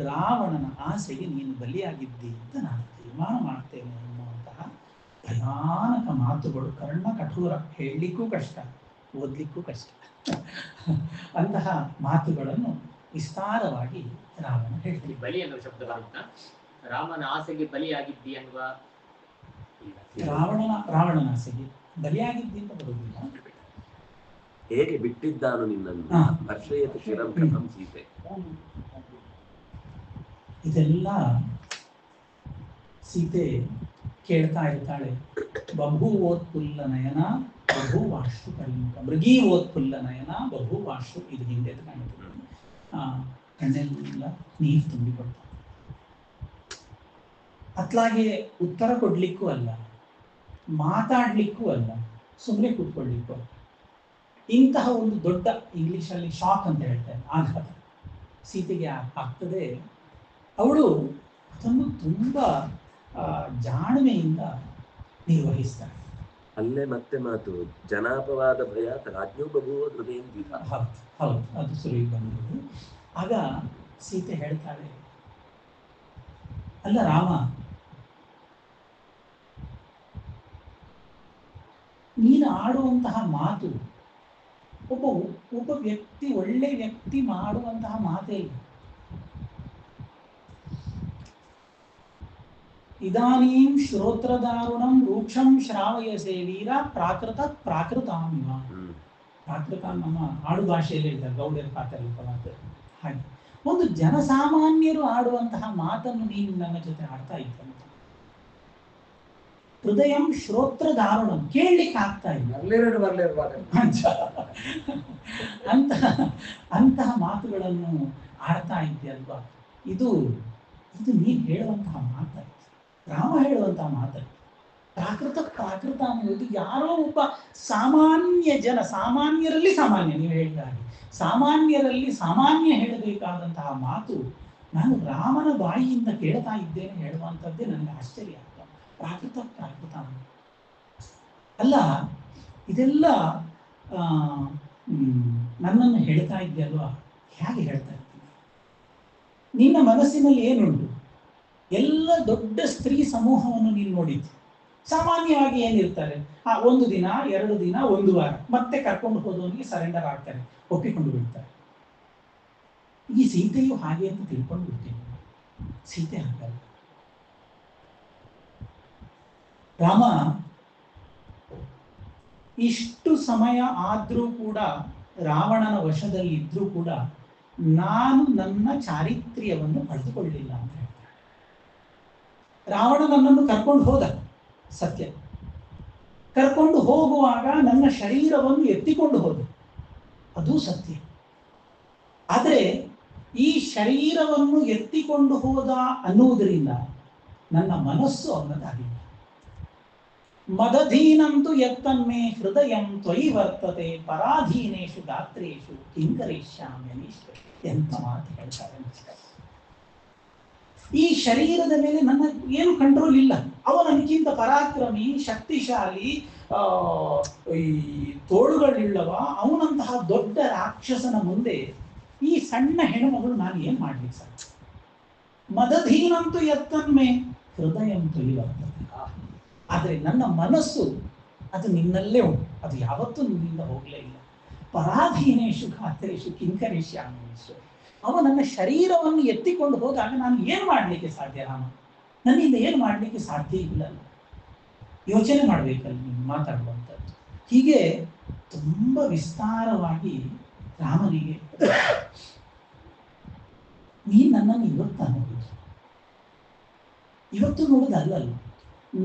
ರಾವಣನ ಆಸೆಗೆ ನೀನು ಬಲಿಯಾಗಿದ್ದಿ ಅಂತ ನಾನು ತೀರ್ಮಾನ ಮಾಡ್ತೇನೆ ಅನ್ನುವಂತಹ ಭಯಾನಕ ಮಾತುಗಳು. ಕರ್ಣ ಕಠೋರ, ಹೇಳಲಿಕ್ಕೂ ಕಷ್ಟ, ಓದಲಿಕ್ಕೂ ಕಷ್ಟ. ಅಂತಹ ಮಾತುಗಳನ್ನು ವಿಸ್ತಾರವಾಗಿ ರಾವಣ ಹೇಳ್ತೀವಿ. ಬಲಿ ಅನ್ನೋ ಶಬ್ದ ಬರುತ್ತಾ? ರಾಮನ ಆಸೆಗೆ ಬಲಿಯಾಗಿದ್ದಿ ಅನ್ನುವ ರಾವಣನ ಆಸೆಗೆ ಬಲಿಯಾಗಿದ್ದಿ ಅಂತ ಬರುವುದಿಲ್ಲ. ಹೇಗೆ ಬಿಟ್ಟಿದ್ದಾನು ನಿನ್ನನ್ನು ಹರ್ಷಯತ ಚಿರಂ ಕಥಂ ಸೀತೆ. ಇದೆಲ್ಲ ಸೀತೆ ಕೇಳ್ತಾ ಇರ್ತಾಳೆ. ಬಭೂವೋತ್ಪುಲ್ಲ ನಯನ ಬಹುವಾಶು ಪರಿಮುಖ, ಮೃಗೀವೋತ್ಪುಲ್ಲ ನಯನ ಬಹುವಾಶು. ಇದು ಹಿಂದೆ ಕಾಣುತ್ತದೆ. ಕಣ್ಣೆಲ್ಲ ನೀರು ತುಂಬಿಕೊಳ್ತಾಳೆ. ಅತ್ಲಾಗೆ ಉತ್ತರ ಕೊಡ್ಲಿಕ್ಕೂ ಅಲ್ಲ, ಮಾತಾಡ್ಲಿಕ್ಕೂ ಅಲ್ಲ, ಸುಮ್ಮನೆ ಕೂತ್ಕೊಳ್ಲಿಕ್ಕೂ ಅಲ್ಲ. ಇಂತಹ ಒಂದು ದೊಡ್ಡ, ಇಂಗ್ಲಿಷಲ್ಲಿ ಶಾಕ್ ಅಂತ ಹೇಳ್ತಾರೆ, ಆಘಾತ ಸೀತೆಗೆ ಆಗ್ತದೆ. ಅವಳು ಅದನ್ನು ತುಂಬ ಜಾಣ್ಮೆಯಿಂದ ನಿರ್ವಹಿಸ್ತಾಳೆ. ಅಲ್ಲೇ ಮತ್ತೆ ಮಾತು ಜನಾಪವಾದ ಭಯ ರಾಜ್ಞೋ ಬಭೂವ ಹೃದಯ. ಹೌದು, ಅದು ಸುರುವಿ ಬಂದಿರೋದು. ಆಗ ಸೀತೆ ಹೇಳ್ತಾಳೆ, ಅಲ್ಲ ರಾಮ, ನೀನು ಆಡುವಂತಹ ಮಾತು ಒಬ್ಬ ವ್ಯಕ್ತಿ, ಒಳ್ಳೆ ವ್ಯಕ್ತಿ ಮಾಡುವಂತಹ ಮಾತೇ ಇಲ್ಲ. ಇದಾನೀಂ ಶ್ರೋತ್ರದಾರುಣಂ ರೂಕ್ಷಂ ಶ್ರಾವಯಸೆ ವೀರ ಪ್ರಾಕೃತ ಪ್ರಾಕೃತಾಮಿವ. ಪ್ರಾಕೃತ ನಮ್ಮ ಆಡು ಭಾಷೆಯಲ್ಲಿ ಇದ್ದಾರೆ, ಗೌಡರ ಪಾತ್ರ ಮಾತು. ಹಾಗೆ ಒಂದು ಜನಸಾಮಾನ್ಯರು ಆಡುವಂತಹ ಮಾತನ್ನು ನೀನು ನನ್ನ ಜೊತೆ ಆಡ್ತಾ ಇದ್ದಂತ. ಹೃದಯಂ ಶ್ರೋತ್ರದಾರುಣಂ, ಕೇಳಲಿಕ್ಕೆ ಆಗ್ತಾ ಇಲ್ಲ. ಅಂತಹ ಮಾತುಗಳನ್ನು ಆಡ್ತಾ ಇದ್ಯಲ್ವಾ. ಇದು ನೀನು ಹೇಳುವಂತಹ ಮಾತಾಯ್ತು, ರಾಮ ಹೇಳುವಂತಹ ಮಾತಾಯ್ತು. ಪ್ರಾಕೃತ ಅನ್ನೋದು ಯಾರೋ ಒಬ್ಬ ಸಾಮಾನ್ಯ ಜನ, ಸಾಮಾನ್ಯರಲ್ಲಿ ಸಾಮಾನ್ಯ, ನೀವು ಹೇಳಿದ ಹಾಗೆ ಸಾಮಾನ್ಯರಲ್ಲಿ ಸಾಮಾನ್ಯ ಹೇಳಬೇಕಾದಂತಹ ಮಾತು ನಾನು ರಾಮನ ಬಾಯಿಯಿಂದ ಕೇಳ್ತಾ ಇದ್ದೇನೆ ಹೇಳುವಂಥದ್ದೇ ನನಗೆ ಆಶ್ಚರ್ಯ ಆಗ್ತದೆ. ಪ್ರಾಕೃತ ಅಲ್ಲ, ಇದೆಲ್ಲ ನನ್ನನ್ನು ಹೇಳ್ತಾ ಇದ್ದಲ್ವಾ, ಹೇಗೆ ಹೇಳ್ತಾ ಇದ್ದೀನಿ? ನಿನ್ನ ಮನಸ್ಸಿನಲ್ಲಿ ಏನುಂಟು? ಎಲ್ಲ ದೊಡ್ಡ ಸ್ತ್ರೀ ಸಮೂಹವನ್ನು ನೀನು ನೋಡಿದ್ದು. ಸಾಮಾನ್ಯವಾಗಿ ಏನಿರ್ತಾರೆ, ಒಂದು ದಿನ, 2 ದಿನ, 1 ವಾರ, ಮತ್ತೆ ಕರ್ಕೊಂಡು ಹೋದವನಿಗೆ ಸರೆಂಡರ್ ಆಗ್ತಾರೆ, ಒಪ್ಪಿಕೊಂಡು ಬಿಡ್ತಾರೆ. ಈ ಸೀತೆಯು ಹಾಗೆ ಅಂತ ತಿಳ್ಕೊಂಡು ಬಿಡ್ತೀನಿ. ಸೀತೆ ಹಾಗಲ್ಲ. ರಾಮ ಇಷ್ಟು ಸಮಯ ಆದ್ರೂ ಕೂಡ, ರಾವಣನ ವಶದಲ್ಲಿ ಇದ್ರೂ ಕೂಡ ನಾನು ನನ್ನ ಚಾರಿತ್ರ್ಯವನ್ನು ಕಳೆದುಕೊಳ್ಳಿಲ್ಲ ಅಂತ ಹೇಳ್ತಾರೆ. ರಾವಣ ನನ್ನನ್ನು ಕರ್ಕೊಂಡು ಹೋದ, ಸತ್ಯ. ಕರ್ಕೊಂಡು ಹೋಗುವಾಗ ನನ್ನ ಶರೀರವನ್ನು ಎತ್ತಿಕೊಂಡು ಹೋದ, ಅದು ಸತ್ಯ. ಆದರೆ ಈ ಶರೀರವನ್ನು ಎತ್ತಿಕೊಂಡು ಹೋದ ಅನ್ನುವುದರಿಂದ ನನ್ನ ಮನಸ್ಸು ಅವನದಾಗಿಲ್ಲ. ಮದಧೀನಂತು ಎತ್ತನ್ಮೇ ಹೃದಯಂ ತ್ವಯಿ ವರ್ತತೆ ಪರಾಧೀನೇಶು ಗಾತ್ರೇಶು ಕಿಂಕರಿಷ್ಯಾಮ್ಯನೀಶ್ವರ. ಎಂತ ಮಾತು ಹೇಳ್ತಾರೆ. ಈ ಶರೀರದ ಮೇಲೆ ನನ್ನ ಏನು ಕಂಟ್ರೋಲ್ ಇಲ್ಲ. ಅವನಕ್ಕಿಂತ ಪರಾಕ್ರಮಿ, ಶಕ್ತಿಶಾಲಿ, ಈ ತೋಳುಗಳಿಲ್ಲವ ಅವನಂತಹ ದೊಡ್ಡ ರಾಕ್ಷಸನ ಮುಂದೆ ಈ ಸಣ್ಣ ಹೆಣ್ಣುಮಗಳು ನಾನು ಏನ್ ಮಾಡ್ಲಿಕ್ಕೆ ಸಾಧ್ಯ? ಮದಧೀನಂತೂ ಎತ್ತನ್ಮೆ ಹೃದಯಂತೂ ಇವರ್ತದೆ. ಆದರೆ ನನ್ನ ಮನಸ್ಸು ಅದು ನಿನ್ನಲ್ಲೇ ಉಂಟು, ಅದು ಯಾವತ್ತೂ ನಿನ್ನಿಂದ ಹೋಗಲೇ ಇಲ್ಲ. ಪರಾಧೀನೇಶು ಗಾತ್ರೇಶು ಕಿಂಕರಿಷ್ಯಾಮೀಶ್ವರ. ಅವ ನನ್ನ ಶರೀರವನ್ನು ಎತ್ತಿಕೊಂಡು ಹೋದಾಗ ನಾನು ಏನು ಮಾಡಲಿಕ್ಕೆ ಸಾಧ್ಯ? ರಾಮ ನನ್ನಿಂದ ಏನು ಮಾಡಲಿಕ್ಕೆ ಸಾಧ್ಯ ಇಲ್ಲ. ಯೋಚನೆ ಮಾಡಬೇಕಲ್ಲ ನೀವು ಮಾತಾಡುವಂಥದ್ದು. ಹೀಗೆ ತುಂಬ ವಿಸ್ತಾರವಾಗಿ ರಾಮನಿಗೆ, ನೀನು ನನ್ನನ್ನು ಇವತ್ತು ನೋಡಿದ್ದು, ಇವತ್ತು ನೋಡೋದಲ್ಲಲ್ಲ,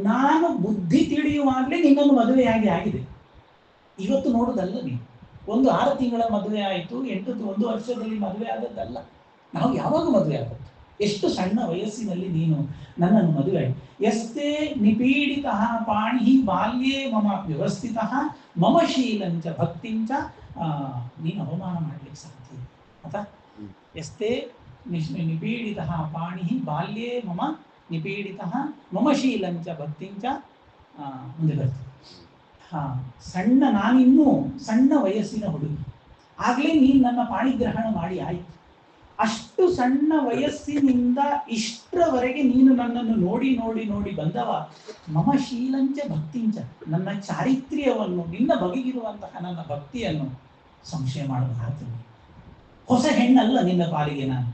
ನಾನು ಬುದ್ಧಿ ತಿಳಿಯುವಾಗಲೇ ನಿನ್ನನ್ನು ಮದುವೆಯಾಗಿ ಆಗಿದೆ. ಇವತ್ತು ನೋಡೋದಲ್ಲ ನೀನು. 6 ತಿಂಗಳ ಮದುವೆ ಆಯಿತು, 1 ವರ್ಷದಲ್ಲಿ ಮದುವೆ ಆದದ್ದಲ್ಲ. ನಾವು ಯಾವಾಗ ಮದುವೆ ಆದದ್ದು? ಎಷ್ಟು ಸಣ್ಣ ವಯಸ್ಸಿನಲ್ಲಿ ನೀನು ನನ್ನನ್ನು ಮದುವೆ ಆಗಿ. ಎಷ್ಟೇ ನಿಪೀಡಿತ ಪಾಣಿ ಬಾಲ್ಯೇ ಮಮ ವ್ಯವಸ್ಥಿತ ಮಮ ಶೀಲಂಚ ಭಕ್ತಿಂಚ. ನೀನು ಅವಮಾನ ಮಾಡಲಿಕ್ಕೆ ಸಾಧ್ಯ ಆಯ್ತಾ? ಎಷ್ಟೇ ನಿಪೀಡಿತ ಪಾಣಿ ಬಾಲ್ಯೇ ಮಮ ನಿಪೀಡಿತ ಮಮ ಶೀಲಂಚ ಭಕ್ತಿಂಚ. ಮುಂದೆ ಬರ್ತದೆ. ನಾನಿನ್ನೂ ಸಣ್ಣ ವಯಸ್ಸಿನ ಹುಡುಗಿ, ಆಗ್ಲೇ ನೀನು ನನ್ನ ಪಾಣಿಗ್ರಹಣ ಮಾಡಿ ಆಯ್ತು. ಅಷ್ಟು ಸಣ್ಣ ವಯಸ್ಸಿನಿಂದ ಇಷ್ಟರವರೆಗೆ ನೀನು ನನ್ನನ್ನು ನೋಡಿ ನೋಡಿ ನೋಡಿ ಬಂದವ. ಮಮ ಶೀಲಂಚ ಭಕ್ತಿಂಚ, ನನ್ನ ಚಾರಿತ್ರ್ಯವನ್ನು, ನಿನ್ನ ಬಗೆಗಿರುವಂತಹ ನನ್ನ ಭಕ್ತಿಯನ್ನು ಸಂಶಯ ಮಾಡಬಾರದು. ಹೊಸ ಹೆಣ್ಣಲ್ಲ ನಿನ್ನ ಪಾಲಿಗೆ ನಾನು.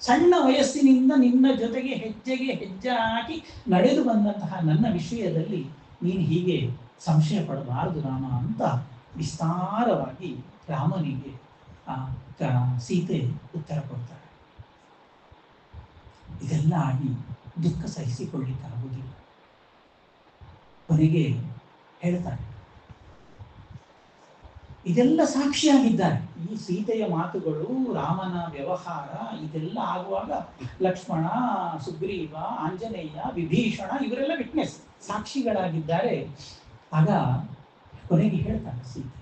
ಸಣ್ಣ ವಯಸ್ಸಿನಿಂದ ನಿನ್ನ ಜೊತೆಗೆ ಹೆಜ್ಜೆಗೆ ಹೆಜ್ಜೆ ಹಾಕಿ ನಡೆದು ಬಂದಂತಹ ನನ್ನ ವಿಷಯದಲ್ಲಿ ನೀನು ಹೀಗೆ ಸಂಶಯ ಪಡಬಾರದು ರಾಮ ಅಂತ ವಿಸ್ತಾರವಾಗಿ ರಾಮನಿಗೆ ಸೀತೆ ಉತ್ತರ ಕೊಡ್ತಾರೆ. ಇದೆಲ್ಲ ಆಗಿ ದುಃಖ ಸಹಿಸಿಕೊಳ್ಳಿಕ್ಕಾಗುವುದಿಲ್ಲ. ಕೊನೆಗೆ ಹೇಳ್ತಾರೆ, ಇದೆಲ್ಲ ಸಾಕ್ಷಿಯಾಗಿದ್ದಾರೆ. ಈ ಸೀತೆಯ ಮಾತುಗಳು, ರಾಮನ ವ್ಯವಹಾರ, ಇದೆಲ್ಲ ಆಗುವಾಗ ಲಕ್ಷ್ಮಣ, ಸುಗ್ರೀವ, ಆಂಜನೇಯ, ವಿಭೀಷಣ ಇವರೆಲ್ಲ ವಿಟ್ನೆಸ್, ಸಾಕ್ಷಿಗಳಾಗಿದ್ದಾರೆ. ಆಗ ಕೊನೆಗೆ ಹೇಳ್ತಾರೆ ಸೀತೆ,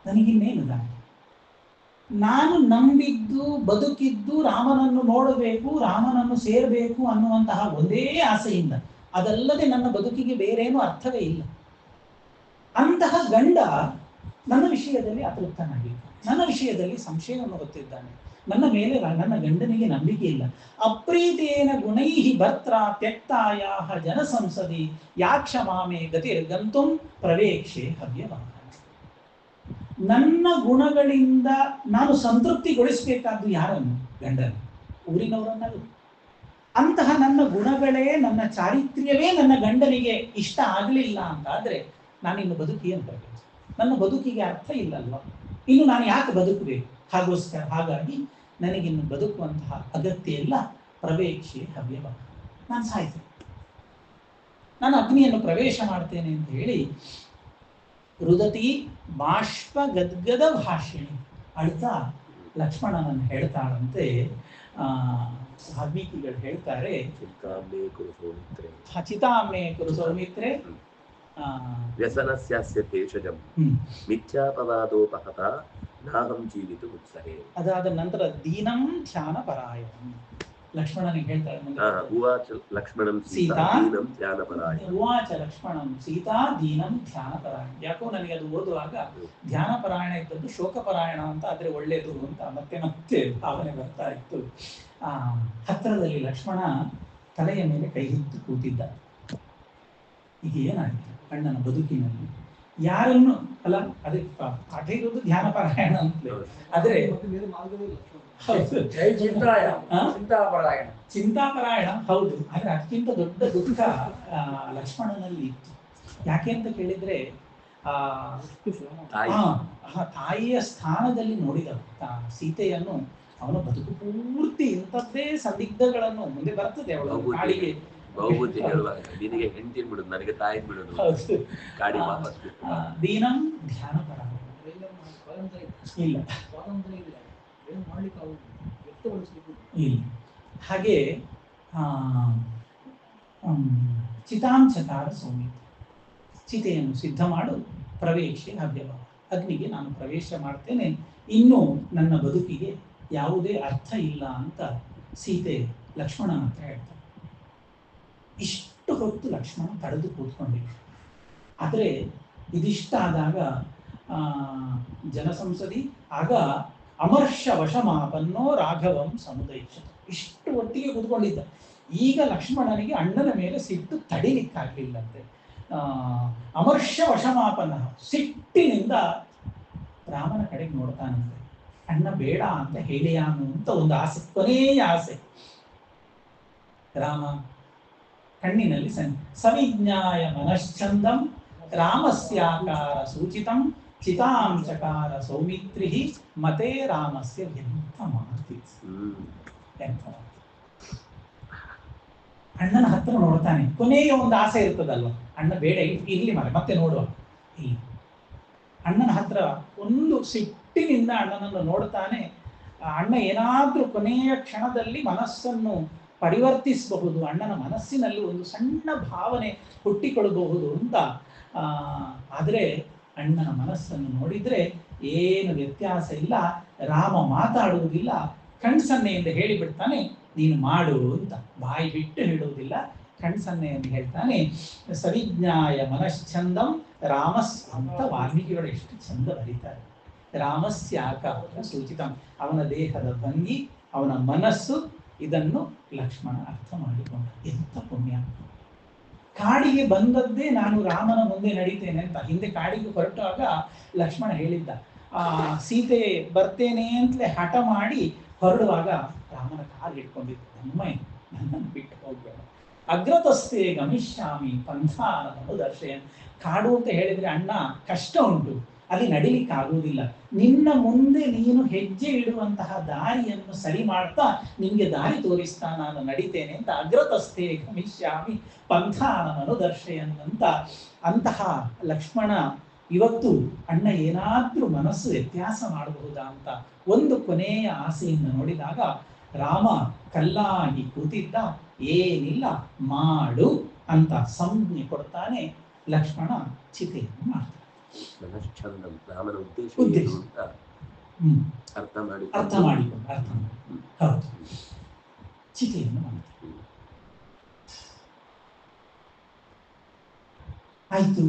ನನಗಿನ್ನೇನು ದಾರಿ? ನಾನು ನಂಬಿದ್ದು ಬದುಕಿದ್ದು ರಾಮನನ್ನು ನೋಡಬೇಕು, ರಾಮನನ್ನು ಸೇರಬೇಕು ಅನ್ನುವಂತಹ ಒಂದೇ ಆಸೆಯಿಂದ, ಅದಲ್ಲದೆ ನನ್ನ ಬದುಕಿಗೆ ಬೇರೇನೂ ಅರ್ಥವೇ ಇಲ್ಲ. ಅಂತಹ ಗಂಡ ನನ್ನ ವಿಷಯದಲ್ಲಿ ಅತೃಪ್ತನಾಗಿದ್ದಾನೆ, ನನ್ನ ವಿಷಯದಲ್ಲಿ ಸಂಶಯವನ್ನು ಹೊತ್ತಿದ್ದಾನೆ. ನನ್ನ ಮೇಲೆ ನನ್ನ ಗಂಡನಿಗೆ ನಂಬಿಕೆ ಇಲ್ಲ. ಅಪ್ರೀತೇನ ಗುಣೈಹಿ ಭರ್ತ್ರ ತ್ಯಕ್ತಾಯಾಹ ಜನಸಂಸದಿ ಯಾಕ್ಷಮಾಮೆ ಗತಿರ್ಗಂತುಂ ಪ್ರವೇಕ್ಷೆ ಹವ್ಯವಾಹ. ನನ್ನ ಗುಣಗಳಿಂದ ನಾನು ಸಂತೃಪ್ತಿಗೊಳಿಸಬೇಕಾದ್ದು ಯಾರನ್ನು? ಗಂಡನ, ಊರಿನವರನ್ನಲ್ಲ. ಅಂತಹ ನನ್ನ ಗುಣಗಳೇ, ನನ್ನ ಚಾರಿತ್ರ್ಯವೇ ನನ್ನ ಗಂಡನಿಗೆ ಇಷ್ಟ ಆಗಲಿಲ್ಲ ಅಂತಾದ್ರೆ ನಾನಿನ್ನು ಬದುಕಿ ಅಂತ ಬರಬೇಕು. ನನ್ನ ಬದುಕಿಗೆ ಅರ್ಥ ಇಲ್ಲಲ್ವ, ಇನ್ನು ನಾನು ಯಾಕೆ ಬದುಕಬೇಕು? ಹಾಗಾಗಿ ನನಗಿನ್ನು ಬದುಕುವಂತಹ ಅಗತ್ಯ ಇಲ್ಲ. ಪ್ರವೇಕ್ಷೆ ಹವ್ಯವಾಹ, ನಾನು ಸಾಯ್ತೇನೆ, ನಾನು ಅಗ್ನಿಯನ್ನು ಪ್ರವೇಶ ಮಾಡ್ತೇನೆ ಅಂತ ಹೇಳಿ ರುದತಿ ಬಾಷ್ಪ ಗದ್ಗದ ಭಾಷಿಣಿ ಅಳ್ತಾ ಲಕ್ಷ್ಮಣನನ್ನು ಹೇಳ್ತಾಳಂತೆ. ವಾಲ್ಮೀಕಿಗಳು ಹೇಳ್ತಾರೆ, ಚಿತಾಮೇ ಕುರು ಸೌಮಿತ್ರೆ ವ್ಯಸನಸ್ಯಾಸ್ಯ ಭೇಷಜಂ ಮಿಥ್ಯಾಪವಾದೋಪಹತ ನಾಹಂ ಜೀವಿತು ಉತ್ಸಹೇ. ಅದಾದ ನಂತರ ದೀನಂ ಧ್ಯಾನ ಪರಾಯಣಂ ಲಕ್ಷ್ಮಣನಿಗೆ ಹೇಳ್ತಾರೆ. ಉವಾಚ ಲಕ್ಷ್ಮಣಂ ಸೀತಾ ದೀನಂ ಧ್ಯಾನ ಪರಾಯಣ. ಉವಾಚ ಲಕ್ಷ್ಮಣಂ ಸೀತಾ ದೀನಂ ಧ್ಯಾನ ಪರಾಯಣ. ಯಾಕೋ ನನಗೆ ಅದು ಓದುವಾಗ ಧ್ಯಾನ ಪರಾಯಣ ಇದ್ದದ್ದು ಶೋಕಪರಾಯಣ ಅಂತ ಆದ್ರೆ ಒಳ್ಳೇದು ಅಂತ ಮತ್ತೆ ಮತ್ತೆ ಭಾವನೆ ಬರ್ತಾ ಇತ್ತು. ಹತ್ತಿರದಲ್ಲಿ ಲಕ್ಷ್ಮಣ ತಲೆಯ ಮೇಲೆ ಕೈ ಹಿಡಿದು ಕೂತಿದ್ದ. ಈಗ ಏನಾಗಿದೆ ಅಣ್ಣನ ಬದುಕಿನಲ್ಲಿ? ಯಾರನ್ನು ಅಲ್ಲ, ಅದಕ್ಕೆ ಪಾಠ ಇರೋದು ಧ್ಯಾನ ಪಾರಾಯಣ ಅಂತಲೇ, ಆದ್ರೆ ಚಿಂತಾಪರಾಯಣ ಹೌದು. ಆದ್ರೆ ಅದಕ್ಕಿಂತ ದೊಡ್ಡ ದುಃಖ ಲಕ್ಷ್ಮಣನಲ್ಲಿ ಇತ್ತು. ಯಾಕೆ ಅಂತ ಕೇಳಿದ್ರೆ ತಾಯಿಯ ಸ್ಥಾನದಲ್ಲಿ ನೋಡಿದ ಸೀತೆಯನ್ನು ಅವನ ಬದುಕು ಪೂರ್ತಿ ಇಂಥದ್ದೇ ಸಂದಿಗ್ಧಗಳನ್ನು ಮುಂದೆ ಬರ್ತದೆ. ಅವಳು ಕಾಡಿಗೆ ಬಹುಬುದ್ಧಿ ಹೇಳುವಾಗ ನಿನಗೆ ಹೆಂಡತಿ ಬಿಡುದು, ನನಗೆ ತಾಯಿ ಬಿಡುದು, ಕಾಡಿ ವಾಪಸ್ ದೀನಂ ಧ್ಯಾನ ಪರಾಯಣ ಇಲ್ಲ ಇಲ್ಲ. ಹಾಗೆ ಚಿತಾಂಚಕಾರ ಸೌಮಿತ್ರ, ಚಿತೆಯನ್ನು ಸಿದ್ಧ ಮಾಡು, ಪ್ರವೇಶೆ ಹವ್ಯವಾಹ, ಅಗ್ನಿಗೆ ನಾನು ಪ್ರವೇಶ ಮಾಡ್ತೇನೆ, ಇನ್ನು ನನ್ನ ಬದುಕಿಗೆ ಯಾವುದೇ ಅರ್ಥ ಇಲ್ಲ ಅಂತ ಸೀತೆ ಲಕ್ಷ್ಮಣ ಹತ್ರ ಹೇಳ್ತಾರೆ. ಇಷ್ಟು ಹೊತ್ತು ಲಕ್ಷ್ಮಣ ತಡೆದು ಕೂತ್ಕೊಂಡಿದ್ದ. ಆದರೆ ಇದಿಷ್ಟ ಆದಾಗ ಜನಸಂಸದಿ ಆಗ ಅಮರ್ಷ ವಶಮಾಪನ್ನೋ ರಾಘವಂ ಸಮುದೈಕ್ಷತ. ಇಷ್ಟು ಒಟ್ಟಿಗೆ ಕೂತ್ಕೊಂಡಿದ್ದ. ಈಗ ಲಕ್ಷ್ಮಣನಿಗೆ ಅಣ್ಣನ ಮೇಲೆ ಸಿಟ್ಟು ತಡಿಲಿಕ್ಕಾಗಲಿಲ್ಲಂತೆ. ಅಮರ್ಷ ವಶಮಾಪನ್ನ, ಸಿಟ್ಟಿನಿಂದ ರಾಮನ ಕಡೆಗೆ ನೋಡ್ತಾನಂತೆ. ಅಣ್ಣ ಬೇಡ ಅಂತ ಹೇಳಿಯಾನು ಅಂತ ಒಂದು ಆಸೆ, ಕೊನೆಯ ಆಸೆ. ರಾಮ ಕಣ್ಣಿನಲ್ಲಿ ಸವಿಜ್ಞಾಯ ಮನಶ್ಚಂದಂ ರಾಮಸ್ಯಾಕಾರ ಸೂಚಿತಂ ಚಿತಾಂಚಕಾರ ಸೌಮಿತ್ರಿ ಮತೆ ರಾಮಸ್ಯ ಎಂಥ ಮಾತಿ. ಅಣ್ಣನ ಹತ್ರ ನೋಡ್ತಾನೆ. ಕೊನೆಯ ಒಂದು ಆಸೆ ಇರ್ತದಲ್ವ, ಅಣ್ಣ ಬೇಡ ಇರ್ಲಿ ಮಾರೆ ಮತ್ತೆ ನೋಡುವ. ಇಲ್ಲ, ಅಣ್ಣನ ಹತ್ರ ಒಂದು ಸಿಟ್ಟಿನಿಂದ ಅಣ್ಣನನ್ನು ನೋಡ್ತಾನೆ. ಅಣ್ಣ ಏನಾದ್ರೂ ಕೊನೆಯ ಕ್ಷಣದಲ್ಲಿ ಮನಸ್ಸನ್ನು ಪರಿವರ್ತಿಸಬಹುದು, ಅಣ್ಣನ ಮನಸ್ಸಿನಲ್ಲಿ ಒಂದು ಸಣ್ಣ ಭಾವನೆ ಹುಟ್ಟಿಕೊಳ್ಳಬಹುದು ಅಂತ. ಆದರೆ ಅಣ್ಣನ ಮನಸ್ಸನ್ನು ನೋಡಿದ್ರೆ ಏನು ವ್ಯತ್ಯಾಸ ಇಲ್ಲ. ರಾಮ ಮಾತಾಡುವುದಿಲ್ಲ, ಕಣ್ಸನ್ನೆಯಿಂದ ಹೇಳಿಬಿಡ್ತಾನೆ ನೀನು ಮಾಡು ಅಂತ. ಬಾಯಿ ಬಿಟ್ಟು ಹೇಳುವುದಿಲ್ಲ, ಕಣ್ಸನ್ನೆಯನ್ನು ಹೇಳ್ತಾನೆ. ಸವಿಜ್ಞಾಯ ಮನಶ್ಚಂದಂ ರಾಮಸ್ ಅಂತ ವಾಲ್ಮೀಕಿಗಳು ಎಷ್ಟು ಚಂದ ಬರೀತಾರೆ. ರಾಮಸ್ಯಾಕಾರ ಸೂಚಿತಂ, ಅವನ ದೇಹದ ಭಂಗಿ, ಅವನ ಮನಸ್ಸು, ಇದನ್ನು ಲಕ್ಷ್ಮಣ ಅರ್ಥ ಮಾಡಿಕೊಂಡ. ಎಂಥ ಪುಣ್ಯ! ಕಾಡಿಗೆ ಬಂದದ್ದೇ ನಾನು ರಾಮನ ಮುಂದೆ ನಡೀತೇನೆ ಅಂತ. ಹಿಂದೆ ಕಾಡಿಗೆ ಹೊರಟಾಗ ಲಕ್ಷ್ಮಣ ಹೇಳಿದ್ದ, ಸೀತೆ ಬರ್ತೇನೆ ಅಂತಲೇ ಹಠ ಮಾಡಿ ಹೊರಡುವಾಗ ರಾಮನ ಕಾಲು ಹಿಡ್ಕೊಂಡಿದ್ದ. ನನ್ನನ್ನು ಬಿಟ್ಟು ಹೋಗ್ಬೇಡ, ಅಗ್ರತಸ್ತೆ ಗಮಿಷ್ಯಾಮಿ ಪಂಥಾನವನ್ನು ದರ್ಶಯನ್. ಕಾಡು ಅಂತ ಹೇಳಿದ್ರೆ ಅಣ್ಣ ಕಷ್ಟ ಉಂಟು, ಅಲ್ಲಿ ನಡಿಲಿಕ್ಕೆ ಆಗುವುದಿಲ್ಲ. ನಿನ್ನ ಮುಂದೆ ನೀನು ಹೆಜ್ಜೆ ಇಡುವಂತಹ ದಾರಿಯನ್ನು ಸರಿ ಮಾಡ್ತಾ ನಿನ್ಗೆ ದಾರಿ ತೋರಿಸ್ತಾ ನಾನು ನಡಿತೇನೆ ಅಂತ. ಅಗ್ರತಸ್ಥೆ ಗಮಿಷ್ಯಾಮಿ ಪಂಥಾನವನ್ನು ದರ್ಶಯನ್ ಅಂತ. ಅಂತಹ ಲಕ್ಷ್ಮಣ ಇವತ್ತು ಅಣ್ಣ ಏನಾದ್ರೂ ಮನಸ್ಸು ವ್ಯತ್ಯಾಸ ಮಾಡಬಹುದಾ ಅಂತ ಒಂದು ಕೊನೆಯ ಆಸೆಯಿಂದ ನೋಡಿದಾಗ ರಾಮ ಕಲ್ಲಾಗಿ ಕೂತಿದ್ದ. ಏನಿಲ್ಲ ಮಾಡು ಅಂತ ಸಂಜ್ಞೆ ಕೊಡ್ತಾನೆ. ಲಕ್ಷ್ಮಣ ಚಿತೆಯನ್ನು ಮಾಡ್ತಾನೆ. ಮನಶ್ಚಂದಂ, ರಾಮನ ಉದ್ದೇಶ ಅಂತ ಅರ್ಥ ಮಾಡಿ ಹೌದು, ಚಿತೆಯನ್ನು ಮಾಡ್ತಾನೆ. ಆಯ್ತು,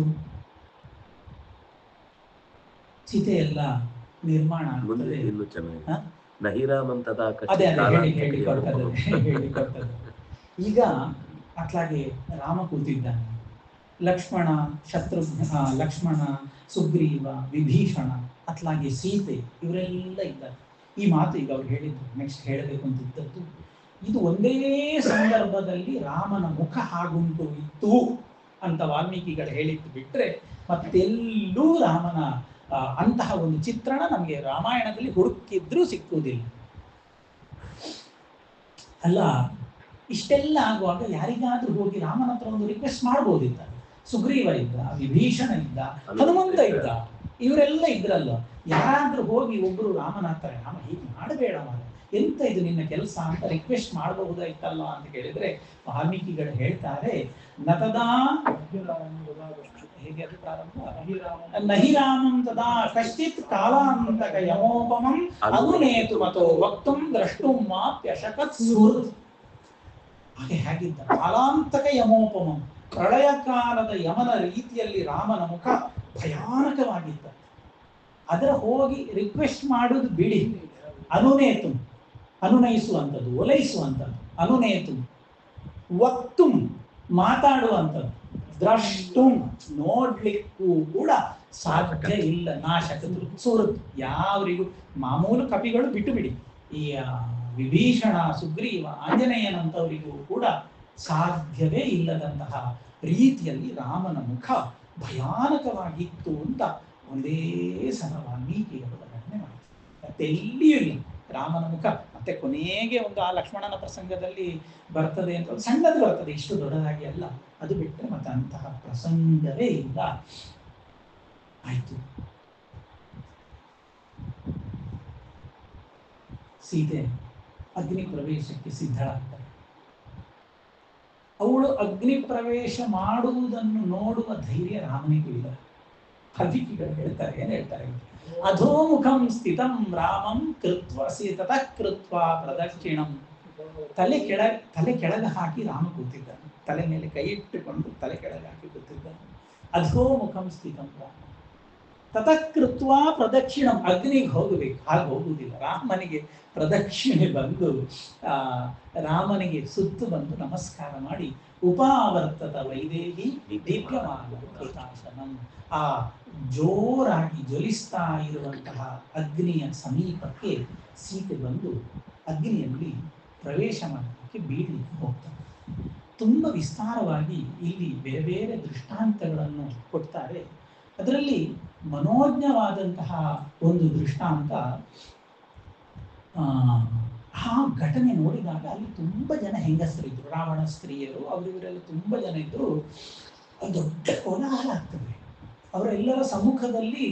ಚಿತೆ ಎಲ್ಲ ನಿರ್ಮಾಣ ಆಗ್ತದೆ. ಇನ್ನು ಚೆನ್ನಾಗಿ ನಹಿರಾಮಂ ತದಾ ಅದೇ ಕಚ್ಚಿತ್ ಹೇಳಿಕೊಟ್ಟದ್ದು. ಈಗ ಅట్లాಗೆ ರಾಮ ಕೂತಿದ್ದಾನೆ, ಲಕ್ಷ್ಮಣ ಲಕ್ಷ್ಮಣ, ಸುಗ್ರೀವ, ವಿಭೀಷಣ, ಅತ್ಲಾಗೆ ಸೀತೆ ಇವರೆಲ್ಲ ಇದ್ದಾರೆ. ಈ ಮಾತು ಈಗ ಅವ್ರು ಹೇಳಿದ್ರು, ನೆಕ್ಸ್ಟ್ ಹೇಳಬೇಕು ಅಂತಿದ್ದದ್ದು ಇದು ಒಂದೇ ಸಂದರ್ಭದಲ್ಲಿ ರಾಮನ ಮುಖ ಹಾಗುಂಟು ಇತ್ತು ಅಂತ ವಾಲ್ಮೀಕಿಗಳು ಹೇಳಿದ್ದು ಬಿಟ್ರೆ ಮತ್ತೆಲ್ಲೂ ರಾಮನ ಅಂತಹ ಒಂದು ಚಿತ್ರಣ ನಮಗೆ ರಾಮಾಯಣದಲ್ಲಿ ಹುಡುಕಿದ್ರೂ ಸಿಕ್ಕುವುದಿಲ್ಲ. ಅಲ್ಲ, ಇಷ್ಟೆಲ್ಲ ಆಗುವಾಗ ಯಾರಿಗಾದ್ರೂ ಹೋಗಿ ರಾಮನ ಹತ್ರ ಒಂದು ರಿಕ್ವೆಸ್ಟ್ ಮಾಡ್ಬೋದಿತ್ತ? ಸುಗ್ರೀವ ಇದ್ದ, ವಿಭೀಷಣ ಇದ್ದ, ಹನುಮಂತ ಇದ್ದ, ಇವರೆಲ್ಲ ಇದ್ರಲ್ಲ. ಯಾರಾದ್ರೂ ಹೋಗಿ ಒಬ್ರು ರಾಮನ ಹತ್ರ ರಾಮ ಹೀಗೆ ಮಾಡಬೇಡ ಮಾರ, ಎಂತ ಇದು ನಿನ್ನ ಕೆಲಸ ಅಂತ ರಿಕ್ವೆಸ್ಟ್ ಮಾಡಬಹುದಾಯ್ತಲ್ಲ ಅಂತ ಕೇಳಿದ್ರೆ ವಾಲ್ಮೀಕಿಗಳು ಹೇಳ್ತಾರೆ, ನತದಾ ಹೇಗೆ ಅದು ಪ್ರಾರಂಭ, ನಹಿರಾಮಂ ತದಾ ಕಶ್ಚಿತ್ ಕಾಲಾಂತಕ ಯಮೋಪಮಂ ಅನುನೇತು ಮತೋ ವಕ್ತುಂ ದ್ರಷ್ಟುಂ ಮಾಪ್ಯಶಕತ್ ಸುಹೃತ್. ಹಾಗೆ ಹೇಗಿದ್ದ ಕಾಲಾಂತಕ ಯಮೋಪಮಂ, ಪ್ರಳಯ ಕಾಲದ ಯಮನ ರೀತಿಯಲ್ಲಿ ರಾಮನ ಮುಖ ಭಯಾನಕವಾಗಿದ್ದ. ಅದರ ಹೋಗಿ ರಿಕ್ವೆಸ್ಟ್ ಮಾಡೋದು ಬಿಡಿ, ಅನುನೇತು ಅನುನಯಿಸುವಂಥದ್ದು, ಓಲೈಸುವಂಥದ್ದು, ಅನುನೇತು ವಕ್ತು ಮಾತಾಡುವಂಥದ್ದು, ದ್ರಷ್ಟುಂ ನೋಡ್ಲಿಕ್ಕೂ ಕೂಡ ಸಾಧ್ಯ ಇಲ್ಲ. ನಾಶಕತೃ ಸುಹೃತ್, ಯಾವರಿಗೂ ಮಾಮೂಲು ಕಪಿಗಳು ಬಿಟ್ಟು ಬಿಡಿ, ಈ ವಿಭೀಷಣ, ಸುಗ್ರೀವ, ಆಂಜನೇಯನಂತವರಿಗೂ ಕೂಡ ಸಾಧ್ಯವೇ ಇಲ್ಲದಂತಹ ರೀತಿಯಲ್ಲಿ ರಾಮನ ಮುಖ ಭಯಾನಕವಾಗಿತ್ತು ಅಂತ ಒಂದೇ ಸಲ ವಾಲ್ಮೀಕಿಗಳು ವರ್ಣನೆ ಮಾಡ್ತಾರೆ. ಮತ್ತೆ ಎಲ್ಲಿಯೂ ಇಲ್ಲ ರಾಮನ ಮುಖ. ಮತ್ತೆ ಕೊನೆಗೆ ಒಂದು ಆ ಲಕ್ಷ್ಮಣನ ಪ್ರಸಂಗದಲ್ಲಿ ಬರ್ತದೆ ಅಂತ ಒಂದು ಸಣ್ಣದು ಬರ್ತದೆ, ಇಷ್ಟು ದೊಡ್ಡದಾಗಿ ಅಲ್ಲ, ಅದು ಬಿಟ್ಟರೆ ಮತ್ತೆ ಅಂತಹ ಪ್ರಸಂಗವೇ ಇಲ್ಲ. ಆಯ್ತು, ಸೀತೆ ಅಗ್ನಿ ಪ್ರವೇಶಕ್ಕೆ ಸಿದ್ಧಳಾಗ್ತಾರೆ. ಅವಳು ಅಗ್ನಿ ಪ್ರವೇಶ ಮಾಡುವುದನ್ನು ನೋಡುವ ಧೈರ್ಯ ರಾಮನಿಗೂ ಇಲ್ಲ. ಹದಿಕಿಗಳು ಹೇಳ್ತಾರೆ, ಏನ್ ಹೇಳ್ತಾರೆ, ಅಧೋಮುಖಂ ಸ್ಥಿತಂ ರಾಮಂ ಕೃತ್ವ ಸೀತತಃ ಕೃತ್ವ ಪ್ರದಕ್ಷಿಣಂ. ತಲೆ ಕೆಳಗೆ ಹಾಕಿ ರಾಮ ಕೂತಿದ್ದಾನೆ, ತಲೆ ಮೇಲೆ ಕೈ ಇಟ್ಟುಕೊಂಡು ತಲೆ ಕೆಳಗೆ ಹಾಕಿ ಕೂತಿದ್ದಾನೆ. ಅಧೋಮುಖಂ ಸ್ಥಿತಂ ರಾಮ ತತಃ ಕೃತ್ವ ಪ್ರದಕ್ಷಿಣಂ. ಅಗ್ನಿಗೆ ಹೋಗಬೇಕು, ಹಾಗೆ ಹೋಗುವುದಿಲ್ಲ. ರಾಮನಿಗೆ ಪ್ರದಕ್ಷಿಣೆ ಬಂದು ರಾಮನಿಗೆ ಸುತ್ತು ಬಂದು ನಮಸ್ಕಾರ ಮಾಡಿ ಉಪಾವರ್ತದ ವೈದೇಹಿ ದೀಪ್ಯಮಾನ ಕೃತಾಶನಂ. ಆ ಜೋರಾಗಿ ಜ್ವಲಿಸ್ತಾ ಇರುವಂತಹ ಅಗ್ನಿಯ ಸಮೀಪಕ್ಕೆ ಸೀತೆ ಬಂದು ಅಗ್ನಿಯಲ್ಲಿ ಪ್ರವೇಶ ಮಾಡೋದಕ್ಕೆ ಬೀಳಲಿಕ್ಕೆ ಹೋಗ್ತಾರೆ. ತುಂಬ ವಿಸ್ತಾರವಾಗಿ ಇಲ್ಲಿ ಬೇರೆ ಬೇರೆ ದೃಷ್ಟಾಂತಗಳನ್ನು ಕೊಡ್ತಾರೆ. ಅದರಲ್ಲಿ ಮನೋಜ್ಞವಾದಂತಹ ಒಂದು ದೃಷ್ಟಾಂತ, ಆ ಘಟನೆ ನೋಡಿದಾಗ ಅಲ್ಲಿ ತುಂಬ ಜನ ಹೆಂಗಸರಿದ್ರು, ರಾವಣ ಸ್ತ್ರೀಯರು, ಅವರಿವರೆಲ್ಲ ತುಂಬ ಜನ ಇದ್ರು. ದೊಡ್ಡ ಕೋಲಾಹಲ ಆಗ್ತದೆ, ಅವರೆಲ್ಲರ ಸಮ್ಮುಖದಲ್ಲಿ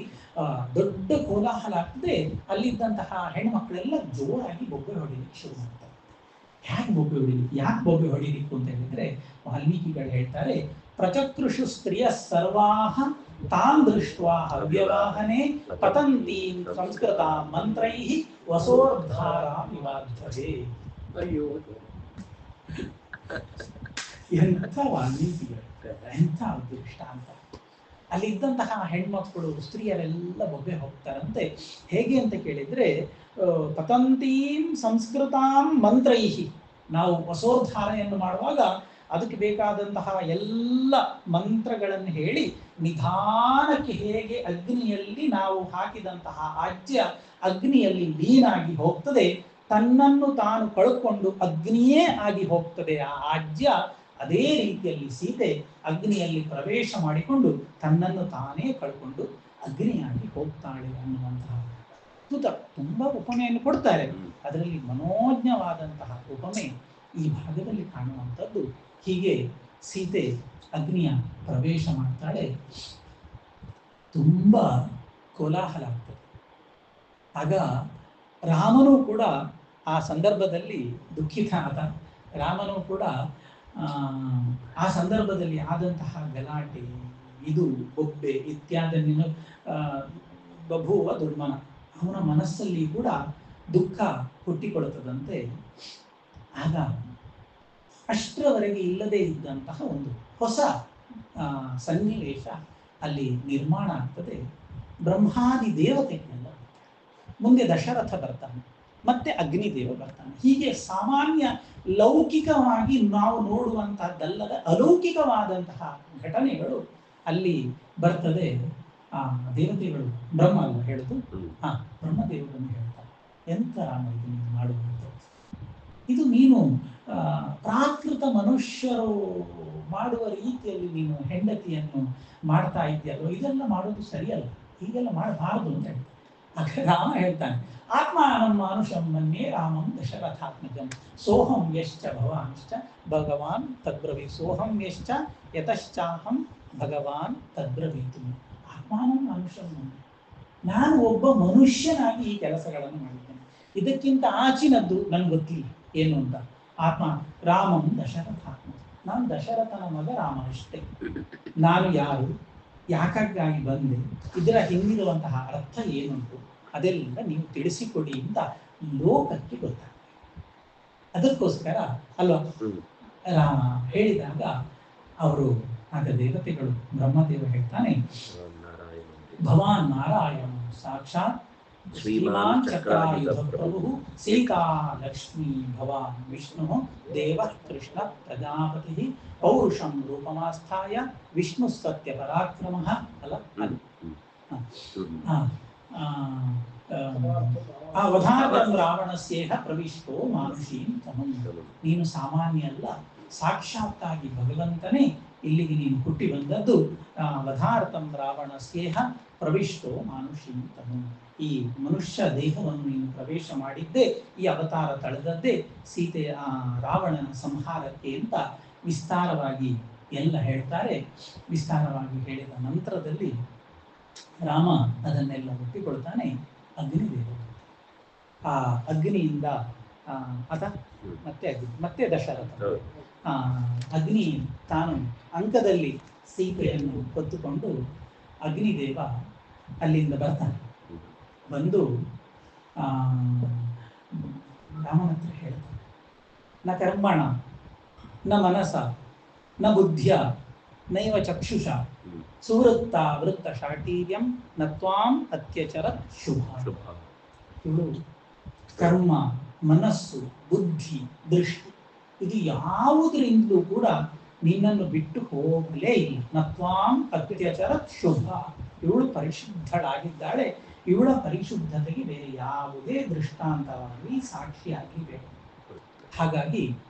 ದೊಡ್ಡ ಕೋಲಾಹಲ ಆಗ್ತದೆ. ಅಲ್ಲಿದ್ದಂತಹ ಹೆಣ್ಮಕ್ಳೆಲ್ಲ ಜೋರಾಗಿ ಬೊಬ್ಬೆ ಹೊಡಿಲಿಕ್ಕೆ ಶುರು ಮಾಡ್ತಾರೆ. ಹೇಗೆ ಬೊಬ್ಬೆ ಹೊಡಿಲಿಕ್ಕೆ, ಯಾಕೆ ಬೊಬ್ಬೆ ಹೊಡಿಲಿಕ್ಕೆ ಅಂತ ಹೇಳಿದ್ರೆ ವಾಲ್ಮೀಕಿಗಳು ಹೇಳ್ತಾರೆ, ಪ್ರಚಕೃಷು ಸ್ತ್ರೀಯ ಸರ್ವಾಹ ತಾನ್ ದೃಷ್ಟ್ವಾ ಅವ್ಯವಾಹನೆ ಪತಂತೀಂ ಸಂಸ್ಕೃತ ಮಂತ್ರೈ ವಸೋರ್ಧಾರಾ ವಿವಾದ್ಯತೆ. ಅಯ್ಯೋ, ಎಂಥ ವಾಲ್ಮೀಕಿಗಳು, ಎಂಥ ದೃಷ್ಟಾಂತ. ಅಲ್ಲಿದ್ದಂತಹ ಹೆಣ್ಮಕ್ಕಳು ಸ್ತ್ರೀಯರೆಲ್ಲ ಬೊಬ್ಬೆ ಹೋಗ್ತಾರಂತೆ. ಹೇಗೆ ಅಂತ ಕೇಳಿದ್ರೆ, ಪತಂತೀಂ ಸಂಸ್ಕೃತಾಂ ಮಂತ್ರೈಹಿ, ನಾವು ವಸೋರ್ಧಾರಣೆಯನ್ನು ಮಾಡುವಾಗ ಅದಕ್ಕೆ ಬೇಕಾದಂತಹ ಎಲ್ಲ ಮಂತ್ರಗಳನ್ನು ಹೇಳಿ ನಿಧಾನಕ್ಕೆ ಹೇಗೆ ಅಗ್ನಿಯಲ್ಲಿ ನಾವು ಹಾಕಿದಂತಹ ಆಜ್ಯ ಅಗ್ನಿಯಲ್ಲಿ ಲೀನಾಗಿ ಹೋಗ್ತದೆ, ತನ್ನನ್ನು ತಾನು ಕಳ್ಕೊಂಡು ಅಗ್ನಿಯೇ ಆಗಿ ಹೋಗ್ತದೆ ಆ ಆಜ್ಯ. ಅದೇ ರೀತಿಯಲ್ಲಿ ಸೀತೆ ಅಗ್ನಿಯಲ್ಲಿ ಪ್ರವೇಶ ಮಾಡಿಕೊಂಡು ತನ್ನನ್ನು ತಾನೇ ಕಳ್ಕೊಂಡು ಅಗ್ನಿಯಾಗಿ ಹೋಗ್ತಾಳೆ ಅನ್ನುವಂತಹ ಅದ್ಭುತ. ತುಂಬ ಉಪಮೆಯನ್ನು ಕೊಡ್ತಾರೆ. ಅದರಲ್ಲಿ ಮನೋಜ್ಞವಾದಂತಹ ಉಪಮೆ ಈ ಭಾಗದಲ್ಲಿ ಕಾಣುವಂಥದ್ದು. ಹೀಗೆ ಸೀತೆ ಅಗ್ನಿಯ ಪ್ರವೇಶ ಮಾಡ್ತಾಳೆ. ತುಂಬ ಕೋಲಾಹಲ ಆಗ್ತದೆ. ಆಗ ರಾಮನೂ ಕೂಡ ಆ ಸಂದರ್ಭದಲ್ಲಿ ದುಃಖಿತ ಆದ. ರಾಮನೂ ಕೂಡ ಆ ಸಂದರ್ಭದಲ್ಲಿ ಆದಂತಹ ಗಲಾಟೆ, ಇದು ಬೊಬ್ಬೆ ಇತ್ಯಾದಿನ ಬಭೂವ ದುರ್ಮನ, ಅವನ ಮನಸ್ಸಲ್ಲಿ ಕೂಡ ದುಃಖ ಹುಟ್ಟಿಕೊಡುತ್ತದಂತೆ. ಆಗ ಅಷ್ಟರವರೆಗೆ ಇಲ್ಲದೇ ಇದ್ದಂತಹ ಒಂದು ಹೊಸ ಸನ್ನಿವೇಶ ಅಲ್ಲಿ ನಿರ್ಮಾಣ ಆಗ್ತದೆ. ಬ್ರಹ್ಮಾದಿ ದೇವತೆಗಳೆಲ್ಲ ಮುಂದೆ ದಶರಥ ಬರ್ತಾನೆ. ಮತ್ತೆ ಅಗ್ನಿದೇವ ಬರ್ತಾನೆ. ಹೀಗೆ ಸಾಮಾನ್ಯ ಲೌಕಿಕವಾಗಿ ನಾವು ನೋಡುವಂತಹದ್ದಲ್ಲದ ಅಲೌಕಿಕವಾದಂತಹ ಘಟನೆಗಳು ಅಲ್ಲಿ ಬರ್ತದೆ. ಆ ದೇವತೆಗಳು ಬ್ರಹ್ಮ ಅಲ್ಲ ಹೇಳುದು, ಬ್ರಹ್ಮದೇವರನ್ನು ಹೇಳ್ತಾರೆ, ಎಂತ ರಾಮ ಇದು ನೀನು ಮಾಡುವಂಥದ್ದು, ಇದು ನೀನು ಪ್ರಾಕೃತ ಮನುಷ್ಯರು ಮಾಡುವ ರೀತಿಯಲ್ಲಿ ನೀನು ಹೆಂಡತಿಯನ್ನು ಮಾಡ್ತಾ ಇದ್ದೀಯಲ್ವ, ಇದೆಲ್ಲ ಮಾಡೋದು ಸರಿಯಲ್ಲ, ಹೀಗೆಲ್ಲ ಮಾಡಬಾರದು ಅಂತ ಹೇಳ್ತಾರೆ. ಆಗ ರಾಮ ಹೇಳ್ತಾನೆ, ಆತ್ಮಾನಂ ಮಾನುಷಂ ಮನ್ಯೇ ರಾಮಂ ದಶರಥಾತ್ಮಜಂ ಸೋಹಂ ಯಶ್ಚ ಭವಾಂಶ್ಚ ಭಗವಾನ್ ತದ್ಬ್ರವೀ ಸೋಹಂ ಯಶ್ಚ ಯತಶ್ಚಾಹಂ ಭಗವಾನ್ ತದ್ಬ್ರವೀತು. ಆತ್ಮಾನಂ ಮಾನುಷಂ ಮನ್ಯೇ, ನಾನು ಒಬ್ಬ ಮನುಷ್ಯನಾಗಿ ಈ ಕೆಲಸಗಳನ್ನು ಮಾಡಿದ್ದೇನೆ, ಇದಕ್ಕಿಂತ ಆಚಿನದ್ದು ನನ್ಗೆ ಗೊತ್ತಿಲ್ಲ ಏನು ಅಂತ. ಆತ್ಮ ರಾಮಂ ದಶರಥಾತ್ಮಜ, ನಾನು ದಶರಥನ ಮಗ ರಾಮ ಅಷ್ಟೇ. ನಾನು ಯಾರು, ಯಾಕಾಗಿ ಬಂದೆ, ಇದರ ಹಿಂದಿರುವಂತಹ ಅರ್ಥ ಏನುಂಟು ಅದೆಲ್ಲ ನೀವು ತಿಳಿಸಿಕೊಡಿ ಅಂತ ಲೋಕಕ್ಕೆ ಗೊತ್ತಾಗ್ತದೆ. ಅದಕ್ಕೋಸ್ಕರ ಅಲ್ವಾ ರಾಮ ಹೇಳಿದಾಗ ಅವರು ಆಗ ದೇವತೆಗಳು ಬ್ರಹ್ಮದೇವ ಹೇಳ್ತಾನೆ, ಭವಾನ್ ನಾರಾಯಣ ಸಾಕ್ಷಾತ್ ಶ್ರೀಮಾನ್ ಚಕ್ರಾಯುಧ ಪ್ರಭು ಸೀತಾ ಲಕ್ಷ್ಮೀ ಭವಾನ್ ವಿಷ್ಣು ದೇವ ಕೃಷ್ಣ ಪ್ರಜಾಪತಿ ಪೌರುಷಂ ರೂಪಮಾಸ್ಥಾಯ ವಿಷ್ಣು ಸತ್ಯ ಪರಾಕ್ರಮ ಅಲ್ಲ ಅವಧಾರಂ ರಾವಣಸ್ಯೇಹ ಪ್ರವಿಷ್ಟೋ ಮಾನುಷೀಂ ತಮಂ. ನೀನು ಸಾಮಾನ್ಯ ಅಲ್ಲ, ಸಾಕ್ಷಾತ್ತಾಗಿ ಭಗವಂತನೇ ಇಲ್ಲಿಗೆ ನೀನು ಹುಟ್ಟಿ ಬಂದದ್ದು. ಅವಧಾರತಂ ರಾವಣಸ್ಯೇಹ ಪ್ರವಿಷ್ಟೋ ಮಾನುಷೀಂ ತಮಂ. ಈ ಮನುಷ್ಯ ದೇಹವನ್ನು ನೀನು ಪ್ರವೇಶ ಮಾಡಿದ್ದೇ, ಈ ಅವತಾರ ತಳೆದದ್ದೇ ಸೀತೆಯ ರಾವಣನ ಸಂಹಾರಕ್ಕೆ ಅಂತ ವಿಸ್ತಾರವಾಗಿ ಎಲ್ಲ ಹೇಳ್ತಾರೆ. ವಿಸ್ತಾರವಾಗಿ ಹೇಳಿದ ನಂತರದಲ್ಲಿ ರಾಮ ಅದನ್ನೆಲ್ಲ ಒಪ್ಪಿಕೊಳ್ತಾನೆ. ಅಗ್ನಿದೇವ, ಆ ಅಗ್ನಿಯಿಂದ ಮತ್ತೆ ದಶರಥ ಅಗ್ನಿ ತಾನು ಅಂಕದಲ್ಲಿ ಸೀತೆಯನ್ನು ಹೊತ್ತುಕೊಂಡು ಅಗ್ನಿದೇವ ಅಲ್ಲಿಂದ ಬರ್ತಾನೆ. ಬಂದು ರಾಮನ ಹತ್ರ ಹೇಳ್ತಾನೆ, ನ ಕರ್ಮಣ ನ ಮನಸ ನ ಬುದ್ಧಿಯ ನೈವ ಚಕ್ಷುಷ ಸುವೃತ್ತ ವೃತ್ತ ಶಾಟೀರ್ಯಂ ನ ತ್ವಾಂ ಅತ್ಯಚರತ್ ಶುಭ. ಇವಳು ಕರ್ಮ, ಮನಸ್ಸು, ಬುದ್ಧಿ, ದೃಷ್ಟಿ ಇದು ಯಾವುದರಿಂದಲೂ ಕೂಡ ನಿನ್ನನ್ನು ಬಿಟ್ಟು ಹೋಗಲೇ ಇಲ್ಲ. ನ ತ್ವಾಂ ಅತ್ಯಚರತ್ ಶುಭ. ಇವಳು ಪರಿಶುದ್ಧಳಾಗಿದ್ದಾಳೆ. ಇವಳ ಪರಿಶುದ್ಧತೆಗೆ ಬೇರೆ ಯಾವುದೇ ದೃಷ್ಟಾಂತವಾಗಿ ಸಾಕ್ಷಿಯಾಗಿ ಬೇಕು. ಹಾಗಾಗಿ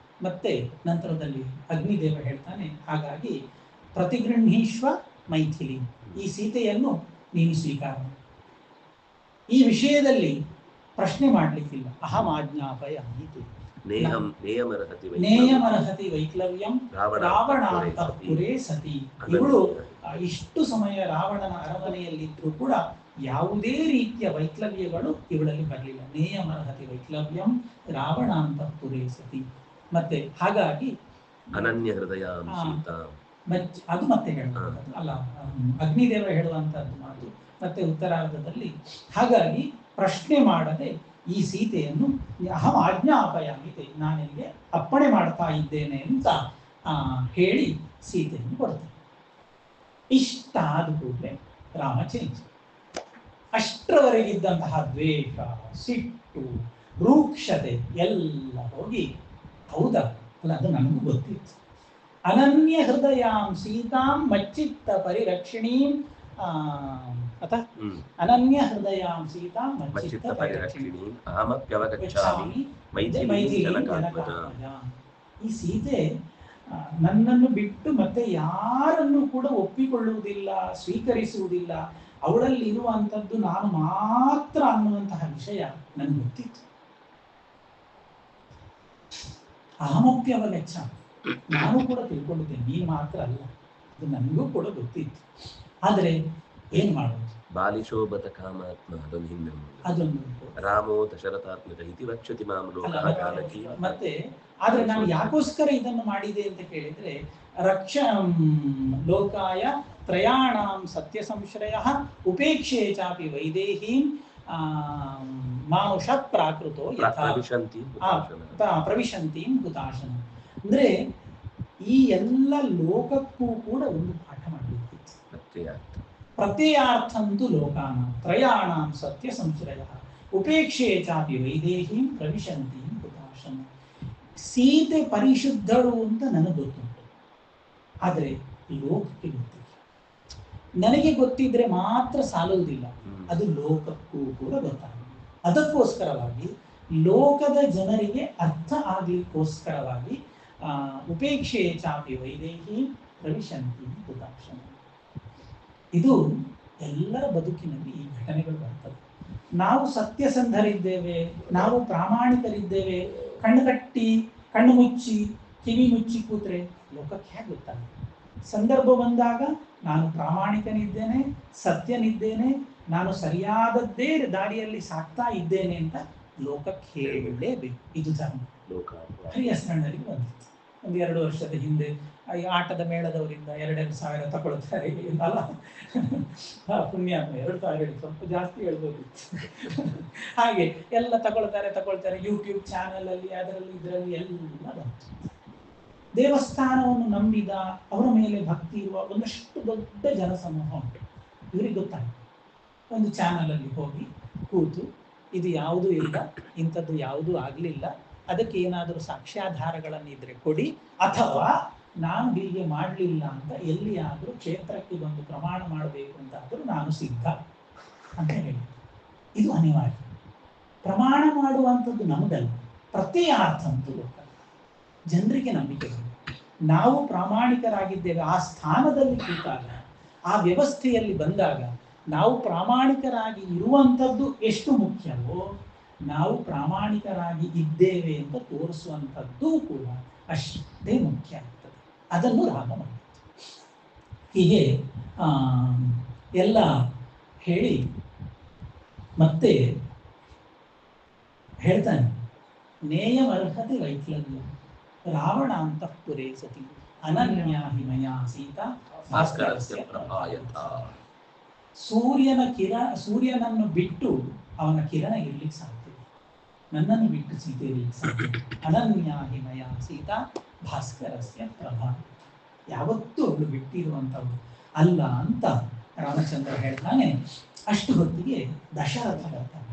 ಮತ್ತೆ ನಂತರದಲ್ಲಿ ಅಗ್ನಿದೇವ ಹೇಳ್ತಾನೆ, ಹಾಗಾಗಿ ಪ್ರತಿಗೃಹೀಶ್ವ ಮೈಥಿಲಿ, ಈ ಸೀತೆಯನ್ನು ನೀನು ಸ್ವೀಕಾರ ಮಾಡು. ಈ ವಿಷಯದಲ್ಲಿ ಪ್ರಶ್ನೆ ಮಾಡಲಿಕ್ಕಿಲ್ಲ. ಅಹಂ ಆಜ್ಞಾಪಯ ನೀತಿ ನೇಯಮರ್ಹತಿ ವೈಕ್ಲವ್ಯಂ ರಾವಣಾಂತಃ ಪುರೇ ಸತಿ. ಇವಳು ಇಷ್ಟು ಸಮಯ ರಾವಣನ ಅರಮನೆಯಲ್ಲಿದ್ರೂ ಕೂಡ ಯಾವುದೇ ರೀತಿಯ ವೈಕ್ಲವ್ಯಗಳು ಇವಳಲ್ಲಿ ಬರಲಿಲ್ಲ. ನೇಯಮರ್ಹತಿ ವೈಕ್ಲವ್ಯಂ ರಾವಣಾಂತಃ ಪುರೇ ಸತಿ. ಮತ್ತೆ ಹಾಗಾಗಿ ಅನನ್ಯ ಹೃದಯ ಅದು ಮತ್ತೆ ಹೇಳುವಂಥದ್ದು ಅಲ್ಲ, ಅಗ್ನಿದೇವ ಹೇಳುವಂತಹದ್ದು ಮಾತು. ಮತ್ತೆ ಉತ್ತರಾರ್ಧದಲ್ಲಿ ಹಾಗಾಗಿ ಪ್ರಶ್ನೆ ಮಾಡದೆ ಈ ಸೀತೆಯನ್ನು ಅಹಂ ಆಜ್ಞಾಪಯಾಮಿತೆ, ನಾನಿಗೆ ಅಪ್ಪಣೆ ಮಾಡ್ತಾ ಇದ್ದೇನೆ ಅಂತ ಹೇಳಿ ಸೀತೆಯನ್ನು ಕೊಡ್ತಾನೆ. ಇಷ್ಟ ಆದ ಕೂಡಲೇ ರಾಮ ಚೇಂಜ್. ಅಷ್ಟರವರೆಗಿದ್ದಂತಹ ದ್ವೇಷ, ಸಿಟ್ಟು, ರೂಕ್ಷತೆ ಎಲ್ಲ ಹೋಗಿ, ಹೌದಾ ಅಲ್ಲ ಅದು ನನಗೂ ಗೊತ್ತಿತ್ತು. ಅನನ್ಯ ಹೃದಯಾಂ ಸೀತಾಂ ಮಚ್ಚಿತ್ತ ಪರಿರಕ್ಷಣೀಂ ಅನನ್ಯ ಹೃದಯಾಂ ಸೀತಾಂ ಮಚ್ಚಿತ್ತ ಪರಿರಕ್ಷಣೀಂ ಅಹಮಪ್ಯವಗಚ್ಛಾಮಿ ಮೈಥಿಲೀಂ ಜನಕಾತ್ಮಜ. ಈ ಸೀತೆ ನನ್ನನ್ನು ಬಿಟ್ಟು ಮತ್ತೆ ಯಾರನ್ನು ಕೂಡ ಒಪ್ಪಿಕೊಳ್ಳುವುದಿಲ್ಲ, ಸ್ವೀಕರಿಸುವುದಿಲ್ಲ, ಅವಳಲ್ಲಿ ಇರುವಂಥದ್ದು ನಾನು ಮಾತ್ರ ಅನ್ನುವಂತಹ ವಿಷಯ ನನಗೆ ಗೊತ್ತಿತ್ತು. ಅಹಮಪ್ಯವಗಚ್ಛಾಮಿ, ನಾನು ಕೂಡ ತಿಳ್ಕೊಂಡಿದ್ದೇನೆ, ನೀನು ಮಾತ್ರ ಅಲ್ಲ, ಅದು ನನಗೂ ಕೂಡ ಗೊತ್ತಿತ್ತು. ಆದರೆ ಏನ್ ಮಾಡೋದು? ಬಾಲಿಶೋಭತ ಕಾಮಾತ್ಮ ಅದೊಂದು ಹಿಂದೆ ಅದೊಂದು ರಾಮೋ ದಶರಥಾತ್ಮಜ ಇತಿ ವಕ್ಷತಿ ಮಾಂ ಲೋಕಃ ಕಾಲಕಿ. ಮತ್ತೆ ಆದ್ರೆ ನಾನು ಯಾಕೋಸ್ಕರ ಇದನ್ನು ಮಾಡಿದೆ ಅಂತ ಕೇಳಿದ್ರೆ, ಲೋಕಾಯ ತ್ರಯಾಣಾಂ ಸತ್ಯ ಸಂಶ್ರಯ ಉಪೇಕ್ಷೆ ಚಾಪಿ ವೈದೇಹೀಂ ಮಾನುಷ ಪ್ರಾಕೃತೋ ಪ್ರವಿಶಂತೀಂ ಹುತಾಶನ. ಅಂದ್ರೆ ಈ ಎಲ್ಲ ಲೋಕಕ್ಕೂ ಕೂಡ ಒಂದು ಪಾಠ ಮಾಡಬೇಕಿತ್ತು. ಪ್ರತ್ಯಯಾರ್ಥಂತು ಲೋಕಾನ ತ್ರಯಾಣಾಂ ಸತ್ಯ ಸಂಶ್ರಯ. ಉಪೇಕ್ಷೆ ಚಾಪಿ ವೈದೇಹೀಂ ಪ್ರವಿಶಂತಿ ಹುತಾಶಂ. ಸೀತೆ ಪರಿಶುದ್ಧಳು ಅಂತ ನನಗೆ ಗೊತ್ತುಂಟು, ಆದರೆ ಲೋಕಕ್ಕೆ ಗೊತ್ತಿಲ್ಲ. ನನಗೆ ಗೊತ್ತಿದ್ರೆ ಮಾತ್ರ ಸಾಲುವುದಿಲ್ಲ, ಅದು ಲೋಕಕ್ಕೂ ಕೂಡ ಗೊತ್ತಾಗಲ್ಲ. ಅದಕ್ಕೋಸ್ಕರವಾಗಿ ಲೋಕದ ಜನರಿಗೆ ಅರ್ಥ ಆಗಲಿಕ್ಕೋಸ್ಕರವಾಗಿ ಉಪೇಕ್ಷೆ ಚಾಪಿ ವೈದೇಹಿ ಪ್ರವಿಶಂತಿ ಹುತಾಶಂ. ಇದು ಎಲ್ಲರ ಬದುಕಿನಲ್ಲಿ ಈ ಘಟನೆಗಳು ಬರ್ತದೆ. ನಾವು ಸತ್ಯಸಂಧರಿದ್ದೇವೆ, ನಾವು ಪ್ರಾಮಾಣಿಕರಿದ್ದೇವೆ, ಕಣ್ಣು ಕಟ್ಟಿ ಕಣ್ಣು ಮುಚ್ಚಿ ಕಿವಿ ಮುಚ್ಚಿ ಕೂತ್ರೆ ಲೋಕಕ್ಕೆ ಹೇಗೆ ಗೊತ್ತಾಗುತ್ತೆ? ಸಂದರ್ಭ ಬಂದಾಗ ನಾನು ಪ್ರಾಮಾಣಿಕನಿದ್ದೇನೆ, ಸತ್ಯನಿದ್ದೇನೆ, ನಾನು ಸರಿಯಾದದ್ದೇ ದಾರಿಯಲ್ಲಿ ಸಾಕ್ತಾ ಇದ್ದೇನೆ ಅಂತ ಲೋಕಕ್ಕೆ ಹೇಳಲೇಬೇಕು. ಇದು ಧರ್ಮ. ಹರಿಯಸ್ನಣ್ಣರಿಗೆ ಬಂದಿತ್ತು ಒಂದು 2 ವರ್ಷದ ಹಿಂದೆ. ಈ ಆಟದ ಮೇಳದವರಿಂದ 2,000 ತಗೊಳ್ತಾರೆ ಅಲ್ಲ, ಪುಣ್ಯಾತ್ಮ 2,000 ಸ್ವಲ್ಪ ಜಾಸ್ತಿ ಹೇಳ್ಬೋದು. ಹಾಗೆ ಎಲ್ಲ ತಗೊಳ್ತಾರೆ. ಯೂಟ್ಯೂಬ್ ಚಾನಲ್ ಅಲ್ಲಿ ಅದರಲ್ಲಿ ಇದರಲ್ಲಿ ಎಲ್ಲ ಬಂತು. ದೇವಸ್ಥಾನವನ್ನು ನಂಬಿದ, ಅವರ ಮೇಲೆ ಭಕ್ತಿ ಇರುವ ಒಂದಷ್ಟು ದೊಡ್ಡ ಜನಸಮೂಹ ಉಂಟು. ಇವರಿಗೆ ಗೊತ್ತಾಯ್ತು. ಒಂದು ಚಾನಲ್ ಅಲ್ಲಿ ಹೋಗಿ ಕೂತು ಇದು ಯಾವುದೂ ಇಲ್ಲ, ಇಂಥದ್ದು ಯಾವುದೂ ಆಗಲಿಲ್ಲ, ಅದಕ್ಕೆ ಏನಾದರೂ ಸಾಕ್ಷ್ಯಾಧಾರಗಳನ್ನಿದ್ರೆ ಕೊಡಿ, ಅಥವಾ ನಾನು ಹೀಗೆ ಮಾಡಲಿಲ್ಲ ಅಂತ ಎಲ್ಲಿಯಾದರೂ ಕ್ಷೇತ್ರಕ್ಕೆ ಬಂದು ಪ್ರಮಾಣ ಮಾಡಬೇಕು ಅಂತಾದರೂ ನಾನು ಸಿದ್ಧ ಅಂತ ಹೇಳಿ. ಇದು ಅನಿವಾರ್ಯ. ಪ್ರಮಾಣ ಮಾಡುವಂಥದ್ದು ನಮಗಲ್ಲ, ಪ್ರತ್ಯಯಾರ್ಥ ಅಂತೂ ಲೋಕ ಜನರಿಗೆ ನಂಬಿಕೆ. ನಾವು ಪ್ರಾಮಾಣಿಕರಾಗಿದ್ದೇವೆ, ಆ ಸ್ಥಾನದಲ್ಲಿ ಕೂತಾಗ, ಆ ವ್ಯವಸ್ಥೆಯಲ್ಲಿ ಬಂದಾಗ ನಾವು ಪ್ರಾಮಾಣಿಕರಾಗಿ ಇರುವಂಥದ್ದು ಎಷ್ಟು ಮುಖ್ಯವೋ, ನಾವು ಪ್ರಾಮಾಣಿಕರಾಗಿ ಇದ್ದೇವೆ ಅಂತ ತೋರಿಸುವಂಥದ್ದು ಕೂಡ ಅಷ್ಟೇ ಮುಖ್ಯ ಆಗ್ತದೆ. ಅದನ್ನು ರಾಮ ಮಾಡಿತು. ಹೀಗೆ ಎಲ್ಲ ಹೇಳಿ ಮತ್ತೆ ಹೇಳ್ತಾನೆ, ನೇಯಮರ್ಹತೆ ವೈಕ್ಲವ್ಯ ರಾವಣ ಅಂತಃಪುರೇ ಸತಿ ಅನನ್ಯಾ ಹಿಮಯಾ ಸೀತಾ ಭಾಸ್ಕರಸ್ಯ ಪ್ರಭಾಯತ. ಸೂರ್ಯನನ್ನು ಬಿಟ್ಟು ಅವನ ಕಿರಣ ಇರ್ಲಿಕ್ಕೆ ಸಾಧ್ಯ, ನನ್ನನ್ನು ಬಿಟ್ಟು ಸೀತೆ ಇರ್ಲಿಕ್ಕೆ ಸಾಧ್ಯ. ಅನನ್ಯಾ ಹಿಮಯಾ ಸೀತಾ ಭಾಸ್ಕರಸ್ಯ ಪ್ರಭಾ. ಯಾವತ್ತೂ ಅವಳು ಬಿಟ್ಟಿರುವಂಥವಳು ಅಲ್ಲ ಅಂತ ರಾಮಚಂದ್ರ ಹೇಳ್ತಾನೆ. ಅಷ್ಟು ಹೊತ್ತಿಗೆ ದಶರಥ ಬರ್ತಾನೆ.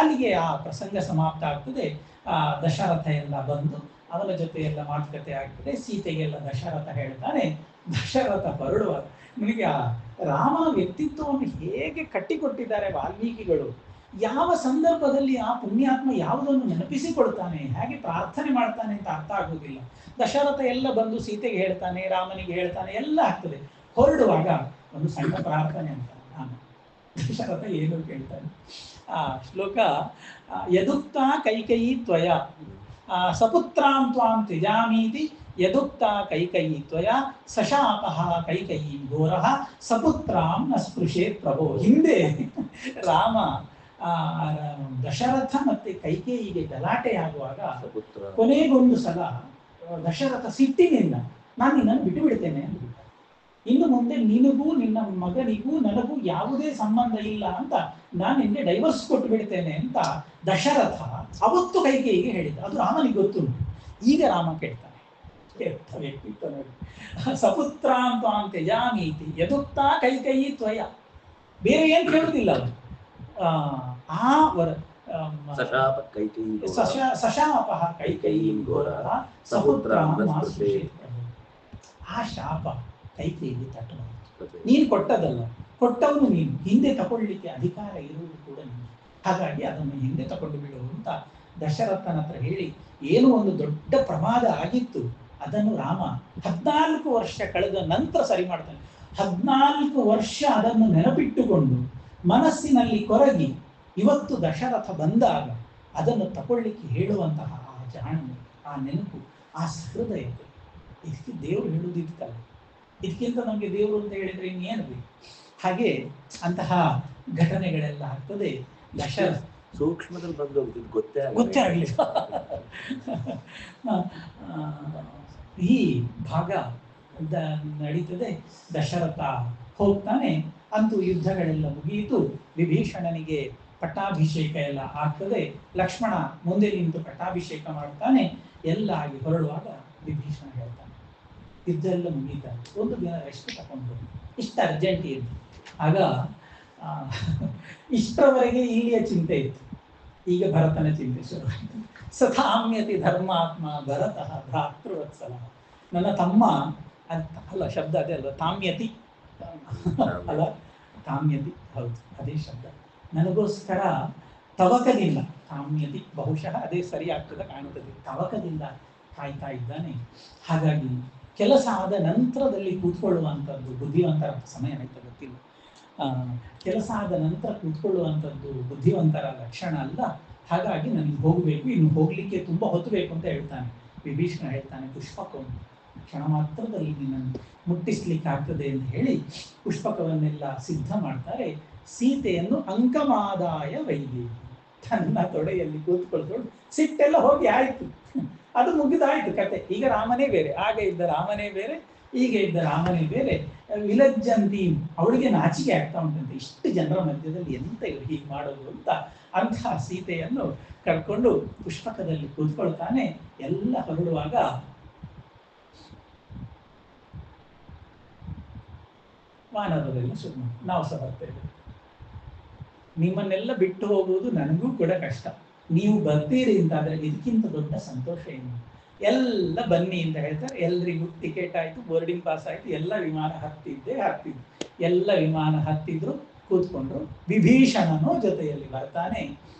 ಅಲ್ಲಿಗೆ ಆ ಪ್ರಸಂಗ ಸಮಾಪ್ತ ಆಗ್ತದೆ. ದಶರಥ ಎಲ್ಲ ಬಂದು ಅವನ ಜೊತೆ ಎಲ್ಲ ಮಾತುಕತೆ ಆಗ್ತದೆ. ಸೀತೆಗೆಲ್ಲ ದಶರಥ ಹೇಳ್ತಾನೆ. ದಶರಥ ಹೊರಡುವಾಗ ನಿಮಗೆ ಆ ರಾಮನ ವ್ಯಕ್ತಿತ್ವವನ್ನು ಹೇಗೆ ಕಟ್ಟಿಕೊಟ್ಟಿದ್ದಾರೆ ವಾಲ್ಮೀಕಿಗಳು, ಯಾವ ಸಂದರ್ಭದಲ್ಲಿ ಆ ಪುಣ್ಯಾತ್ಮ ಯಾವುದನ್ನು ನೆನಪಿಸಿಕೊಳ್ತಾನೆ, ಹೇಗೆ ಪ್ರಾರ್ಥನೆ ಮಾಡ್ತಾನೆ ಅಂತ ಅರ್ಥ ಆಗುವುದಿಲ್ಲ. ದಶರಥ ಎಲ್ಲ ಬಂದು ಸೀತೆಗೆ ಹೇಳ್ತಾನೆ, ರಾಮನಿಗೆ ಹೇಳ್ತಾನೆ, ಎಲ್ಲ ಆಗ್ತದೆ. ಹೊರಡುವಾಗ ಒಂದು ಸಣ್ಣ ಪ್ರಾರ್ಥನೆ ಅಂತ ರಾಮ. ದಶರಥ ಏನು ಕೇಳ್ತಾನೆ, ಆ ಶ್ಲೋಕ ಯದುಕ್ತ ಕೈಕಯಿ ತ್ವಯ ಸಪುತ್ರಾಂ ತ್ವಾಂ ತ್ಯಜಾಮೀತಿ ಯದುಕ್ತ ಕೈಕಯಿ ತ್ವಯ ಸಶಾಪಃ ಕೈಕಯಿ ಘೋರಃ ಸಪುತ್ರಾಂ ನ ಸ್ಪೃಶೇತ್ ಪ್ರಭೋ. ಹಿಂದೆ ರಾಮ ದಶರಥ ಮತ್ತೆ ಕೈಕೇಯಿಗೆ ಗಲಾಟೆ ಆಗುವಾಗ ಕೊನೆಗೊಂದು ಸಲ ದಶರಥ ಸಿಟ್ಟಿನಿಂದ ನಾನು ನಿನ್ನನ್ನು ಬಿಟ್ಟು ಬಿಡ್ತೇನೆ ಅಂದ್ಬಿಟ್ಟ. ಇನ್ನು ಮುಂದೆ ನಿನಗೂ ನಿನ್ನ ಮಗನಿಗೂ ನನಗೂ ಯಾವುದೇ ಸಂಬಂಧ ಇಲ್ಲ ಅಂತ ನಾನು ನಿನ್ಗೆ ಡೈವರ್ಸ್ ಕೊಟ್ಟು ಬಿಡ್ತೇನೆ ಅಂತ ದಶರಥ ಅವತ್ತು ಕೈಕೇಯಿಗೆ ಹೇಳಿದ. ಅದು ರಾಮನಿಗೆ ಗೊತ್ತುಂಟು. ಈಗ ರಾಮ ಕೇಳ್ತಾನೆ, ವ್ಯಕ್ತಿತ್ವ ನೋಡಿ, ಸಪುತ್ರಾಂ ತ್ವಾಂ ತ್ಯಜಾಮೀತಿ ಯದುಕ್ತ ಕೈಕಯಿ ತ್ವಯ. ಬೇರೆ ಏನ್ ಕೇಳುದಿಲ್ಲ ಅವನು. ಸಶಾಪಃ ಕೈಕಯಿ ಘೋರಃ ಸಪುತ್ರಾಂ ನ ಸ್ಪೃಶೇತ್ ಪ್ರಭೋ. ಆ ಶಾಪ ಕೈಕೇಯಿಗೆ ತಟ್ಟಬಹುದು. ನೀನು ಕೊಟ್ಟದಲ್ಲ, ಕೊಟ್ಟವನು ನೀನು, ಹಿಂದೆ ತಗೊಳ್ಳಿಕ್ಕೆ ಅಧಿಕಾರ ಇರುವುದು ಕೂಡ ನೀನು. ಹಾಗಾಗಿ ಅದನ್ನು ಹಿಂದೆ ತಗೊಂಡು ಬಿಡು ಅಂತ ದಶರಥನ ಹತ್ರ ಹೇಳಿ, ಏನೋ ಒಂದು ದೊಡ್ಡ ಪ್ರಮಾದ ಆಗಿತ್ತು, ಅದನ್ನು ರಾಮ 14 ವರ್ಷ ಕಳೆದ ನಂತರ ಸರಿ ಮಾಡ್ತಾನೆ. 14 ವರ್ಷ ಅದನ್ನು ನೆನಪಿಟ್ಟುಕೊಂಡು ಮನಸ್ಸಿನಲ್ಲಿ ಕೊರಗಿ ಇವತ್ತು ದಶರಥ ಬಂದಾಗ ಅದನ್ನು ತಗೊಳ್ಳಿಕ್ಕೆ ಹೇಳುವಂತಹ ಆ ಜಾಣ್ಮೆ, ಆ ನೆನಪು, ಆ ಸಹೃದಯತೆ, ಇದಕ್ಕೆ ದೇವರು ಹೇಳುವುದಿತ್ತಲ್ಲ. ಇದಕ್ಕಿಂತ ನಮಗೆ ದೇವರು ಅಂತ ಹೇಳಿದ್ರೆ ಇನ್ನೇನು ಬೇಕು. ಹಾಗೆ ಅಂತಹ ಘಟನೆಗಳೆಲ್ಲ ಆಗ್ತದೆ. ದಶರಥ ಸೂಕ್ಷ್ಮದಲ್ಲಿ ಬಂದು ಗೊತ್ತೇ ಆಗಲಿಲ್ಲ. ಈ ಭಾಗ ನಡೀತದೆ. ದಶರಥ ಹೋಗ್ತಾನೆ. ಅಂತೂ ಯುದ್ಧಗಳೆಲ್ಲ ಮುಗಿಯಿತು. ವಿಭೀಷಣನಿಗೆ ಪಟ್ಟಾಭಿಷೇಕ ಎಲ್ಲ ಆಗ್ತದೆ. ಲಕ್ಷ್ಮಣ ಮುಂದೆ ನಿಂತು ಪಟ್ಟಾಭಿಷೇಕ ಮಾಡ್ತಾನೆ. ಎಲ್ಲ ಆಗಿ ಹೊರಡುವಾಗ ವಿಭೀಷಣ ಹೇಳ್ತಾನೆ, ಯುದ್ಧ ಎಲ್ಲ ಮುಗೀತಾರೆ, ಒಂದು ದಿನ ರೆಸ್ಟ್ ತಗೊಂಡು, ಇಷ್ಟು ಅರ್ಜೆಂಟ್ ಇದ್ದು. ಆಗ ಆ, ಇಷ್ಟರವರೆಗೆ ಇಲ್ಲಿಯ ಚಿಂತೆ ಇತ್ತು. ಈಗ ಭರತನ ಚಿಂತೆ ಶುರುವಾಯಿತು. ಸತಾಮ್ಯತಿ ಧರ್ಮಾತ್ಮ ಭರತಃ ಭ್ರಾತೃವತ್ಸಲ. ನನ್ನ ತಮ್ಮ ಅಲ್ಲ, ಶಬ್ದ ಅದೇ ಅಲ್ವ, ತಾಮ್ಯತಿ ಅಲ್ಲ, ತಾಮ್ಯತಿ, ಹೌದು ಅದೇ ಶಬ್ದ. ನನಗೋಸ್ಕರ ತವಕದಿಂದ, ತಾಮ್ಯತಿ ಬಹುಶಃ ಅದೇ ಸರಿ ಆಗ್ತದೆ ಕಾಣುತ್ತದೆ, ತವಕದಿಂದ ಕಾಯ್ತಾ ಇದ್ದಾನೆ. ಹಾಗಾಗಿ ಕೆಲಸ ಆದ ನಂತರದಲ್ಲಿ ಕೂತ್ಕೊಳ್ಳುವಂಥದ್ದು ಬುದ್ಧಿವಂತರ ಸಮಯ ಆಯ್ತಾ ಗೊತ್ತಿಲ್ಲ. ಕೆಲಸ ಆದ ನಂತರ ಕೂತ್ಕೊಳ್ಳುವಂಥದ್ದು ಬುದ್ಧಿವಂತರ ಲಕ್ಷಣ ಅಲ್ಲ. ಹಾಗಾಗಿ ನನಗೆ ಹೋಗಬೇಕು, ಇನ್ನು ಹೋಗಲಿಕ್ಕೆ ತುಂಬ ಹೊತ್ತು ಬೇಕು ಅಂತ ಹೇಳ್ತಾನೆ. ವಿಭೀಷಣ ಹೇಳ್ತಾನೆ, ಪುಷ್ಪಕವನ್ನು ಕ್ಷಣ ಮಾತ್ರದಲ್ಲಿ ನಿನ್ನನ್ನು ಮುಟ್ಟಿಸ್ಲಿಕ್ಕೆ ಆಗ್ತದೆ ಅಂತ ಹೇಳಿ ಪುಷ್ಪಕವನ್ನೆಲ್ಲ ಸಿದ್ಧ ಮಾಡ್ತಾರೆ. ಸೀತೆಯನ್ನು ಅಂಕಮಾದಾಯ ವೈದೇಹಿ ತನ್ನ ತೊಡೆಯಲ್ಲಿ ಕೂತ್ಕೊಳ್ಕೊಂಡು ಸಿಟ್ಟೆಲ್ಲ ಹೋಗಿ ಆಯ್ತು, ಅದು ಮುಗಿದಾಯ್ತು ಕತೆ. ಈಗ ರಾಮನೇ ಬೇರೆ, ಆಗ ಇದ್ದ ರಾಮನೇ ಬೇರೆ, ಈಗ ಇದ್ದ ರಾಮನೇ ಬೇರೆ. ವಿಲಜ್ಜಂತಿ, ಅವಳಿಗೆ ನಾಚಿಕೆ ಆಗ್ತಾ ಉಂಟಂತೆ, ಇಷ್ಟು ಜನರ ಮಧ್ಯದಲ್ಲಿ ಎಂತ ಇವರು ಹೀಗೆ ಮಾಡೋದು ಅಂತ. ಅಂತಹ ಸೀತೆಯನ್ನು ಕರ್ಕೊಂಡು ಪುಷ್ಪಕದಲ್ಲಿ ಕೂತ್ಕೊಳ್ತಾನೆ. ಎಲ್ಲ ಹೊರಡುವಾಗ ವಾನರರೆಲ್ಲ ಶುರು, ನಾವು ಸಹ ಬರ್ತೇವೆ, ನಿಮ್ಮನ್ನೆಲ್ಲ ಬಿಟ್ಟು ಹೋಗುವುದು ನನಗೂ ಕೂಡ ಕಷ್ಟ, ನೀವು ಬರ್ತೀರಿ ಅಂತಾದ್ರೆ ಇದಕ್ಕಿಂತ ದೊಡ್ಡ ಸಂತೋಷ ಏನು, ಎಲ್ಲ ಬನ್ನಿ ಅಂತ ಹೇಳ್ತಾರೆ. ಎಲ್ರಿಗೂ ಟಿಕೆಟ್ ಆಯಿತು, ಬೋರ್ಡಿಂಗ್ ಪಾಸ್ ಆಯಿತು, ಎಲ್ಲ ವಿಮಾನ ಹತ್ತಿದ್ದು. ಎಲ್ಲ ವಿಮಾನ ಹತ್ತಿದ್ರು, ಕೂತ್ಕೊಂಡ್ರು. ವಿಭೀಷಣನೋ ಜೊತೆಯಲ್ಲಿ ಬರ್ತಾನೆ.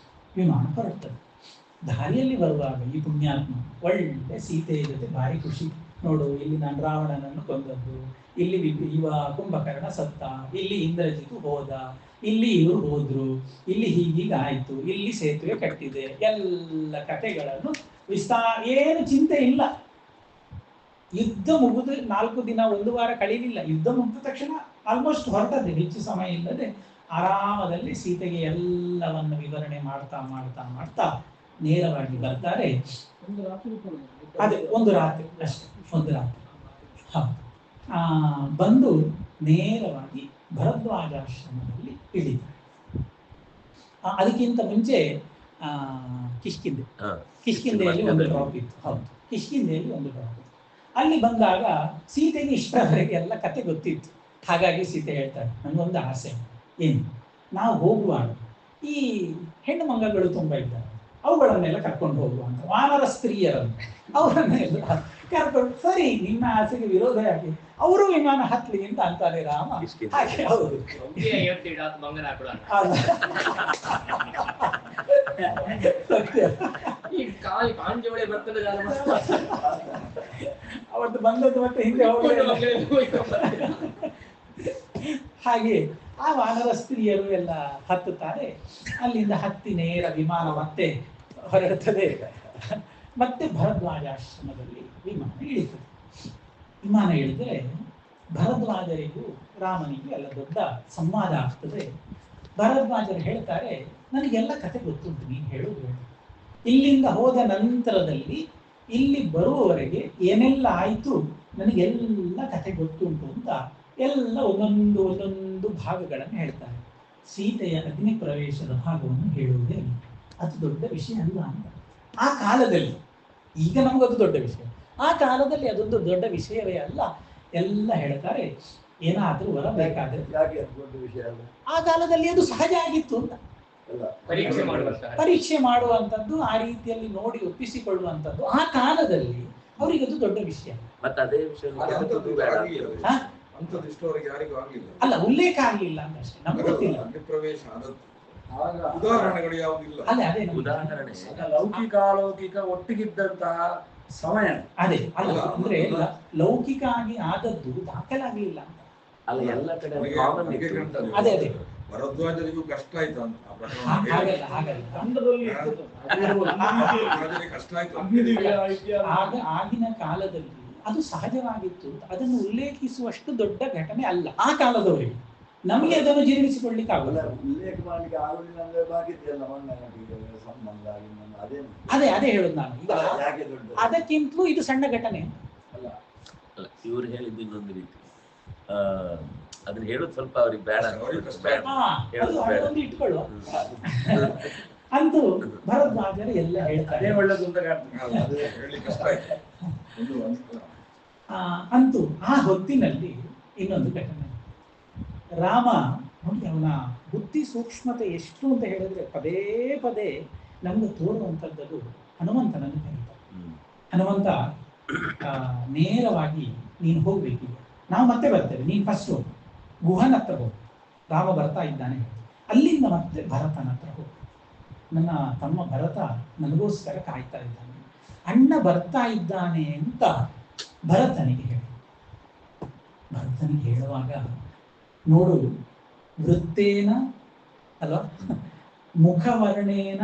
ವಿಮಾನ ಹೊರಡ್ತದೆ. ದಾರಿಯಲ್ಲಿ ಬರುವಾಗ ಈ ಪುಣ್ಯಾತ್ಮ ಒಳ್ಳೆ ಸೀತೆಯ ಜೊತೆ ಭಾರಿ ಖುಷಿ. ನೋಡು, ಇಲ್ಲಿ ನಾನು ರಾವಣನನ್ನು ಕೊಂದದ್ದು, ಇಲ್ಲಿ ಇವ ಕುಂಭಕರ್ಣ ಸತ್ತ, ಇಲ್ಲಿ ಇಂದ್ರಜಿತು ಹೋದ, ಇಲ್ಲಿ ಇವರು ಹೋದ್ರು, ಇಲ್ಲಿ ಹೀಗೀಗ ಆಯ್ತು, ಇಲ್ಲಿ ಸೇತುವೆ ಕಟ್ಟಿದೆ, ಎಲ್ಲ ಕಥೆಗಳನ್ನು ಏನು ಚಿಂತೆ ಇಲ್ಲ. ಯುದ್ಧ ಮುಗಿದು 4 ದಿನ 1 ವಾರ ಕಳೀಲಿಲ್ಲ. ಯುದ್ಧ ಮುಗಿದ ತಕ್ಷಣ ಆಲ್ಮೋಸ್ಟ್ ಹೊರಟದೆ, ಹೆಚ್ಚು ಸಮಯ ಇಲ್ಲದೆ ಆರಾಮದಲ್ಲಿ ಸೀತೆಗೆ ಎಲ್ಲವನ್ನು ವಿವರಣೆ ಮಾಡ್ತಾ ಮಾಡ್ತಾ ಮಾಡ್ತಾ ನೇರವಾಗಿ ಬರ್ತಾರೆ. ಅದೇ ಒಂದು ರಾತ್ರಿ ಅಷ್ಟೇ, ಒಂದು ರಾತ್ರಿ. ಹೌದು. ಬಂದು ನೇರವಾಗಿ ಭರದ್ವಾಜಾಶ್ರಮದಲ್ಲಿ ಇಳಿತಾರೆ. ಅದಕ್ಕಿಂತ ಮುಂಚೆ ಕಿಷ್ಕಿಂಧೆಯಲ್ಲಿ ಒಂದು ಡ್ರಾಪ್ ಇತ್ತು. ಹೌದು, ಕಿಷ್ಕಿಂಧೆಯಲ್ಲಿ ಒಂದು ಡ್ರಾಪ್ ಇತ್ತು. ಅಲ್ಲಿ ಬಂದಾಗ ಸೀತೆಗೆ ಇಷ್ಟರವರೆಗೆ ಎಲ್ಲ ಕತೆ ಗೊತ್ತಿತ್ತು. ಹಾಗಾಗಿ ಸೀತೆ ಹೇಳ್ತಾರೆ, ನನಗೊಂದು ಆಸೆ, ಏನು, ನಾವು ಹೋಗುವಾಗ ಈ ಹೆಣ್ಣು ಮಂಗಗಳು ತುಂಬ ಇದ್ದಾರೆ, ಅವುಗಳನ್ನೆಲ್ಲ ಕರ್ಕೊಂಡು ಹೋಗುವ ಅಂತ. ವಾನರ ಸ್ತ್ರೀಯರನ್ನು ಅವರನ್ನೆಲ್ಲ ಕರ್ಕೊಂಡು, ಸರಿ ನಿಮ್ಮ ಆಸೆಗೆ ವಿರೋಧ ಯಾಕೆ, ಅವರು ವಿಮಾನ ಹತ್ಲಿ ಅಂತ ಅಂತಾನೆ ರಾಮ. ಹಾಗೆ ಹೌದು, ಅವತ್ತು ಬಂದದ್ದು ಮತ್ತೆ ಹಿಂದೆ ಹಾಗೆ ಆ ವಾನರ ಸ್ತ್ರೀಯರು ಎಲ್ಲ ಹತ್ತುತ್ತಾರೆ. ಅಲ್ಲಿಂದ ಹತ್ತಿ ನೇರ ವಿಮಾನ ಮತ್ತೆ ಹೊರಡುತ್ತದೆ. ಮತ್ತೆ ಭರದ್ವಾಜಾಶ್ರಮದಲ್ಲಿ ವಿಮಾನ ಇಳಿತದೆ. ವಿಮಾನ ಇಳಿದ್ರೆ ಭರದ್ವಾಜರಿಗೂ ರಾಮನಿಗೂ ಎಲ್ಲ ದೊಡ್ಡ ಸಂವಾದ ಆಗ್ತದೆ. ಭರದ್ವಾಜರು ಹೇಳ್ತಾರೆ, ನನಗೆಲ್ಲ ಕತೆ ಗೊತ್ತುಂಟು, ನೀನು ಹೇಳುವುದು ಹೇಳು. ಇಲ್ಲಿಂದ ಹೋದ ನಂತರದಲ್ಲಿ ಇಲ್ಲಿ ಬರುವವರೆಗೆ ಏನೆಲ್ಲ ಆಯಿತು ನನಗೆಲ್ಲ ಕತೆ ಗೊತ್ತುಂಟು ಅಂತ ಎಲ್ಲ ಒಂದೊಂದು ಭಾಗಗಳನ್ನು ಹೇಳ್ತಾರೆ. ಸೀತೆಯ ಅಗ್ನಿ ಪ್ರವೇಶದ ಭಾಗವನ್ನು ಹೇಳುವುದೇ ಅದು ದೊಡ್ಡ ವಿಷಯ ಅಲ್ಲ ಅಂತ. ಆ ಕಾಲದಲ್ಲಿ, ಈಗ ನಮಗದು ದೊಡ್ಡ ವಿಷಯ, ಆ ಕಾಲದಲ್ಲಿ ಅದೊಂದು ದೊಡ್ಡ ವಿಷಯವೇ ಅಲ್ಲ. ಎಲ್ಲ ಹೇಳ್ತಾರೆ. ಏನಾದರೂ ವರ ಬೇಕಾದ್ರೆ ಆ ಕಾಲದಲ್ಲಿ ಅದು ಸಹಜ ಆಗಿತ್ತು ಅಂತ. ಪರೀಕ್ಷೆ ಮಾಡುವಂಥದ್ದು, ಆ ರೀತಿಯಲ್ಲಿ ನೋಡಿ ಒಪ್ಪಿಸಿಕೊಳ್ಳುವಂಥದ್ದು ಆ ಕಾಲದಲ್ಲಿ ಅವರಿಗೆ ಅದು ದೊಡ್ಡ ವಿಷಯ. ಅಲ್ಲ, ಉಲ್ಲೇಖ ಆಗಲಿಲ್ಲ ಅಂತ ಅಷ್ಟೇ, ನಮ್ಗೆ ಗೊತ್ತಿಲ್ಲ. ಉದಾಹರಣೆಗಳು ಯಾವುದಿಲ್ಲ. ಅದೇ ಉದಾಹರಣೆ ಲೌಕಿಕ ಅಲೌಕಿಕ ಒಟ್ಟಿಗಿದ್ದಂತಹ ಸಮಯ ಅದೇ ಅಲ್ಲ, ಅಂದ್ರೆ ಲೌಕಿಕ ಆಗಿ ಆದದ್ದು ದಾಖಲಾಗಲಿಲ್ಲ ಅಂತ. ಅಲ್ಲ, ಎಲ್ಲ ಕಡೆ ಅದೇ ಅದೇ ಭರದ್ವಾಜರಿಗೂ ಕಷ್ಟ ಆಯ್ತು ಅಂತ ಹಾಗಲ್ಲ ಕಷ್ಟ ಆಯ್ತು. ಆಗಿನ ಕಾಲದಲ್ಲಿ ಅದು ಸಹಜವಾಗಿತ್ತು. ಅದನ್ನು ಉಲ್ಲೇಖಿಸುವಷ್ಟು ದೊಡ್ಡ ಘಟನೆ ಅಲ್ಲ ಆ ಕಾಲದವರಿಗೆ. ನಮಗೆ ಅದನ್ನು ಜೀರ್ಣಿಸಿಕೊಳ್ಳಿಕ್ಕೆ ಆಗಲ್ಲ. ಉಲ್ಲೇಖ ಮಾಡ್ಲಿಕ್ಕೆ ಆಗುದಿಲ್ಲ ಅಂದ್ರೆ ಬಾಕಿದ್ದೆಲ್ಲ ಸಂಬಂಧ ಅದೇ ಹೇಳುದು ನಾನು ಈಗ. ಅದಕ್ಕಿಂತಲೂ ಇದು ಸಣ್ಣ ಘಟನೆ ಅಲ್ಲ. ಇವ್ರು ಹೇಳಿದ್ದು ಇನ್ನೊಂದು ರೀತಿ, ಅದನ್ನ ಹೇಳೋದು ಸ್ವಲ್ಪ ಅವ್ರಿಗೆ ಬೇಡ, ಇಟ್ಕೊಳ್ಳುವ. ಅಂತೂ ಭರದ್ವಾಜರು ಎಲ್ಲ ಹೇಳ್ತಾರೆ. ಅಂತೂ ಆ ಹೊತ್ತಿನಲ್ಲಿ ಇನ್ನೊಂದು ಘಟನೆ. ರಾಮ ನೋಡಿ ಅವನ ಬುದ್ಧಿ ಸೂಕ್ಷ್ಮತೆ ಎಷ್ಟು ಅಂತ ಹೇಳಿದ್ರೆ ಪದೇ ಪದೇ ನಮ್ಗೆ ತೋರುವಂಥದ್ದು ಹನುಮಂತನನ್ನು ಕರೀತಾರೆ. ಹನುಮಂತ ನೇರವಾಗಿ ನೀನು ಹೋಗ್ಬೇಕೀಗ, ನಾವು ಮತ್ತೆ ಬರ್ತೇವೆ, ನೀನು ಫಸ್ಟ್ ಹೋಗು, ಗುಹನ ಹತ್ರ ಹೋಗು, ರಾಮ ಬರ್ತಾ ಇದ್ದಾನೆ, ಅಲ್ಲಿಂದ ಮತ್ತೆ ಭರತನ ಹತ್ರ ಹೋಗು, ನನ್ನ ತಮ್ಮ ಭರತ ನನಗೋಸ್ಕರ ಕಾಯ್ತಾ ಇದ್ದಾನೆ, ಅಣ್ಣ ಬರ್ತಾ ಇದ್ದಾನೆ ಅಂತ ಭರತನಿಗೆ ಹೇಳಿ. ಭರತನಿಗೆ ಹೇಳುವಾಗ ನೋಡು, ವೃತ್ತೇನ ಅಲ್ವಾ ಮುಖವರ್ಣೇನ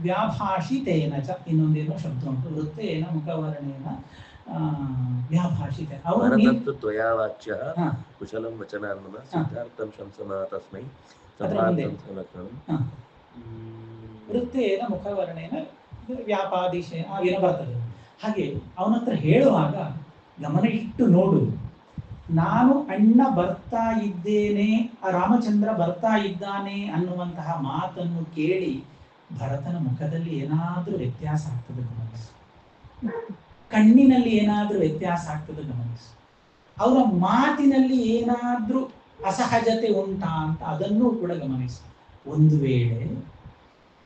ವ್ಯಾಭಾಷಿತೇನ ಚ, ಇನ್ನೊಂದೇನೋ ಶಬ್ದ ಉಂಟು, ವೃತ್ತೇನ ಮುಖವರ್ಣೇನ ವ್ಯಾಭಾಷಿತೇನ. ಭರತಸ್ತು ತ್ವಯಾವಾಚ್ಯ ಕುಶಲಂ ವಚನಾನ್ಮನ ಸಿದ್ಧಾರ್ಥಂ ಶಂಸನಾ ತಸ್ಮೈ ಸಮಾರ್ಥಂ ಸಮರ್ಥಂ ವೃತ್ತೇನ ಮುಖವರ್ಣೇನ ವ್ಯಾಪಾದಿಶ ಏನೋ ಬರ್ತದೆ. ಹಾಗೆ ಅವನ ಹತ್ರ ಹೇಳುವಾಗ ಗಮನ ಇಟ್ಟು ನೋಡು, ನಾನು ಅಣ್ಣ ಬರ್ತಾ ಇದ್ದೇನೆ, ರಾಮಚಂದ್ರ ಬರ್ತಾ ಇದ್ದಾನೆ ಅನ್ನುವಂತಹ ಮಾತನ್ನು ಕೇಳಿ ಭರತನ ಮುಖದಲ್ಲಿ ಏನಾದ್ರೂ ವ್ಯತ್ಯಾಸ ಆಗ್ತದೆ ಗಮನಿಸು, ಕಣ್ಣಿನಲ್ಲಿ ಏನಾದ್ರೂ ವ್ಯತ್ಯಾಸ ಆಗ್ತದೆ ಗಮನಿಸು, ಅವರ ಮಾತಿನಲ್ಲಿ ಏನಾದ್ರೂ ಅಸಹಜತೆ ಉಂಟಾ ಅಂತ ಅದನ್ನೂ ಕೂಡ ಗಮನಿಸು. ಒಂದು ವೇಳೆ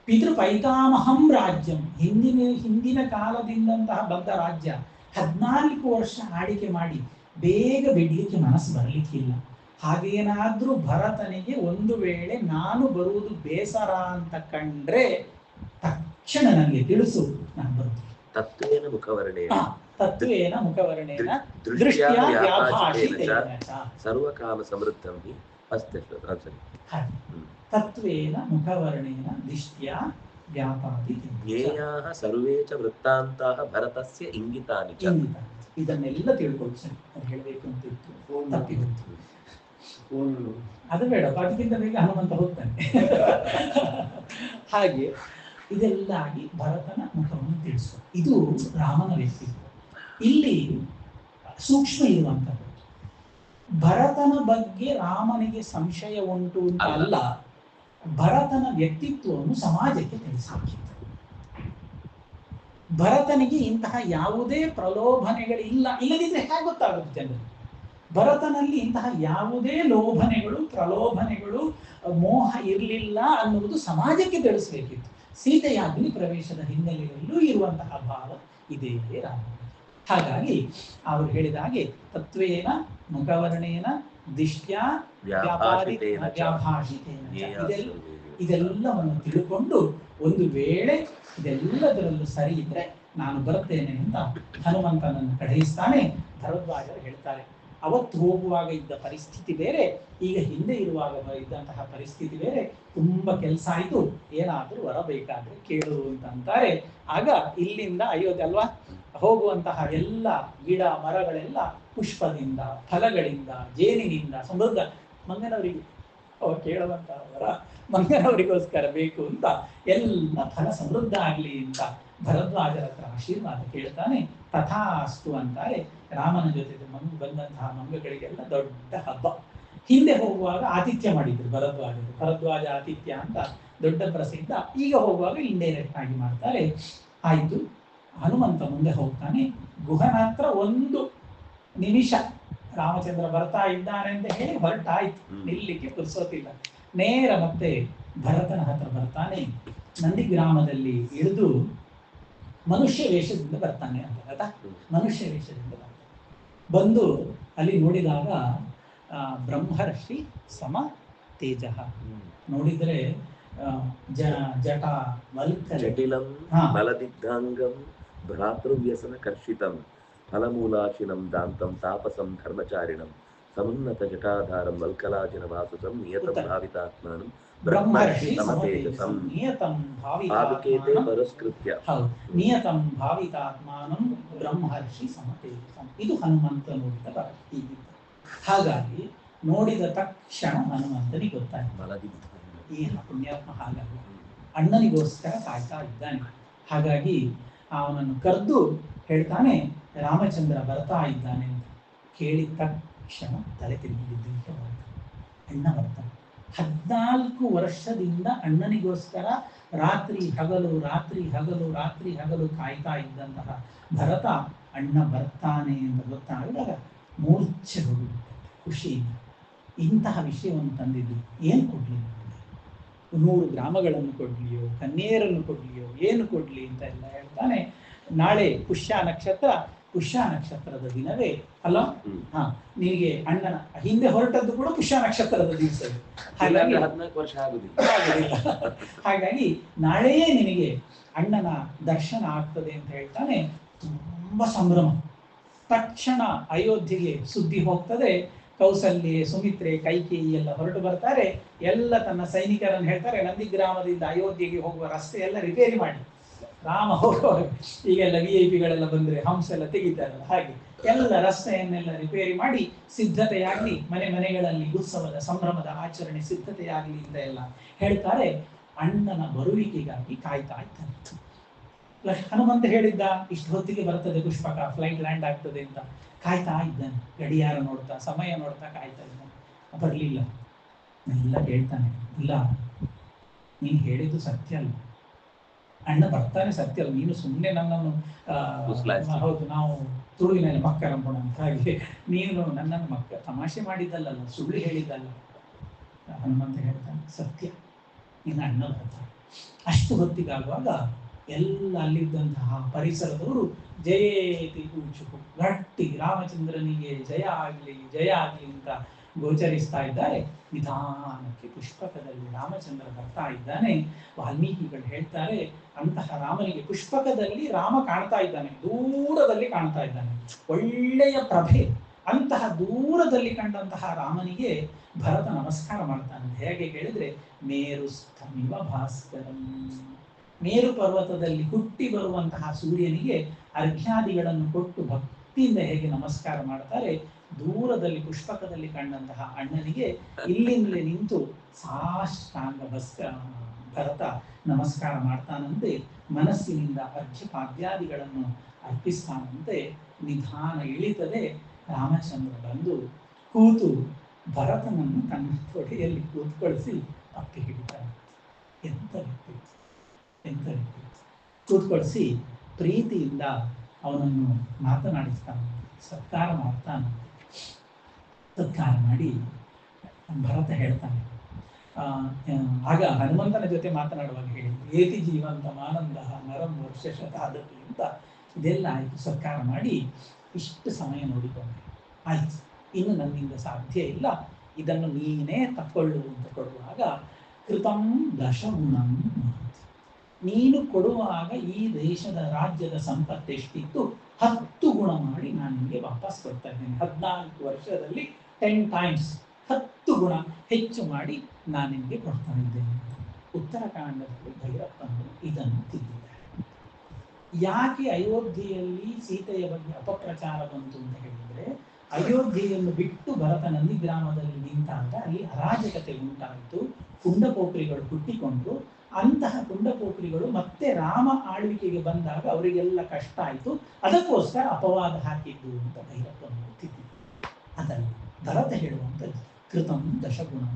ಪಿತೃಪೈತಾಮಹಂ ರಾಜ್ಯಂ, ಹಿಂದಿನ ಕಾಲದಿಂದಂತಹ ಬಂದ ರಾಜ್ಯ 14 ವರ್ಷ ಆಡಿಕೆ ಮಾಡಿ ಬೇಗ ಬಿಡ್ಲಿಕ್ಕೆ ಮನಸ್ಸು ಬರಲಿಕ್ಕಿಲ್ಲ. ಹಾಗೇನಾದ್ರೂ ಭರತನಿಗೆ ಒಂದು ವೇಳೆ ನಾನು ಬರುವುದು ಬೇಸರ ಅಂತ ಕಂಡ್ರೆ ತಕ್ಷಣ ನನಗೆ ತಿಳಿಸು, ನಾನು ಬರುತ್ತೇನೆ. ತತ್ವೇನ ಮುಖವರ್ಣೇನ ತತ್ವೇನ ಮುಖವರ್ಣೇನ ದೃಷ್ಟ್ಯಾ ದೃಷ್ಟ್ಯಾ ವ್ಯಾಭಾಷಿತೇನ ವ್ಯಾಭಾಷಿತೇನ ಚ ಸರ್ವಕಾಮ ಸಮೃದ್ಧಂ ಹಿ ಅಸ್ತಿ. ತತ್ವೇನ ಮುಖವರ್ಣೇನ ದಿಷ್ಟ್ಯಾ ವ್ಯಾಪಾದಿ ಜ್ಞೇಯಾಃ ಸರ್ವೇ ಚ ವೃತ್ತಾಂತಾಃ ಭರತಸ್ಯ ಇಂಗಿತಾನಿ ಚ. ಇದನ್ನೆಲ್ಲ ತಿಳ್ಕೊಳ್ತೀನಿ, ಅದು ಹೇಳಬೇಕು ಅಂತ ಇತ್ತು, ತಪ್ಪಿತ್ತು. ಅದು ಬೇಡ, ಅದಕ್ಕಿಂತ ಬೇಗ ಹನುಮಂತ ಹೋಗ್ತಾನೆ. ಹಾಗೆ ಇದೆಲ್ಲ ಆಗಿ ಭರತನ ಮುಖವನ್ನು ತಿಳಿಸು. ಇದು ರಾಮನ ವ್ಯಕ್ತಿತ್ವ. ಇಲ್ಲಿ ಸೂಕ್ಷ್ಮ ಇರುವಂಥದ್ದು, ಭರತನ ಬಗ್ಗೆ ರಾಮನಿಗೆ ಸಂಶಯ ಉಂಟು ಅಂತ ಅಲ್ಲ, ಭರತನ ವ್ಯಕ್ತಿತ್ವವನ್ನು ಸಮಾಜಕ್ಕೆ ತಿಳಿಸಬೇಕಿತ್ತು. ಭರತನಿಗೆ ಇಂತಹ ಯಾವುದೇ ಪ್ರಲೋಭನೆಗಳಿಲ್ಲ, ಇಲ್ಲದಿದ್ರೆ ಹೇಗೆ ಗೊತ್ತಾಗುತ್ತೆ ಜನರು? ಭರತನಲ್ಲಿ ಇಂತಹ ಯಾವುದೇ ಲೋಭನೆಗಳು, ಪ್ರಲೋಭನೆಗಳು, ಮೋಹ ಇರಲಿಲ್ಲ ಅನ್ನುವುದು ಸಮಾಜಕ್ಕೆ ತಿಳಿಸಬೇಕಿತ್ತು. ಸೀತೆಯ ಅಗ್ನಿ ಪ್ರವೇಶದ ಹಿನ್ನೆಲೆಯಲ್ಲೂ ಇರುವಂತಹ ಭಾವ ಇದೇ ರಾಮ. ಹಾಗಾಗಿ ಅವರು ಹೇಳಿದ ಹಾಗೆ ತತ್ವೇನ ಮುಖವರ್ಣೇನ ದಿಷ್ಟ್ಯಾ ವ್ಯಾಪಾದಿತೇನ ಇದೆಲ್ಲವನ್ನು ತಿಳ್ಕೊಂಡು ಒಂದು ವೇಳೆ ಇದೆಲ್ಲದರಲ್ಲೂ ಸರಿ ಇದ್ರೆ ನಾನು ಬರ್ತೇನೆ ಅಂತ ಹನುಮಂತನನ್ನು ಕಳುಹಿಸ್ತಾನೆ. ಭರದ್ವಾಜರು ಹೇಳ್ತಾರೆ, ಅವತ್ತು ಹೋಗುವಾಗ ಇದ್ದ ಪರಿಸ್ಥಿತಿ ಬೇರೆ, ಈಗ ಹಿಂದೆ ಇರುವಾಗ ಇದ್ದಂತಹ ಪರಿಸ್ಥಿತಿ ಬೇರೆ, ತುಂಬಾ ಕೆಲಸ ಆಯಿತು, ಏನಾದರೂ ವರ ಬೇಕಾದ್ರೆ ಕೇಳು ಅಂತ ಅಂತಾರೆ. ಆಗ ಇಲ್ಲಿಂದ ಅಯೋಧ್ಯೆ ಅಲ್ವಾ ಹೋಗುವಂತಹ ಎಲ್ಲ ಗಿಡ ಮರಗಳೆಲ್ಲ ಪುಷ್ಪದಿಂದ, ಫಲಗಳಿಂದ, ಜೇನಿನಿಂದ ಸಮೃದ್ಧ. ಮಂಗನವರಿಗೆ ಕೇಳುವಂತಹ ವರ ಮಂಗನವರಿಗೋಸ್ಕರ ಬೇಕು ಅಂತ ಎಲ್ಲ ಫಲ ಸಮೃದ್ಧ ಆಗ್ಲಿ ಅಂತ ಭರದ್ವಾಜರ ಹತ್ರ ಆಶೀರ್ವಾದ ಕೇಳ್ತಾನೆ. ತಥಾಸ್ತು ಅಂತಾರೆ. ರಾಮನ ಜೊತೆ ಬಂದಂತಹ ಮಂಗಗಳಿಗೆಲ್ಲ ದೊಡ್ಡ ಹಬ್ಬ. ಹಿಂದೆ ಹೋಗುವಾಗ ಆತಿಥ್ಯ ಮಾಡಿದ್ರು ಭರದ್ವಾಜರು, ಭರದ್ವಾಜ ಆತಿಥ್ಯ ಅಂತ ದೊಡ್ಡ ಪ್ರಸಿದ್ಧ. ಈಗ ಹೋಗುವಾಗ ಇಂಡೈರೆಕ್ಟ್ ಆಗಿ ಮಾಡ್ತಾರೆ. ಆಯ್ತು, ಹನುಮಂತ ಮುಂದೆ ಹೋಗ್ತಾನೆ. ಗುಹನ ಹತ್ರ ಒಂದು ನಿಮಿಷ ರಾಮಚಂದ್ರ ಬರ್ತಾ ಇದ್ದಾನೆ ಅಂತ ಹೇಳಿ ಹೊರಟಾಯ್ತು, ನಿಲ್ಲಿಕ್ಕೆ ಪುರ್ಸೋತಿಲ್ಲ. ನೇರ ಮತ್ತೆ ಭರತನ ಹತ್ರ ಬರ್ತಾನೆ. ನಂದಿಗ್ರಾಮದಲ್ಲಿ ಇಳಿದು ಮನುಷ್ಯ ವೇಷದಿಂದ ಬರ್ತಾನೆ ಅಂತ ಅದ, ಮನುಷ್ಯ ವೇಷದಿಂದ ಬಂದು ಅಲ್ಲಿ ನೋಡಿದಾಗ ಬ್ರಹ್ಮರ್ಷಿ ಸಮ ತೇಜ. ನೋಡಿದ್ರೆ ಜಟ ವಲ್ಕಲ ಜಟಿಲಂ ಬಲದಿಗ್ಧಾಂಗಂ ಭ್ರಾತೃವ್ಯಸನ ಕರ್ಷಿತಂ ಫಲಮೂಲಾಶಿನಂ ದಾಂತಂ ತಾಪಸಂ ಧರ್ಮಚಾರಿಣಂ ಸಮುನ್ನತ ಜಟಾಧಾರಂ ವಲ್ಕಲಾಜಿನ ವಾಸುಸಂ ನಿಯತಂ ಭಾವಿತಾತ್ಮಾನಂ ಬ್ರಹ್ಮರ್ಷಿ ಸಮತೇಜಸಂ ನಿಯತಂ ಭಾವಿಕೇತೆ ಪರಸ್ಕೃತ್ಯ. ನಿಯತಂ ಭಾವಿತಾತ್ಮಾನಂ ಬ್ರಹ್ಮರ್ಷಿ ಸಮತೇಜಸಂ. ಇದು ಹನುಮಂತ ನೋಡಿದ ಭಕ್ತಿ. ಹಾಗಾಗಿ ನೋಡಿದ ತಕ್ಷಣ ಹನುಮಂತನಿಗೆ ಗೊತ್ತಾಯ್ತು, ಈ ಪುಣ್ಯಾತ್ಮ ಹಾಗಾಗಿ ಅಣ್ಣನಿಗೋಸ್ಕರ ಕಾಯ್ತಾ ಇದ್ದಾನೆ. ಹಾಗಾಗಿ ಅವನನ್ನು ಕರೆದು ಹೇಳ್ತಾನೆ, ರಾಮಚಂದ್ರ ಬರ್ತಾ ಇದ್ದಾನೆ ಅಂತ. ಕೇಳಿದ ತಕ್ಷಣ ತಲೆ ತಿರುಗಿದ್ದು ಅಣ್ಣ ಬರ್ತಾನೆ. 14 ವರ್ಷದಿಂದ ಅಣ್ಣನಿಗೋಸ್ಕರ ರಾತ್ರಿ ಹಗಲು ರಾತ್ರಿ ಹಗಲು ರಾತ್ರಿ ಹಗಲು ಕಾಯ್ತಾ ಇದ್ದಂತಹ ಭರತ ಅಣ್ಣ ಬರ್ತಾನೆ ಅಂತ ಗೊತ್ತಾದಾಗ ಮೂರ್ಛೆ ಹೋಗಿಬಿಟ್ಟ ಖುಷಿಯಿಂದ. ಇಂತಹ ವಿಷಯವನ್ನು ತಂದಿದ್ದು ಏನು ಕೊಡ್ಲಿ, 100 ಗ್ರಾಮಗಳನ್ನು ಕೊಡ್ಲಿಯೋ, ಕನ್ಯೇರನ್ನು ಕೊಡ್ಲಿಯೋ, ಏನು ಕೊಡ್ಲಿ ಅಂತ ಎಲ್ಲ ಹೇಳ್ತಾನೆ. ನಾಳೆ ಪುಷ್ಯ ನಕ್ಷತ್ರದ ದಿನವೇ ಅಲ್ಲ. ನಿನಗೆ ಅಣ್ಣನ ಹಿಂದೆ ಹೊರಟದ್ದು ಕೂಡ ಪುಷ್ಯ ನಕ್ಷತ್ರದ ದಿವಸವೇ, ಹಾಗಾಗಿ 14 ವರ್ಷ ಆಗುದಿಲ್ಲ. ಹಾಗಾಗಿ ನಾಳೆಯೇ ನಿನಗೆ ಅಣ್ಣನ ದರ್ಶನ ಆಗ್ತದೆ ಅಂತ ಹೇಳ್ತಾನೆ. ತುಂಬಾ ಸಂಭ್ರಮ. ತಕ್ಷಣ ಅಯೋಧ್ಯೆಗೆ ಸುದ್ದಿ ಹೋಗ್ತದೆ. ಕೌಸಲ್ಯೆ, ಸುಮಿತ್ರೆ, ಕೈಕೇಯಿ ಎಲ್ಲ ಹೊರಟು ಬರ್ತಾರೆ. ಎಲ್ಲ ತನ್ನ ಸೈನಿಕರನ್ನು ಹೇಳ್ತಾರೆ, ನಂದಿಗ್ರಾಮದಿಂದ ಅಯೋಧ್ಯೆಗೆ ಹೋಗುವ ರಸ್ತೆ ಎಲ್ಲ ರಿಪೇರಿ ಮಾಡಿ. ರಾಮ ಹೋಗುವಾಗ ಈಗೆಲ್ಲ VIP ಬಂದ್ರೆ ಹಂಸ ಎಲ್ಲ ತೆಗಿತಾರಲ್ಲ, ಹಾಗೆ ಎಲ್ಲ ರಸ್ತೆಯನ್ನೆಲ್ಲ ರಿಪೇರಿ ಮಾಡಿ ಸಿದ್ಧತೆಯಾಗಲಿ, ಮನೆಗಳಲ್ಲಿ ಉತ್ಸವದ ಸಂಭ್ರಮದ ಆಚರಣೆ ಸಿದ್ಧತೆಯಾಗಲಿ ಅಂತ ಎಲ್ಲ ಹೇಳ್ತಾರೆ. ಅಣ್ಣನ ಬರುವಿಕೆಗಾಗಿ ಕಾಯ್ತಾ ಇದ್ದಾನೆ. ಹನುಮಂತ ಹೇಳಿದ್ದ ಇಷ್ಟು ಹೊತ್ತಿಗೆ ಬರ್ತದೆ ಪುಷ್ಪಕ, ಫ್ಲೈಟ್ ಲ್ಯಾಂಡ್ ಆಗ್ತದೆ ಅಂತ ಕಾಯ್ತಾ ಇದ್ದಾನೆ. ಗಡಿಯಾರ ನೋಡ್ತಾ, ಸಮಯ ನೋಡ್ತಾ ಕಾಯ್ತಾ ಇದ್ದಾನೆ. ಬರಲಿಲ್ಲ. ಎಲ್ಲ ಹೇಳ್ತಾನೆ, ಇಲ್ಲ ನೀನು ಹೇಳಿದ್ದು ಸತ್ಯ ಅಲ್ಲ, ಅಣ್ಣ ಬರ್ತಾನೆ ಸತ್ಯ ಅಲ್ಲ, ನೀನು ಸುಮ್ಮನೆ ನನ್ನನ್ನು ಹೌದು ನಾವು ತುಳುವಿನಲ್ಲಿ ಮಕ್ಕರಂಬೋಣ ಅಂತ, ಹಾಗೆ ನೀನು ನನ್ನನ್ನು ತಮಾಷೆ ಮಾಡಿದ್ದಲ್ಲ, ಸುಳ್ಳು ಹೇಳಿದ್ದಲ್ಲ. ಹನುಮಂತ ಹೇಳ್ತಾನೆ, ಸತ್ಯ, ನಿನ್ನ ಅಣ್ಣ ಬರ್ತಾನೆ. ಅಷ್ಟು ಹೊತ್ತಿಗಾಗುವಾಗ ಎಲ್ಲ ಅಲ್ಲಿದ್ದಂತಹ ಪರಿಸರದವರು ಜಯೇತಿ ಕೂಚುಕು ಗಟ್ಟಿ ರಾಮಚಂದ್ರನಿಗೆ ಜಯ ಆಗಲಿ ಅಂತ ಗೋಚರಿಸ್ತಾ ಇದ್ದಾರೆ. ನಿಧಾನಕ್ಕೆ ಪುಷ್ಪಕದಲ್ಲಿ ರಾಮಚಂದ್ರ ಬರ್ತಾ ಇದ್ದಾನೆ. ವಾಲ್ಮೀಕಿಗಳು ಹೇಳ್ತಾರೆ, ಅಂತಹ ರಾಮನಿಗೆ ಪುಷ್ಪಕದಲ್ಲಿ ರಾಮ ಕಾಣ್ತಾ ಇದ್ದಾನೆ, ದೂರದಲ್ಲಿ ಕಾಣ್ತಾ ಇದ್ದಾನೆ, ಒಳ್ಳೆಯ ಪ್ರಭೆ. ಅಂತಹ ದೂರದಲ್ಲಿ ಕಂಡಂತಹ ರಾಮನಿಗೆ ಭರತ ನಮಸ್ಕಾರ ಮಾಡ್ತಾನೆ. ಹೇಗೆ ಕೇಳಿದ್ರೆ, ಮೇರುಸ್ಥಮಿವ ಭಾಸ್ಕರಂ, ಮೇರು ಪರ್ವತದಲ್ಲಿ ಹುಟ್ಟಿ ಬರುವಂತಹ ಸೂರ್ಯನಿಗೆ ಅರ್ಘ್ಯಾದಿಗಳನ್ನು ಕೊಟ್ಟು ಭಕ್ತಿಯಿಂದ ಹೇಗೆ ನಮಸ್ಕಾರ ಮಾಡ್ತಾರೆ, ದೂರದಲ್ಲಿ ಪುಷ್ಪಕದಲ್ಲಿ ಕಂಡಂತಹ ಅಣ್ಣನಿಗೆ ಇಲ್ಲಿಂದಲೇ ನಿಂತು ಸಾಷ್ಟಾಂಗ ಭರತ ನಮಸ್ಕಾರ ಮಾಡ್ತಾನಂತೆ. ಮನಸ್ಸಿನಿಂದ ಅರ್ಘ್ಯಪಾದ್ಯಾದಿಗಳನ್ನು ಅರ್ಪಿಸ್ತಾನಂತೆ. ನಿಧಾನ ಇಳಿತದೆ. ರಾಮಚಂದ್ರ ಬಂದು ಕೂತು ಭರತನನ್ನು ತನ್ನ ತೊಡೆಯಲ್ಲಿ ಕೂತ್ಕೊಳಿಸಿ ಅಪ್ಪಿ ಹಿಡಿತಾನೆ. ಎಂತ ವ್ಯಕ್ತಿ ಕೂತ್ಕೊಳಿಸಿ ಪ್ರೀತಿಯಿಂದ ಅವನನ್ನು ಮಾತನಾಡಿಸ್ತಾನೆ, ಸತ್ಕಾರ ಮಾಡ್ತಾನೆ. ಸತ್ಕಾರ ಮಾಡಿ ಭರತ ಹೇಳ್ತಾನೆ, ಆಗ ಹನುಮಂತನ ಜೊತೆ ಮಾತನಾಡುವಾಗ ಹೇಳಿ, ಏತಿ ಜೀವಂತ ಆನಂದ ನರಂ ವರ್ಷ ಶತಾದಪಿ ಅಂತ ಇದೆಲ್ಲ ಆಯಿತು. ಸತ್ಕಾರ ಮಾಡಿ ಇಷ್ಟು ಸಮಯ ನೋಡಿಕೊಂಡೆ, ಆಯ್ತು ಇನ್ನು ನನ್ನಿಂದ ಸಾಧ್ಯ ಇಲ್ಲ, ಇದನ್ನು ನೀನೇ ತಕ್ಕೊಳ್ಳು ಅಂತ ಕೊಡುವಾಗ, ಕೃತಂ ದಶಗುಣಂ, ನೀನು ಕೊಡುವಾಗ ಈ ದೇಶದ ರಾಜ್ಯದ ಸಂಪತ್ತು ಎಷ್ಟಿತ್ತು 10 ಗುಣ ಮಾಡಿ ನಾನು ನಿಮಗೆ ವಾಪಸ್ ಕೊಡ್ತಾ ಇದ್ದೇನೆ. 14 ವರ್ಷದಲ್ಲಿ 10 times 10 ಗುಣ ಹೆಚ್ಚು ಮಾಡಿ ನಾನು ನಿಮಗೆ ಕೊಡ್ತಾ ಇದ್ದೇನೆ. ಉತ್ತರಕಾಂಡದಲ್ಲಿ ಭೈರಪ್ಪನವರು ಇದನ್ನು ತಿದ್ದಿದ್ದಾರೆ. ಯಾಕೆ ಅಯೋಧ್ಯೆಯಲ್ಲಿ ಸೀತೆಯ ಬಗ್ಗೆ ಅಪಪ್ರಚಾರ ಬಂತು ಅಂತ ಹೇಳಿದ್ರೆ, ಅಯೋಧ್ಯೆಯನ್ನು ಬಿಟ್ಟು ಭರತ ನಂದಿಗ್ರಾಮದಲ್ಲಿ ನಿಂತಾಗ ಅಲ್ಲಿ ಅರಾಜಕತೆ ಉಂಟಾಯಿತು. ಪುಂಡಪೋಖ್ರಿಗಳು ಹುಟ್ಟಿಕೊಂಡು, ಅಂತಹ ಪುಂಡಪೋಖ್ರಿಗಳು ಮತ್ತೆ ರಾಮ ಆಳ್ವಿಕೆಗೆ ಬಂದಾಗ ಅವರಿಗೆಲ್ಲ ಕಷ್ಟ ಆಯಿತು. ಅದಕ್ಕೋಸ್ಕರ ಅಪವಾದ ಹಾಕಿದ್ದು ಅಂತ ಭೈರಪ್ಪನವರು ತಿದ್ದಿದ್ರು. ಅದಲ್ಲ ಭರತ ಹೇಳುವಂಥದ್ದು, ಕೃತಂ ದಶಗುಣಂ,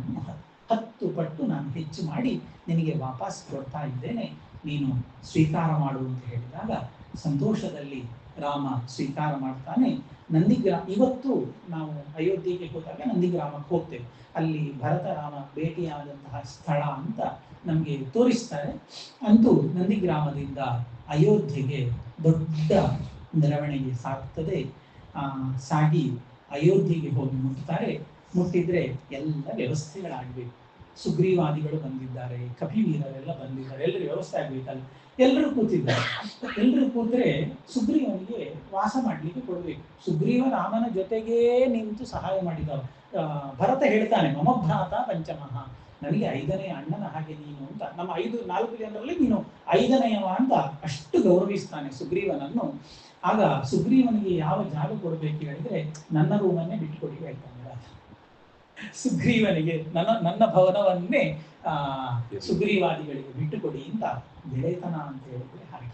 10 ಪಟ್ಟು ನಾನು ಹೆಚ್ಚು ಮಾಡಿ ನಿನಗೆ ವಾಪಸ್ ಕೊಡ್ತಾ ಇದ್ದೇನೆ, ನೀನು ಸ್ವೀಕಾರ ಮಾಡು ಅಂತ ಹೇಳಿದಾಗ ಸಂತೋಷದಲ್ಲಿ ರಾಮ ಸ್ವೀಕಾರ ಮಾಡ್ತಾನೆ. ಇವತ್ತು ನಾವು ಅಯೋಧ್ಯೆಗೆ ಹೋದಾಗ ನಂದಿಗ್ರಾಮಕ್ಕೆ ಹೋಗ್ತೇವೆ. ಅಲ್ಲಿ ಭರತ ರಾಮ ಭೇಟಿಯಾದಂತಹ ಸ್ಥಳ ಅಂತ ನಮಗೆ ತೋರಿಸ್ತಾರೆ. ಅಂತೂ ನಂದಿಗ್ರಾಮದಿಂದ ಅಯೋಧ್ಯೆಗೆ ದೊಡ್ಡ ಮೆರವಣಿಗೆ ಸಾಗ್ತದೆ. ಸಾಗಿ ಅಯೋಧ್ಯೆಗೆ ಹೋಗಿ ಮುಟ್ತಾರೆ. ಮುಟ್ಟಿದ್ರೆ ಎಲ್ಲ ವ್ಯವಸ್ಥೆಗಳಾಗಬೇಕು. ಸುಗ್ರೀವಾದಿಗಳು ಬಂದಿದ್ದಾರೆ, ಕಪಿವೀರರೆಲ್ಲ ಬಂದಿದ್ದಾರೆ, ಎಲ್ಲರೂ ವ್ಯವಸ್ಥೆ ಆಗ್ಬೇಕಲ್ಲ. ಎಲ್ಲರೂ ಕೂತಿದ್ದಾರೆ. ಎಲ್ಲರೂ ಕೂತ್ರೆ ಸುಗ್ರೀವನಿಗೆ ವಾಸ ಮಾಡಲಿಕ್ಕೆ ಕೊಡಬೇಕು. ಸುಗ್ರೀವ ರಾಮನ ಜೊತೆಗೇ ನಿಂತು ಸಹಾಯ ಮಾಡಿದವ. ಭರತ ಹೇಳ್ತಾನೆ, ಮಮ ಭ್ರಾತ ಪಂಚಮಃ, ನನಗೆ 5ನೇ ಅಣ್ಣನ ಹಾಗೆ ನೀನು ಅಂತ. ನಮ್ಮ 4 ಜನರಲ್ಲಿ ನೀನು 5ನೇಯವ ಅಂತ ಅಷ್ಟು ಗೌರವಿಸ್ತಾನೆ ಸುಗ್ರೀವನನ್ನು. ಆಗ ಸುಗ್ರೀವನಿಗೆ ಯಾವ ಜಾಗ ಕೊಡಬೇಕು ಹೇಳಿದ್ರೆ, ನನ್ನ ರೂಮನ್ನೇ ಬಿಟ್ಟುಕೊಡಿ ಹೇಳ್ತಾನೆ. ಸುಗ್ರೀವನಿಗೆ ನನ್ನ ಭವನವನ್ನೇ ಸುಗ್ರೀವಾದಿಗಳಿಗೆ ಬಿಟ್ಟುಕೊಡಿ ಅಂತ. ಗೆಳೆತನ ಅಂತ ಹೇಳಿದ್ರೆ ಹಾಗೆ.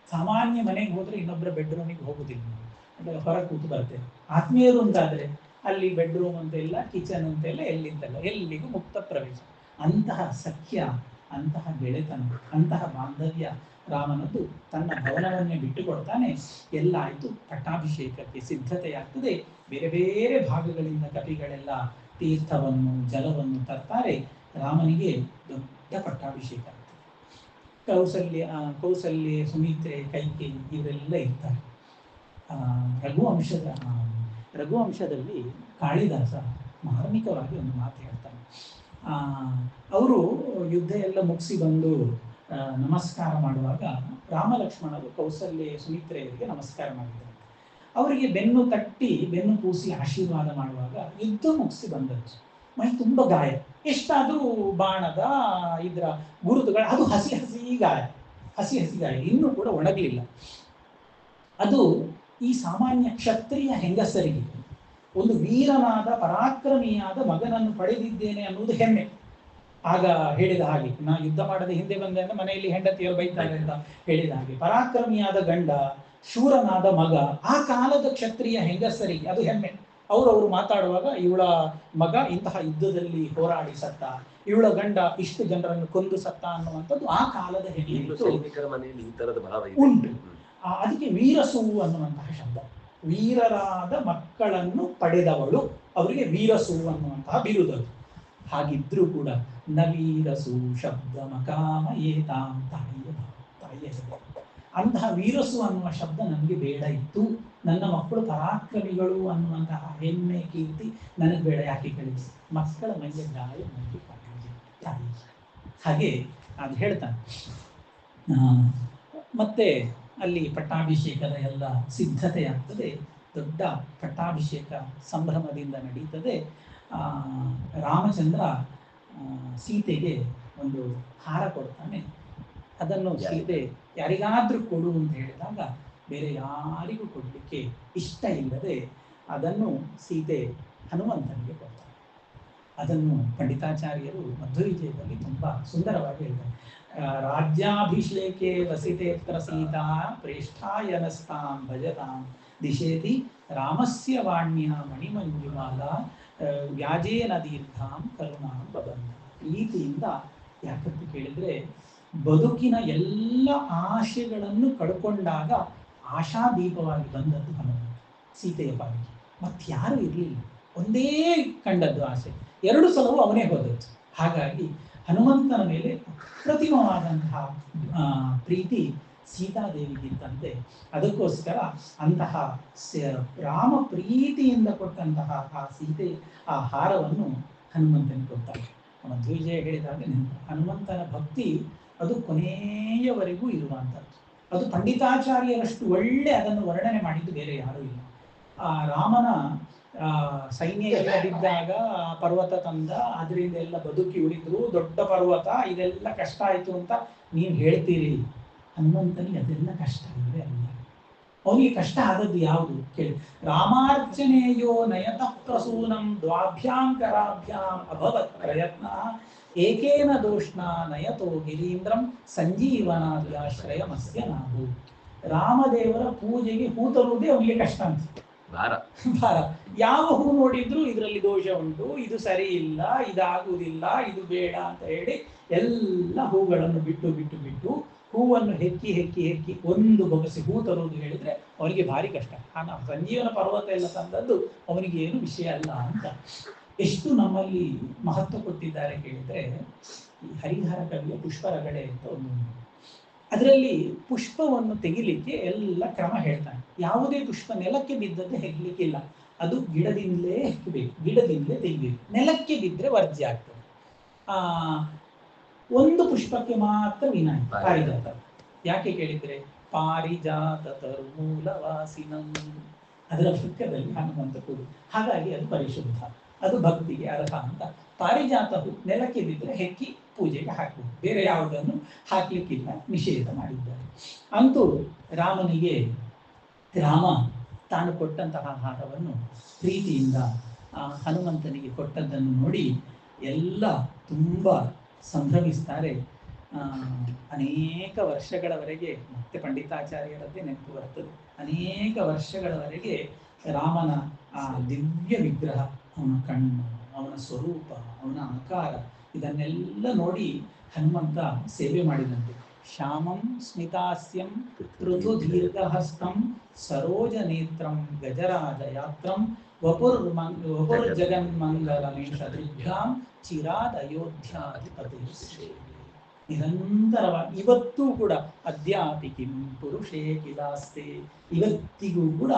ಸಾಮಾನ್ಯ ಮನೆಗೆ ಹೋದ್ರೆ ಇನ್ನೊಬ್ಬರ ಬೆಡ್ರೂಮಿಗೆ ಹೋಗುದಿಲ್ಲ, ಹೊರ ಕೂತು ಬರ್ತೇವೆ. ಆತ್ಮೀಯರು ಅಂತಾದ್ರೆ ಅಲ್ಲಿ ಬೆಡ್ರೂಮ್ ಅಂತ ಇಲ್ಲ, ಕಿಚನ್ ಅಂತ ಇಲ್ಲ, ಎಲ್ಲಿಂದಲ್ಲ, ಎಲ್ಲಿಗೂ ಮುಕ್ತ ಪ್ರವೇಶ. ಅಂತಹ ಸಖ್ಯ, ಅಂತಹ ಗೆಳೆತನ, ಅಂತಹ ಬಾಂಧವ್ಯ ರಾಮನದ್ದು. ತನ್ನ ಭವನವನ್ನೇ ಬಿಟ್ಟು ಕೊಡ್ತಾನೆ. ಎಲ್ಲ ಆಯಿತು. ಪಟ್ಟಾಭಿಷೇಕಕ್ಕೆ ಸಿದ್ಧತೆ ಆಗ್ತದೆ. ಬೇರೆ ಬೇರೆ ಭಾಗಗಳಿಂದ ಕಪಿಗಳೆಲ್ಲ ತೀರ್ಥವನ್ನು ಜಲವನ್ನು ತರ್ತಾರೆ. ರಾಮನಿಗೆ ದೊಡ್ಡ ಪಟ್ಟಾಭಿಷೇಕ ಆಗ್ತದೆ. ಕೌಸಲ್ಯ, ಸುಮಿತ್ರೆ, ಕೈಕೇಯಿ ಇವರೆಲ್ಲ ಇರ್ತಾರೆ. ರಘುವಂಶದಲ್ಲಿ ಕಾಳಿದಾಸ ಮಾರ್ಮಿಕವಾಗಿ ಒಂದು ಮಾತು ಹೇಳ್ತಾನೆ. ಅವರು ಯುದ್ಧ ಎಲ್ಲ ಮುಗಿಸಿ ಬಂದು ನಮಸ್ಕಾರ ಮಾಡುವಾಗ ರಾಮ ಲಕ್ಷ್ಮಣರು ಕೌಸಲ್ಯ ಸುಮಿತ್ರೆಯರಿಗೆ ನಮಸ್ಕಾರ ಮಾಡಿದ್ದಾರೆ. ಅವರಿಗೆ ಬೆನ್ನು ತಟ್ಟಿ ಬೆನ್ನು ಕೂಸಿ ಆಶೀರ್ವಾದ ಮಾಡುವಾಗ ಯುದ್ಧ ಮುಗಿಸಿ ಬಂದದ್ದು, ಮೈ ತುಂಬ ಗಾಯ, ಎಷ್ಟಾದರೂ ಬಾಣದ ಇದರ ಗುರುತುಗಳು, ಅದು ಹಸಿ ಗಾಯ, ಇನ್ನೂ ಕೂಡ ಒಣಗಲಿಲ್ಲ. ಅದು ಈ ಸಾಮಾನ್ಯ ಕ್ಷತ್ರಿಯ ಹೆಂಗಸರಿಗೆ ಒಂದು ವೀರನಾದ ಪರಾಕ್ರಮಿಯಾದ ಮಗನನ್ನು ಪಡೆದಿದ್ದೇನೆ ಅನ್ನುವುದು ಹೆಮ್ಮೆ. ಆಗ ಹೇಳಿದ ಹಾಗೆ, ನಾ ಯುದ್ಧ ಮಾಡದೆ ಹಿಂದೆ ಬಂದೆ ಅಂತ ಮನೆಯಲ್ಲಿ ಹೆಂಡತಿಯರು ಬೈತಾರೆ ಅಂತ ಹೇಳಿದ ಹಾಗೆ, ಪರಾಕ್ರಮಿಯಾದ ಗಂಡ, ಶೂರನಾದ ಮಗ, ಆ ಕಾಲದ ಕ್ಷತ್ರಿಯ ಹೆಂಗಸರಿಗೆ ಅದು ಹೆಮ್ಮೆ. ಅವರು ಮಾತಾಡುವಾಗ ಇವಳ ಮಗ ಇಂತಹ ಯುದ್ಧದಲ್ಲಿ ಹೋರಾಡಿ ಸತ್ತ, ಇವಳ ಗಂಡ ಇಷ್ಟು ಜನರನ್ನು ಕೊಂದು ಸತ್ತ ಅನ್ನುವಂಥದ್ದು ಆ ಕಾಲದ ಹೆಮ್ಮೆ ಉಂಟು. ಅದಕ್ಕೆ ವೀರಸು ಅನ್ನುವಂತಹ ಶಬ್ದ, ವೀರರಾದ ಮಕ್ಕಳನ್ನು ಪಡೆದವಳು, ಅವರಿಗೆ ವೀರಸು ಅನ್ನುವಂತಹ ಬಿರುದದು. ಹಾಗಿದ್ರೂ ಕೂಡ ನವೀರಸು ಶಬ್ದ ಮಕಾಮ ಏತಾಂ ತಾಯಿಯ ಅಂತಹ ವೀರಸು ಅನ್ನುವ ಶಬ್ದ ನನಗೆ ಬೇಡ ಇತ್ತು. ನನ್ನ ಮಕ್ಕಳು ಪರಾಕ್ರಮಿಗಳು ಅನ್ನುವಂತಹ ಹೆಮ್ಮೆ ಕೀರ್ತಿ ನನಗೆ ಬೇಡ. ಯಾಕೆ ಕಳಿಸಿ ಮಕ್ಕಳ ಮೈಯ ಗಾಯ ನನಗೆ ತಾಯಿ. ಹಾಗೆ ಅದು ಹೇಳ್ತಾನೆ. ಮತ್ತೆ ಅಲ್ಲಿ ಪಟ್ಟಾಭಿಷೇಕದ ಎಲ್ಲ ಸಿದ್ಧತೆ ಆಗ್ತದೆ. ದೊಡ್ಡ ಪಟ್ಟಾಭಿಷೇಕ ಸಂಭ್ರಮದಿಂದ ನಡೀತದೆ. ರಾಮಚಂದ್ರ ಸೀತೆಗೆ ಒಂದು ಹಾರ ಕೊಡ್ತಾನೆ. ಅದನ್ನು ಸೀತೆ ಯಾರಿಗಾದ್ರೂ ಕೊಡು ಅಂತ ಹೇಳಿದಾಗ ಬೇರೆ ಯಾರಿಗೂ ಕೊಡಲಿಕ್ಕೆ ಇಷ್ಟ ಇಲ್ಲದೆ ಅದನ್ನು ಸೀತೆ ಹನುಮಂತನಿಗೆ ಕೊಡ್ತಾರೆ. ಅದನ್ನು ಪಂಡಿತಾಚಾರ್ಯರು ಮಧ್ವವಿಜಯದಲ್ಲಿ ತುಂಬಾ ಸುಂದರವಾಗಿ ಹೇಳ್ತಾರೆ. ರಾಜ್ಯಾಭಿಷೇಕೆ ವಸಿತೇತ್ರ ಸೀತಾ ಪ್ರೇಷ್ಠಾಯನಸ್ತಾಂ ಭಜತಾಂ ದಿಶೇತಿ ರಾಮಸ್ಯ ವಾಣ್ಯ ಮಣಿಮಂಜುಮಾಲಾ ವ್ಯಾಜೇನ ದೀರ್ಘಾಂ ಕರುಣಾಂ ಬಬಂಧ. ಪ್ರೀತಿಯಿಂದ ಯಾಕಂತ ಕೇಳಿದ್ರೆ, ಬದುಕಿನ ಎಲ್ಲ ಆಶೆಗಳನ್ನು ಕಳ್ಕೊಂಡಾಗ ಆಶಾದೀಪವಾಗಿ ಬಂದದ್ದು ಹನುಮಂತ ಸೀತೆಯ ಪಾಲಿಗೆ. ಮತ್ತಾರು ಇರಲಿಲ್ಲ, ಒಂದೇ ಕಂಡದ್ದು ಆಸೆ. 2 ಸಲವೂ ಅವನೇ ಹೋದದ್ದು. ಹಾಗಾಗಿ ಹನುಮಂತನ ಮೇಲೆ ಅಪ್ರತಿಮವಾದಂತಹ ಪ್ರೀತಿ ಸೀತಾದೇವಿಗಿದ್ದಂತೆ. ಅದಕ್ಕೋಸ್ಕರ ಅಂತಹ ರಾಮ ಪ್ರೀತಿಯಿಂದ ಕೊಟ್ಟಂತಹ ಆ ಸೀತೆ ಆ ಹಾರವನ್ನು ಹನುಮಂತನಿಗೆ ಕೊಡ್ತಾರೆ. ಮಧ್ವವಿಜಯ ಹೇಳಿದಾಗ ಹನುಮಂತನ ಭಕ್ತಿ ಅದು ಕೊನೆಯವರೆಗೂ ಇರುವಂಥದ್ದು. ಅದು ಪಂಡಿತಾಚಾರ್ಯರಷ್ಟು ಒಳ್ಳೆ ಅದನ್ನು ವರ್ಣನೆ ಮಾಡಿದ್ದು ಬೇರೆ ಯಾರೂ ಇಲ್ಲ. ಆ ರಾಮನ ಸೈನ್ಯ ಎಲ್ಲ ಬಿದ್ದಾಗ ಪರ್ವತ ತಂದ, ಅದರಿಂದ ಎಲ್ಲ ಬದುಕಿ ಉಳಿದ್ರು, ದೊಡ್ಡ ಪರ್ವತ, ಇದೆಲ್ಲ ಕಷ್ಟ ಆಯಿತು ಅಂತ ನೀವು ಹೇಳ್ತೀರಿ. ಹನುಮಂತನಿಗೆ ಅದೆಲ್ಲ ಕಷ್ಟ ಇಲ್ಲವೇ ಅಲ್ಲ. ಅವನಿಗೆ ಕಷ್ಟ ಆದದ್ದು ಯಾವುದು ಕೇಳಿ. ರಾಮಾರ್ಚನೆಯೋ ನಯತಃ ಪ್ರಸೂನಂ ದ್ವಾಭ್ಯಾಂ ಕರಾಭ್ಯಾಂ ಅಭವತ್ ಪ್ರಯತ್ನ ಏಕೇನ ದೋಷ್ಣ ನಯತೋ ಗಿರೀಂದ್ರಂ ಸಂಜೀವನಾದ್ಯಾಶ್ರಯಮಸ್ಯ ನಾವು. ರಾಮದೇವರ ಪೂಜೆಗೆ ಹೂ ತರುವುದೇ ಅವನಿಗೆ ಕಷ್ಟ ಅಂತ. ಭಾರ. ಯಾವ ಹೂ ನೋಡಿದ್ರು ಇದರಲ್ಲಿ ದೋಷ ಉಂಟು, ಇದು ಸರಿ ಇಲ್ಲ, ಇದಾಗುವುದಿಲ್ಲ, ಇದು ಬೇಡ ಅಂತ ಹೇಳಿ ಎಲ್ಲ ಹೂಗಳನ್ನು ಬಿಟ್ಟು ಹೂವನ್ನು ಹೆಕ್ಕಿ ಒಂದು ಬೊಗಸೆ ಹೂ ತರುವುದು ಹೇಳಿದ್ರೆ ಅವನಿಗೆ ಭಾರಿ ಕಷ್ಟ. ಸಂಜೀವನ ಪರ್ವತ ಎಲ್ಲ ತಂದದ್ದು ಅವನಿಗೆ ಏನು ವಿಷಯ ಅಲ್ಲ ಅಂತ. ಎಷ್ಟು ನಮ್ಮಲ್ಲಿ ಮಹತ್ವ ಕೊಟ್ಟಿದ್ದಾರೆ ಕೇಳಿದ್ರೆ, ಈ ಹರಿಹರ ಕವಿಯ ಪುಷ್ಪರಗಡೆ ಅಂತ ಒಂದು, ಅದರಲ್ಲಿ ಪುಷ್ಪವನ್ನು ತೆಗಿಲಿಕ್ಕೆ ಎಲ್ಲ ಕ್ರಮ ಹೇಳ್ತಾನೆ. ಯಾವುದೇ ಪುಷ್ಪ ನೆಲಕ್ಕೆ ಬಿದ್ದದ್ದು ಹೆಗ್ಲಿಕ್ಕಿಲ್ಲ, ಅದು ಗಿಡದಿಂದಲೇ ಹೆಕ್ಕಬೇಕು, ಗಿಡದಿಂದಲೇ ತೆಗಿಬೇಕು. ನೆಲಕ್ಕೆ ಬಿದ್ದರೆ ವರ್ಜ್ಯ ಆಗ್ತದೆ. ಒಂದು ಪುಷ್ಪಕ್ಕೆ ಮಾತ್ರ ವಿನಾಯಿತಿ, ಪಾರಿಜಾತ. ಯಾಕೆ ಕೇಳಿದ್ರೆ ಪಾರಿಜಾತ ತರುಮೂಲವಾಸಿನಂ, ಅದರ ಪುಸ್ತಕದಲ್ಲಿ ಹನುಮಂತ ಕೂಡು. ಹಾಗಾಗಿ ಅದು ಪರಿಶುದ್ಧ, ಅದು ಭಕ್ತಿಗೆ ಅರ್ಹ ಅಂತ. ಪಾರಿಜಾತ ನೆಲಕ್ಕೆ ಬಿದ್ದರೆ ಹೆಕ್ಕಿ ಪೂಜೆಗೆ ಹಾಕುವುದು, ಬೇರೆ ಯಾವುದನ್ನು ಹಾಕ್ಲಿಕ್ಕಿಲ್ಲ, ನಿಷೇಧ ಮಾಡಿದ್ದಾರೆ. ಅಂತೂ ರಾಮ ತಾನು ಕೊಟ್ಟಂತಹ ಹಾರವನ್ನು ಪ್ರೀತಿಯಿಂದ ಹನುಮಂತನಿಗೆ ಕೊಟ್ಟದ್ದನ್ನು ನೋಡಿ ಎಲ್ಲ ತುಂಬ ಸಂಭ್ರಮಿಸ್ತಾರೆ. ಅನೇಕ ವರ್ಷಗಳವರೆಗೆ, ಮತ್ತೆ ಪಂಡಿತಾಚಾರ್ಯರದ್ದೇ ನೆನಪು ಬರ್ತದೆ, ಅನೇಕ ವರ್ಷಗಳವರೆಗೆ ರಾಮನ ಆ ದಿವ್ಯ ವಿಗ್ರಹ, ಅವನ ಕಣ್ಣು, ಅವನ ಸ್ವರೂಪ, ಅವನ ಆಕಾರ, ಇದನ್ನೆಲ್ಲ ನೋಡಿ ಹನುಮಂತ ಸೇವೆ ಮಾಡಿದಂತೆ. ಶ್ಯಾಮಂ ಸ್ಮಿತಾಸ್ಯಂ ಋತು ದೀರ್ಘಹಸ್ತಂ ಸರೋಜ ನೇತ್ರಂ ಗಜರಾಜ ಯಾತ್ರಂ ವಪುರ್ ಜಗನ್ಮಂಗಲಮೇಷಭ್ಯಾಂ ಚಿರಾದ್ ಅಯೋಧ್ಯಾಧಿಪತಿ. ನಿರಂತರವಾಗಿ ಇವತ್ತೂ ಕೂಡ ಅದ್ಯಾಪಿ ಕಿಂ ಪುರುಷೇ ಕಿಲಾಸ್ತೆ, ಇವತ್ತಿಗೂ ಕೂಡ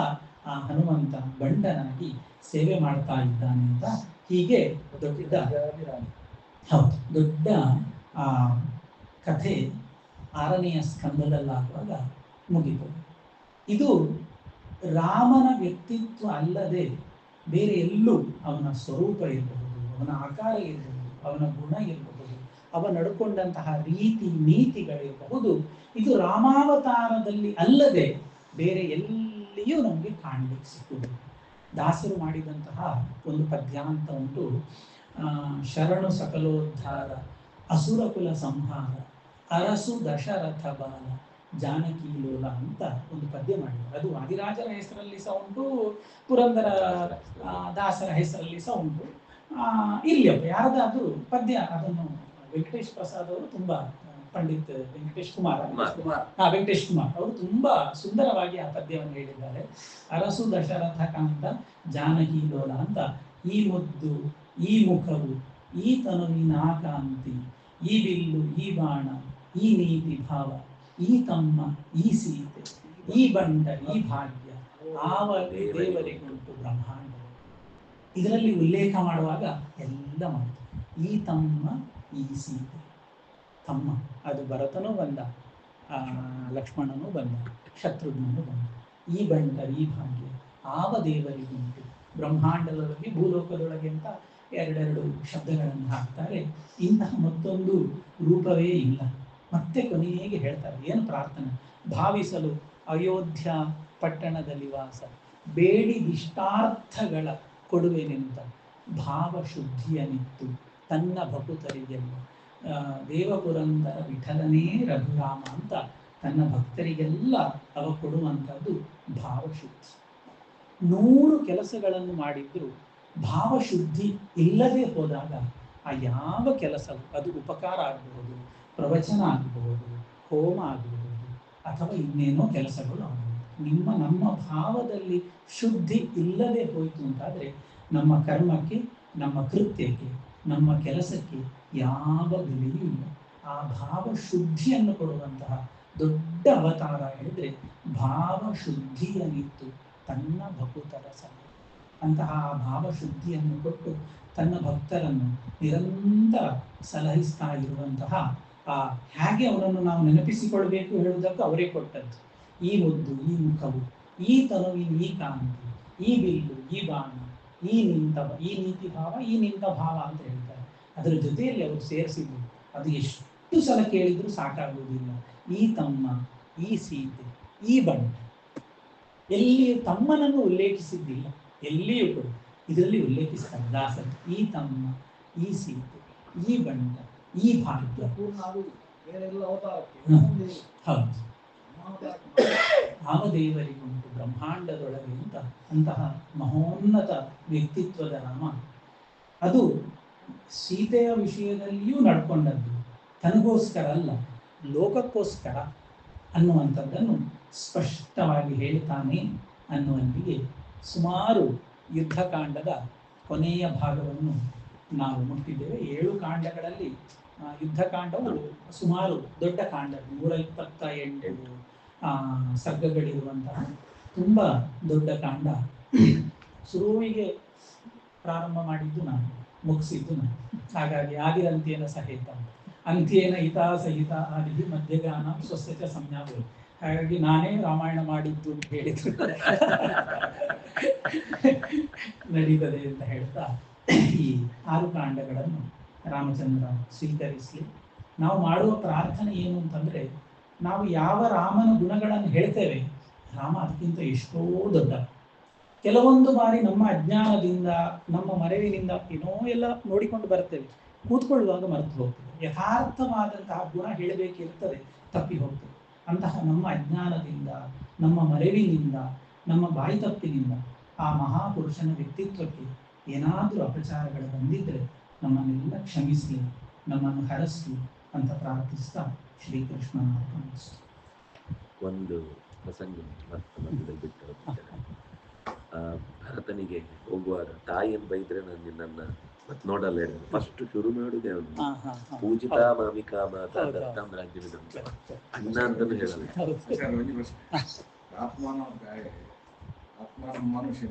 ಆ ಹನುಮಂತ ಬಂಡನಾಗಿ ಸೇವೆ ಮಾಡ್ತಾ ಇದ್ದಾನೆ ಅಂತ ಹೀಗೆ ದೊಡ್ಡ ಆ ಕಥೆ 6ನೆಯ ಸ್ಕಂದದಲ್ಲಾಗುವಾಗ ಮುಗಿತು. ಇದು ರಾಮನ ವ್ಯಕ್ತಿತ್ವ ಅಲ್ಲದೆ ಬೇರೆ ಎಲ್ಲೂ ಅವನ ಸ್ವರೂಪ ಇರಬಹುದು, ಅವನ ಆಕಾರ ಇರಬಹುದು, ಅವನ ಗುಣ ಇರಬಹುದು, ಅವ ನಡ್ಕೊಂಡಂತಹ ರೀತಿ ನೀತಿಗಳಿರಬಹುದು, ಇದು ರಾಮಾವತಾರದಲ್ಲಿ ಅಲ್ಲದೆ ಬೇರೆ ಎಲ್ಲಿಯೂ ನಮಗೆ ಕಾಣಲಿಕ್ಕೆ ಸಿಕ್ಕುವುದು. ದಾಸರು ಮಾಡಿದಂತಹ ಒಂದು ಪದ್ಯ ಅಂತ ಉಂಟು, ಶರಣು ಸಕಲೋದ್ಧಾರ ಅಸುರಕುಲ ಸಂಹಾರ ಅರಸು ದಶರಥ ಬಾಲ ಜಾನಕಿ ಲೋಲ ಅಂತ ಒಂದು ಪದ್ಯ ಮಾಡಿದ್ದಾರೆ. ಅದು ವಾದಿರಾಜರ ಹೆಸರಲ್ಲಿ ಸಹ ಉಂಟು, ಪುರಂದರ ದಾಸರ ಹೆಸರಲ್ಲಿ ಸಹ ಉಂಟು. ಇಲ್ಲಿಯಪ್ಪ ಯಾರದಾದ್ರೂ ಪದ್ಯ, ಅದನ್ನು ವೆಂಕಟೇಶ್ ಪ್ರಸಾದ್ ಅವರು ತುಂಬಾ, ಪಂಡಿತ್ ವೆಂಕಟೇಶ್ ಕುಮಾರ್ ಅವರು ತುಂಬಾ ಸುಂದರವಾಗಿ ಆ ಪದ್ಯವನ್ನು ಹೇಳಿದ್ದಾರೆ. ಅರಸು ದಶರಥ ಕಾಂತ ಜಾನಕಿ ಲೋಲ ಅಂತ, ಈ ಮುದ್ದು ಈ ಮುಖವು ಈ ತನುವಿನ ಕಾಂತಿ, ಈ ಬಿಲ್ಲು ಈ ಬಾಣ ಈ ನೀತಿ ಭಾವ, ಈ ತಮ್ಮ ಈ ಸೀತೆ ಈ ಬಂಡ ಈ ಭಾಗ್ಯ ಆವ ದೇವರಿಗುಂಟು ಬ್ರಹ್ಮಾಂಡ. ಇದರಲ್ಲಿ ಉಲ್ಲೇಖ ಮಾಡುವಾಗ ಎಲ್ಲ ಮಾಡಿತು. ಈ ತಮ್ಮ ಈ ಸೀತೆ, ತಮ್ಮ ಅದು ಭರತನೂ ಬಂದ, ಲಕ್ಷ್ಮಣನೂ ಬಂದ, ಶತ್ರುಘ್ನನೂ ಬಂದ. ಈ ಬಂಡ ಈ ಭಾಗ್ಯ ಆವ ದೇವರಿಗುಂಟು ಬ್ರಹ್ಮಾಂಡದೊಳಗೆ ಭೂಲೋಕದೊಳಗೆ ಅಂತ ಎರಡೆರಡು ಶಬ್ದಗಳನ್ನು ಹಾಕ್ತಾರೆ. ಇಂತಹ ಮತ್ತೊಂದು ರೂಪವೇ ಇಲ್ಲ. ಮತ್ತೆ ಕೊನೆಗೆ ಹೇಳ್ತಾರೆ, ಏನು ಪ್ರಾರ್ಥನೆ, ಭಾವಿಸಲು ಅಯೋಧ್ಯ ಪಟ್ಟಣದಲ್ಲಿ ವಾಸ, ಬೇಡಿದಿಷ್ಟಾರ್ಥಗಳ ಕೊಡುವೆ ನಿಂತ, ಭಾವ ಶುದ್ಧಿಯನಿತ್ತು ತನ್ನ ಭಕುತರಿಗೆಲ್ಲ, ದೇವಪುರಂದರ ವಿಠಲನೇ ರಘುರಾಮ ಅಂತ ತನ್ನ ಭಕ್ತರಿಗೆಲ್ಲ ಅವ ಕೊಡುವಂಥದ್ದು ಭಾವಶುದ್ಧಿ. 100 ಕೆಲಸಗಳನ್ನು ಮಾಡಿದ್ರು ಭಾವಶುದ್ಧಿ ಇಲ್ಲದೆ ಹೋದಾಗ ಆ ಯಾವ ಕೆಲಸವು, ಅದು ಉಪಕಾರ ಆಗಬಹುದು, ಪ್ರವಚನ ಆಗಬಹುದು, ಹೋಮ ಆಗಬಹುದು, ಅಥವಾ ಇನ್ನೇನೋ ಕೆಲಸಗಳು ಆಗಬಹುದು. ನಮ್ಮ ಭಾವದಲ್ಲಿ ಶುದ್ಧಿ ಇಲ್ಲದೆ ಹೋಯಿತು ಅಂತಾದರೆ ನಮ್ಮ ಕರ್ಮಕ್ಕೆ, ನಮ್ಮ ಕೃತ್ಯಕ್ಕೆ, ನಮ್ಮ ಕೆಲಸಕ್ಕೆ ಯಾವ ಬೆಲೆಯೂ ಇಲ್ಲ. ಆ ಭಾವ ಶುದ್ಧಿಯನ್ನು ಕೊಡುವಂತಹ ದೊಡ್ಡ ಅವತಾರ ಹೇಳಿದ್ರೆ ಭಾವ ಶುದ್ಧಿಯನ್ನಿತ್ತು ತನ್ನ ಭಕುತರ ಸಲಹೆ. ಅಂತಹ ಆ ಭಾವ ಶುದ್ಧಿಯನ್ನು ಕೊಟ್ಟು ತನ್ನ ಭಕ್ತರನ್ನು ನಿರಂತರ ಸಲಹಿಸ್ತಾ ಇರುವಂತಹ ಹೇಗೆ ಅವರನ್ನು ನಾವು ನೆನಪಿಸಿಕೊಳ್ಬೇಕು ಹೇಳುವುದಕ್ಕೆ ಅವರೇ ಕೊಟ್ಟದ್ದು. ಈ ಮುದ್ದು ಈ ಮುಖವು ಈ ತನುವಿನ ಈ ಕಾಂತಿ, ಈ ಬಿಲ್ಲು ಈ ಬಾಣ ಈ ನೀತಿ ಭಾವ ಈ ನಿಂತ ಭಾವ ಅಂತ ಹೇಳ್ತಾರೆ. ಅದರ ಜೊತೆಯಲ್ಲಿ ಅವರು ಸೇರಿಸಿದ್ರು. ಅದು ಎಷ್ಟು ಸಲ ಕೇಳಿದ್ರು ಸಾಕಾಗುವುದಿಲ್ಲ. ಈ ತಮ್ಮ ಈ ಸೀತೆ ಈ ಬಂಡ, ಎಲ್ಲಿಯೂ ತಮ್ಮನನ್ನು ಉಲ್ಲೇಖಿಸಿದ್ದಿಲ್ಲ, ಎಲ್ಲಿಯೂ ಕೂಡ ಇದರಲ್ಲಿ ಉಲ್ಲೇಖಿಸ್ತಾರೆ ದಾಸರು. ಈ ತಮ್ಮ ಈ ಸೀತೆ ಈ ಬಂಡ ಈ ಭಾಗ್ಯ ಹೌದು, ರಾಮದೇವರಿಗುಂಟು ಬ್ರಹ್ಮಾಂಡದೊಳಗೆ ಅಂತ ಅಂತಹ ಮಹೋನ್ನತ ವ್ಯಕ್ತಿತ್ವದ ರಾಮ. ಅದು ಸೀತೆಯ ವಿಷಯದಲ್ಲಿಯೂ ನಡ್ಕೊಂಡದ್ದು ತನಗೋಸ್ಕರ ಅಲ್ಲ, ಲೋಕಕ್ಕೋಸ್ಕರ ಅನ್ನುವಂಥದ್ದನ್ನು ಸ್ಪಷ್ಟವಾಗಿ ಹೇಳ್ತಾನೆ ಅನ್ನುವಲ್ಲಿಗೆ ಸುಮಾರು ಯುದ್ಧಕಾಂಡದ ಕೊನೆಯ ಭಾಗವನ್ನು ನಾವು ಮುಟ್ಟಿದ್ದೇವೆ. 7 ಕಾಂಡಗಳಲ್ಲಿ ಯುದ್ಧಕಾಂಡವು ಸುಮಾರು ದೊಡ್ಡ ಕಾಂಡ, 128 ಸರ್ಗಗಳಿರುವಂತಹ ತುಂಬ ದೊಡ್ಡ ಕಾಂಡ. ಶುರುವಿಗೆ ಪ್ರಾರಂಭ ಮಾಡಿದ್ದು ನಾನು, ಮುಗಿಸಿದ್ದು ನಾನು. ಹಾಗಾಗಿ ಆದಿರಂತ್ಯೇನ ಸಹಿತ ಅಂತ್ಯೇನ ಹಿತಾ ಸಹಿತ ಆದಿ ಮಧ್ಯಗಾನ ಸ್ವಸ್ಯ ಸಂಜ್ಞಾಗಳು. ಹಾಗಾಗಿ ನಾನೇ ರಾಮಾಯಣ ಮಾಡಿದ್ದು ಅಂತ ಹೇಳಿದ್ದು ನಡೀತದೆ ಅಂತ ಹೇಳ್ತಾ ಈ 6 ಕಾಂಡಗಳನ್ನು ರಾಮಚಂದ್ರ ಸ್ವೀಕರಿಸಲಿ. ನಾವು ಮಾಡುವ ಪ್ರಾರ್ಥನೆ ಏನು ಅಂತಂದರೆ, ನಾವು ಯಾವ ರಾಮನ ಗುಣಗಳನ್ನು ಹೇಳ್ತೇವೆ, ರಾಮ ಅದಕ್ಕಿಂತ ಎಷ್ಟೋ ದೊಡ್ಡ. ಕೆಲವೊಂದು ಬಾರಿ ನಮ್ಮ ಅಜ್ಞಾನದಿಂದ ನಮ್ಮ ಮರೆವಿನಿಂದ ಏನೋ ಎಲ್ಲ ನೋಡಿಕೊಂಡು ಬರ್ತೇವೆ, ಕೂತ್ಕೊಳ್ಳುವಾಗ ಮರೆತು ಹೋಗ್ತದೆ. ಯಥಾರ್ಥವಾದಂತಹ ಗುಣ ಹೇಳಬೇಕಿರ್ತದೆ, ತಪ್ಪಿ ಹೋಗ್ತದೆ. ಅಂತಹ ನಮ್ಮ ಅಜ್ಞಾನದಿಂದ, ನಮ್ಮ ಮರೆವಿನಿಂದ, ನಮ್ಮ ಬಾಯಿ ತಪ್ಪಿನಿಂದ ಆ ಮಹಾಪುರುಷನ ವ್ಯಕ್ತಿತ್ವಕ್ಕೆ ಏನಾದರೂ ಅಪಚಾರಗಳು ಬಂದಿದ್ದರೆ ನಮ್ಮನ್ನೆಲ್ಲ ಕ್ಷಮಿಸಲಿ, ನಮ್ಮನ್ನು ಹರಸಲಿ ಅಂತ ಪ್ರಾರ್ಥಿಸ್ತಾ ಶ್ರೀಕೃಷ್ಣ ಒಂದು ಪ್ರಸಂಗ ಮಧ್ಯದಲ್ಲಿ ಬಿಟ್ಟು ಭರತನಿಗೆ ಹೋಗುವಾಗ ತಾಯಿಯನ್ನು ಬೈದ್ರೆ ನಾನು ನಿನ್ನನ್ನ ಮತ್ ನೋಡಲ್ಲ ಹೇಳಿದ್ರು. ಫಸ್ಟ್ ಶುರು ಮಾಡುದೇ ಅವನು ಪೂಜಿತಾ ಮಾಮಿಕಾ ಮಾತಾ ದತ್ತಂ ರಾಜ್ಯವಿದಂ ಅಣ್ಣ ಅಂತಾನು ಹೇಳಲ್ಲ. ಆಚಾರ್ಯ ಒಂದು ಪ್ರಶ್ನೆ. ಆತ್ಮಾನ ಮನುಷ್ಯ